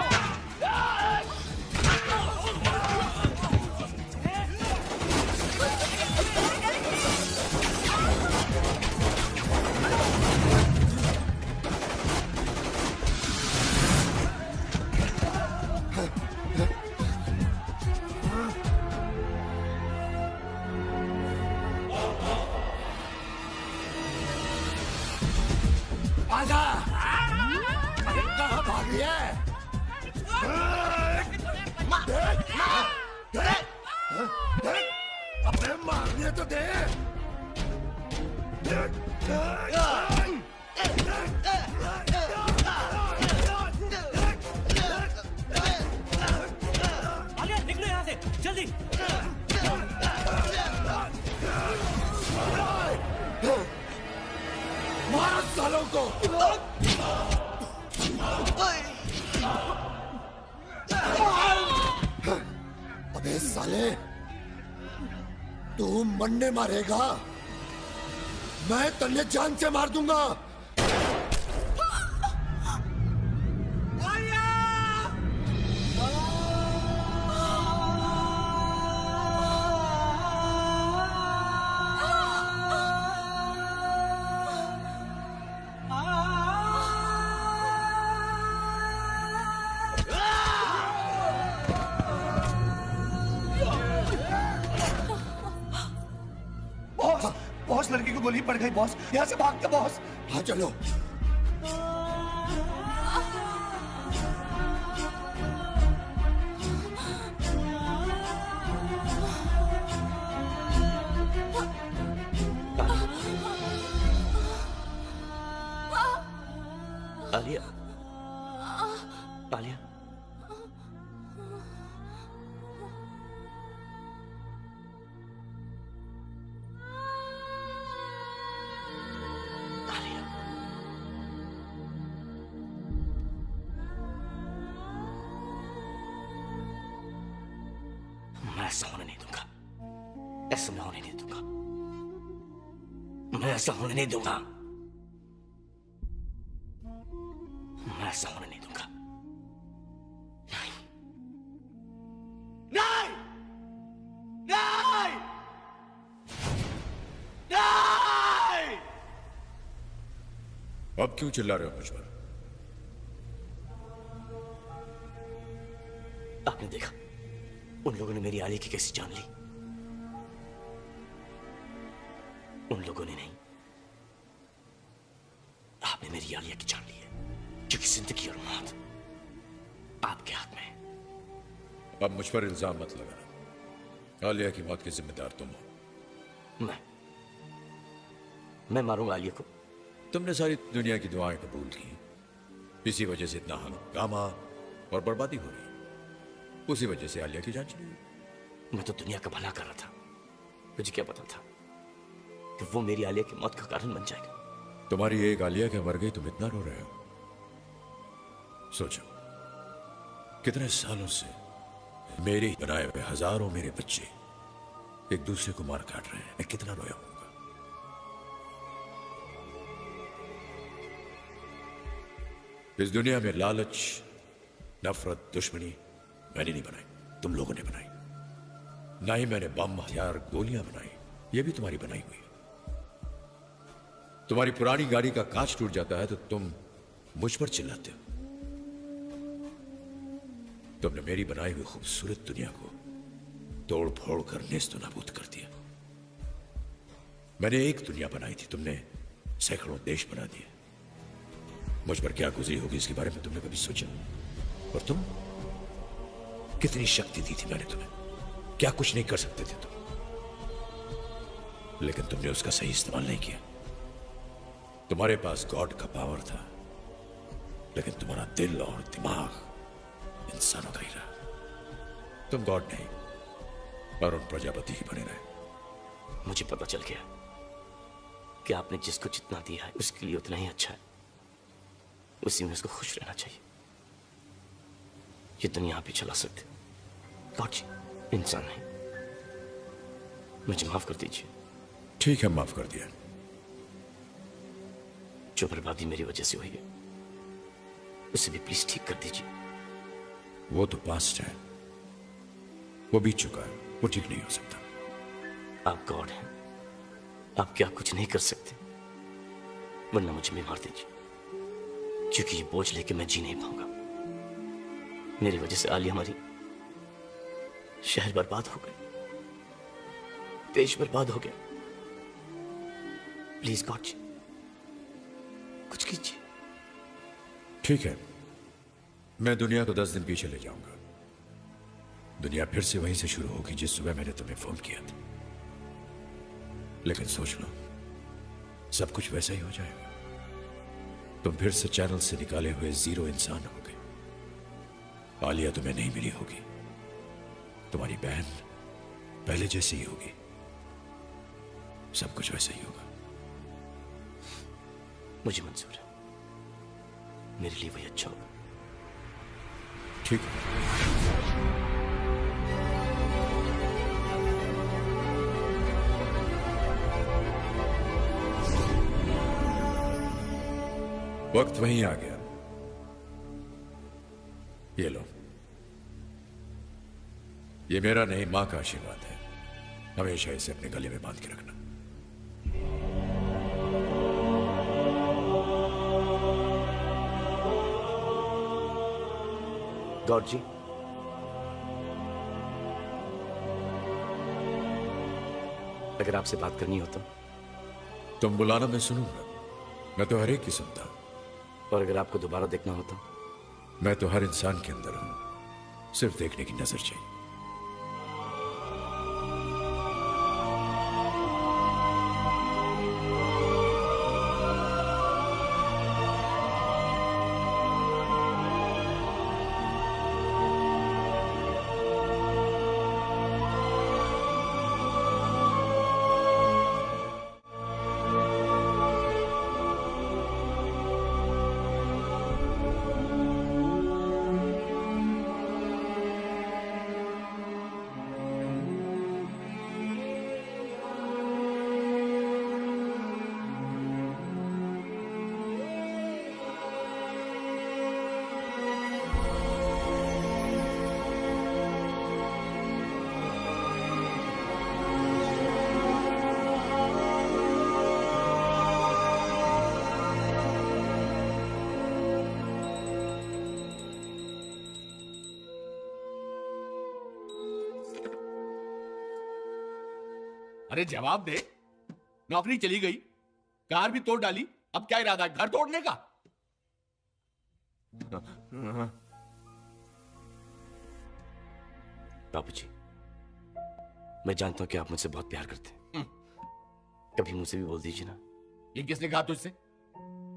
Speaker 10: आजा। अरे कहाँ भाग रही है? अपने मारने तो दे।
Speaker 3: आलिया निकलो यहाँ से जल्दी।
Speaker 10: मारो सालों को। अबे साले, तू मन्ने मारेगा, मैं तन्ने जान से मार दूंगा।
Speaker 7: बॉस, लड़की को गोली पड़ गई बॉस। यहाँ से भागते बॉस।
Speaker 10: हाँ चलो।
Speaker 17: आलिया, आलिया, मैं ऐसा होने नहीं दूंगा। ऐसा मैं होने नहीं दूंगा। मैं ऐसा होने नहीं दूंगा। मैं ऐसा होने नहीं दूंगा।
Speaker 7: नहीं नहीं नहीं नहीं।
Speaker 1: अब क्यों चिल्ला रहे हो मुझ पर?
Speaker 17: आपने देखा उन लोगों ने मेरी आलिया की कैसी जान ली? उन लोगों ने नहीं, आपने मेरी आलिया की जान ली है, क्योंकि जिंदगी और मौत आपके हाथ में है।
Speaker 1: अब मुझ पर इल्जाम मत लगाना। आलिया की मौत के जिम्मेदार तुम हो।
Speaker 17: मैं मारूंगा आलिया को।
Speaker 1: तुमने सारी दुनिया की दुआएं कबूल की, इसी वजह से इतना हंगामा और बर्बादी हो रही। उसी वजह से आलिया की जान चली गई।
Speaker 17: मैं तो दुनिया का भला कर रहा था। मुझे क्या पता था कि वो मेरी आलिया की मौत का कारण बन जाएगा।
Speaker 1: तुम्हारी एक आलिया के मर गई, तुम इतना रो रहे हो। सोचो कितने सालों से मेरे ही बनाए हुए हजारों मेरे बच्चे एक दूसरे को मार काट रहे हैं। मैं कितना रोया होऊंगा। इस दुनिया में लालच, नफरत, दुश्मनी मैंने नहीं बनाई, तुम लोगों ने बनाई। ना ही मैंने बम, हथियार, गोलियां बनाई, ये भी तुम्हारी बनाई हुई है। तुम्हारी पुरानी गाड़ी का कांच टूट जाता है तो तुम मुझ पर चिल्लाते हो। तुमने मेरी बनाई हुई खूबसूरत दुनिया को तोड़ फोड़ कर नेस्त नाबूद कर दिया। मैंने एक दुनिया बनाई थी, तुमने सैकड़ों देश बना दिए। मुझ पर क्या गुजरी होगी इसके बारे में तुमने कभी सोचा? और तुम, कितनी शक्ति दी थी मैंने तुम्हें, क्या कुछ नहीं कर सकते थे तुम, लेकिन तुमने उसका सही इस्तेमाल नहीं किया। तुम्हारे पास गॉड का पावर था, लेकिन तुम्हारा दिल और दिमाग इंसानों का ही रहा। तुम गॉड नहीं, अरुण प्रजापति ही बने रहे।
Speaker 6: मुझे पता चल गया कि आपने जिसको जितना दिया है उसके लिए उतना ही अच्छा है, उसी में उसको खुश रहना चाहिए। ये दुनिया आप ही चला सकते, गॉड जी इंसान नहीं। मुझे माफ कर दीजिए।
Speaker 1: ठीक है, माफ कर दिया।
Speaker 6: जो बर्बादी मेरी वजह से हुई है उसे भी प्लीज ठीक कर दीजिए।
Speaker 1: वो तो पास्ट है, वो बीत चुका है, वो ठीक नहीं हो सकता।
Speaker 6: आप गॉड हैं, आप क्या कुछ नहीं कर सकते, वरना मुझे भी मार दीजिए, क्योंकि ये बोझ लेके मैं जी नहीं पाऊंगा। मेरी वजह से आलिया हमारी शहर बर्बाद हो गए, देश बर्बाद हो गया। प्लीज गॉड जी कुछ कीजिए।
Speaker 1: ठीक है, मैं दुनिया को 10 दिन पीछे ले जाऊंगा। दुनिया फिर से वहीं से शुरू होगी जिस सुबह मैंने तुम्हें फोन किया था। लेकिन सोच लो, सब कुछ वैसा ही हो जाएगा। तुम फिर से चैनल से निकाले हुए जीरो इंसान हो गए। आलिया तुम्हें नहीं मिली होगी, तुम्हारी बहन पहले जैसी ही होगी, सब कुछ वैसा ही होगा।
Speaker 6: मुझे मंजूर है, मेरे लिए वही अच्छा होगा।
Speaker 1: ठीक है। वक्त वहीं आ गया। ये लो, ये मेरा नहीं, मां का आशीर्वाद है। हमेशा इसे अपने गले में बांध के रखना।
Speaker 6: गॉड जी, अगर आपसे बात करनी हो तो?
Speaker 1: तुम बुलाना, मैं सुनूंगा। मैं तो हर एक की सुनता हूं।
Speaker 6: और अगर आपको दोबारा देखना हो तो?
Speaker 1: मैं तो हर इंसान के अंदर हूं, सिर्फ देखने की नजर चाहिए।
Speaker 20: अरे जवाब दे। नौकरी चली गई, कार भी तोड़ डाली, अब क्या इरादा है, घर तोड़ने का?
Speaker 6: बाबूजी, मैं जानता हूं कि आप मुझसे बहुत प्यार करते हैं, कभी मुझसे भी बोल दीजिए ना।
Speaker 20: ये किसने कहा तुझसे?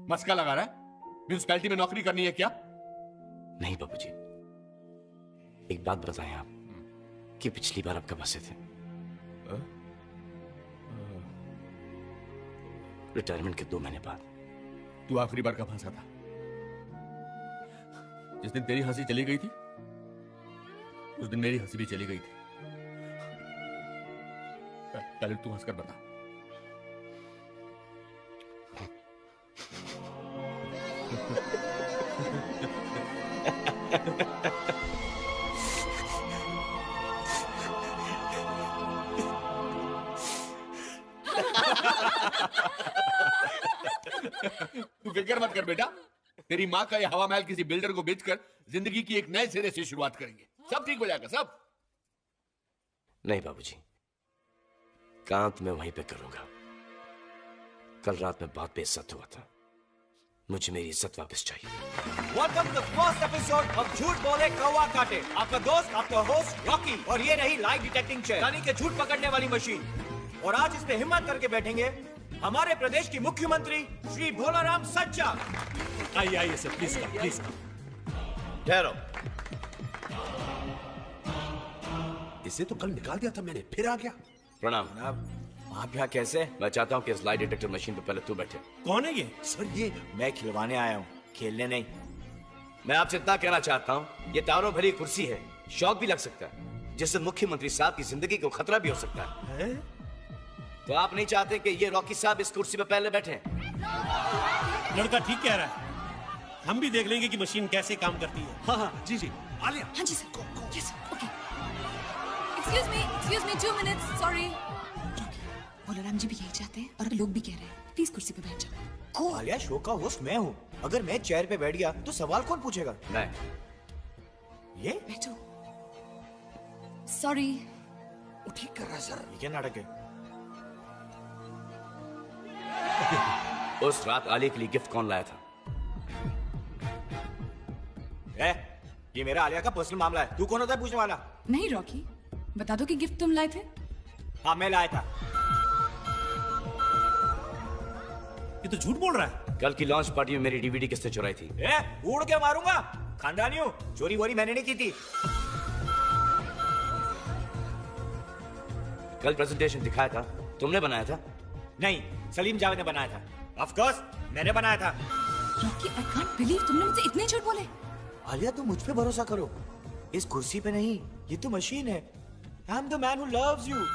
Speaker 20: मस्का लगा रहा है? म्यूनिसिपैलिटी में नौकरी करनी है क्या?
Speaker 6: नहीं बाबूजी, एक बात बताएं आप कि पिछली बार आप कब हंसे थे? रिटायरमेंट के 2 महीने बाद।
Speaker 20: तू आखिरी बार कब हंसा था? जिस दिन तेरी हंसी चली गई थी उस दिन मेरी हंसी भी चली गई थी। पहले तू हंसकर बता। फिक्र मत कर बेटा, तेरी माँ का ये हवा महल किसी बिल्डर को बेचकर जिंदगी की एक नए सिरे से शुरुआत करेंगे। सब ठीक हो जाएगा सब।
Speaker 8: नहीं बाबूजी, काम तो मैं वहीं पे करूंगा। कल रात में बहुत बेइज्जत हुआ था, मुझे मेरी इज्जत वापस चाहिए।
Speaker 7: Welcome to the first episode of Jhooth Bole कौवा काटे। आपका दोस्त, आपका होस्ट रॉकी, और ये रही लाइट डिटेक्टिंग चेयर, यानी कि झूठ पकड़ने वाली मशीन। और आज इस पे हिम्मत करके बैठेंगे हमारे प्रदेश की मुख्यमंत्री श्री भोलाराम सच्चा।
Speaker 4: आइए आइए सर, प्लीज कम, प्लीज
Speaker 7: ठहरो।
Speaker 4: इसे तो कल निकाल दिया था मैंने, फिर आ गया।
Speaker 8: प्रणाम।
Speaker 17: आप यहाँ कैसे?
Speaker 8: मैं चाहता हूँ कि इस लाइट डिटेक्टर मशीन पे पहले तू बैठे।
Speaker 4: कौन है ये?
Speaker 17: सर ये मैं खिलवाने आया हूँ, खेलने नहीं।
Speaker 8: मैं आपसे इतना कहना चाहता हूँ, ये तारों भरी कुर्सी है, शौक भी लग सकता है, जिससे मुख्यमंत्री साहब की जिंदगी को खतरा भी हो सकता है। तो आप नहीं चाहते कि ये रॉकी साहब इस कुर्सी पे पहले बैठे?
Speaker 4: लड़का ठीक कह रहा है, हम भी देख लेंगे कि मशीन कैसे काम करती है। हाँ हाँ जी जी। आलिया।
Speaker 9: हाँ जी sir. Yes okay. Excuse me 2 minutes, sorry. Bholaram ji भी यही चाहते हैं और लोग भी कह रहे हैं, प्लीज कुर्सी पे बैठ जाओ।
Speaker 17: आलिया, शो का होस्ट मैं हूँ, अगर मैं चेयर पे बैठ गया तो सवाल कौन पूछेगा?
Speaker 8: मैं।
Speaker 17: ये
Speaker 9: बैठो। सॉरी।
Speaker 17: वो ठीक कर रहा है सर। ये क्या नाटक है?
Speaker 8: उस रात आलिया के लिए गिफ्ट कौन लाया था?
Speaker 17: ये मेरा आलिया का पर्सनल मामला है, तू कौन होता है पूछने वाला?
Speaker 9: नहीं रॉकी, बता दो कि गिफ्ट तुम लाए थे।
Speaker 17: हाँ मैं लाया था।
Speaker 4: ये तो झूठ बोल रहा है।
Speaker 8: कल की लॉन्च पार्टी में मेरी डीवीडी किसने चुराई थी?
Speaker 17: उड़ के मारूंगा, खानदानी हूँ, चोरी वोरी मैंने नहीं की थी।
Speaker 8: कल प्रेजेंटेशन दिखाया था, तुमने बनाया था?
Speaker 17: नहीं, सलीम जावेद ने बनाया था। ऑफ कोर्स मैंने बनाया था।
Speaker 9: रॉकी, आई कांट बिलीव तुमने मुझसे इतने झूठ बोले।
Speaker 17: आलिया तुम मुझ पे भरोसा करो, इस कुर्सी पे नहीं, ये तो मशीन है। I am the man who loves you.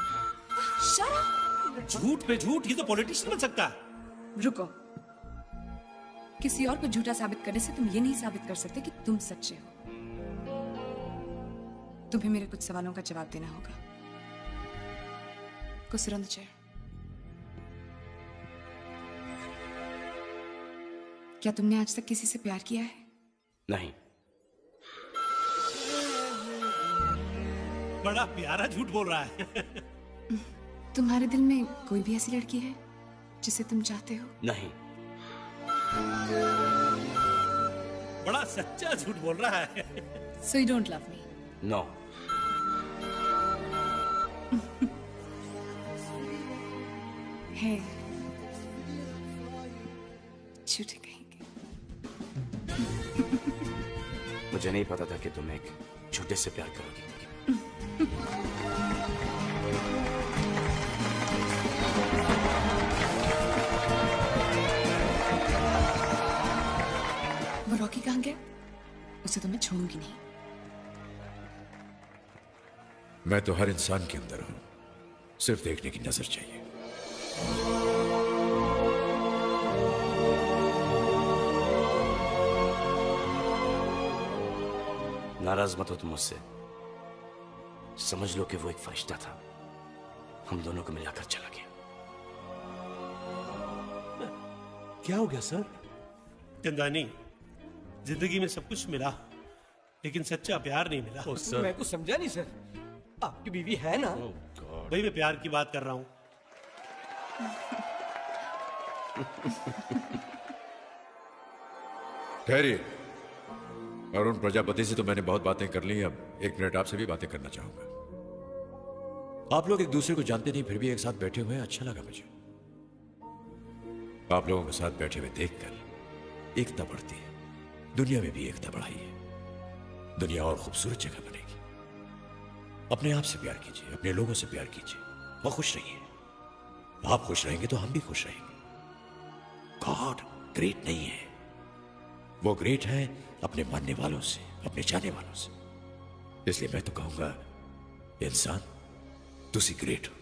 Speaker 9: Shut up.
Speaker 4: झूठ पे झूठ, ये तो पॉलिटिशियन बन सकता है।
Speaker 9: रुको, किसी और को झूठा साबित करने से तुम ये नहीं साबित कर सकते कि तुम सच्चे हो। तुम्हें मेरे कुछ सवालों का जवाब देना होगा। Go sit on the chair. क्या तुमने आज तक किसी से प्यार किया है?
Speaker 8: नहीं।
Speaker 4: बड़ा प्यारा झूठ बोल रहा है।
Speaker 9: तुम्हारे दिल में कोई भी ऐसी लड़की है जिसे तुम चाहते हो?
Speaker 8: नहीं।
Speaker 4: बड़ा सच्चा झूठ बोल रहा है।
Speaker 9: So you don't love me?
Speaker 8: No.
Speaker 9: है, झूठे कहेंगे।
Speaker 8: मुझे नहीं पता था कि तुम एक झूठे से प्यार करोगी।
Speaker 9: वो रॉकी कहाँ गया? उसे तो मैं छोड़ूंगी नहीं।
Speaker 1: मैं तो हर इंसान के अंदर हूं, सिर्फ देखने की नजर चाहिए।
Speaker 8: नाराज मत हो तुम मुझसे, समझ लो कि वो एक फरिश्ता था, हम दोनों को मिलाकर चला गया।
Speaker 4: क्या हो गया सर? चंदानी, जिंदगी में सब कुछ मिला, लेकिन सच्चा प्यार नहीं मिला।
Speaker 7: मैं कुछ समझा नहीं सर, आपकी बीवी है ना?
Speaker 4: भाई मैं प्यार की बात कर रहा हूं।
Speaker 1: ठहरिए, अरुण प्रजापति से तो मैंने बहुत बातें कर ली, अब 1 मिनट आपसे भी बातें करना चाहूंगा। आप लोग एक दूसरे को जानते नहीं, फिर भी एक साथ बैठे हुए हैं, अच्छा लगा मुझे। आप लोगों के साथ बैठे हुए देखकर एकता बढ़ती है, दुनिया में भी एकता बढ़ाइए, दुनिया और खूबसूरत जगह बनेगी। अपने आप से प्यार कीजिए, अपने लोगों से प्यार कीजिए, वो खुश रहिए। आप खुश रहेंगे तो हम भी खुश रहेंगे। गॉड ग्रेट नहीं है, वो ग्रेट है अपने मानने वालों से, अपने चाहने वालों से। इसलिए मैं तो कहूंगा, इंसान तुसी ग्रेट हो।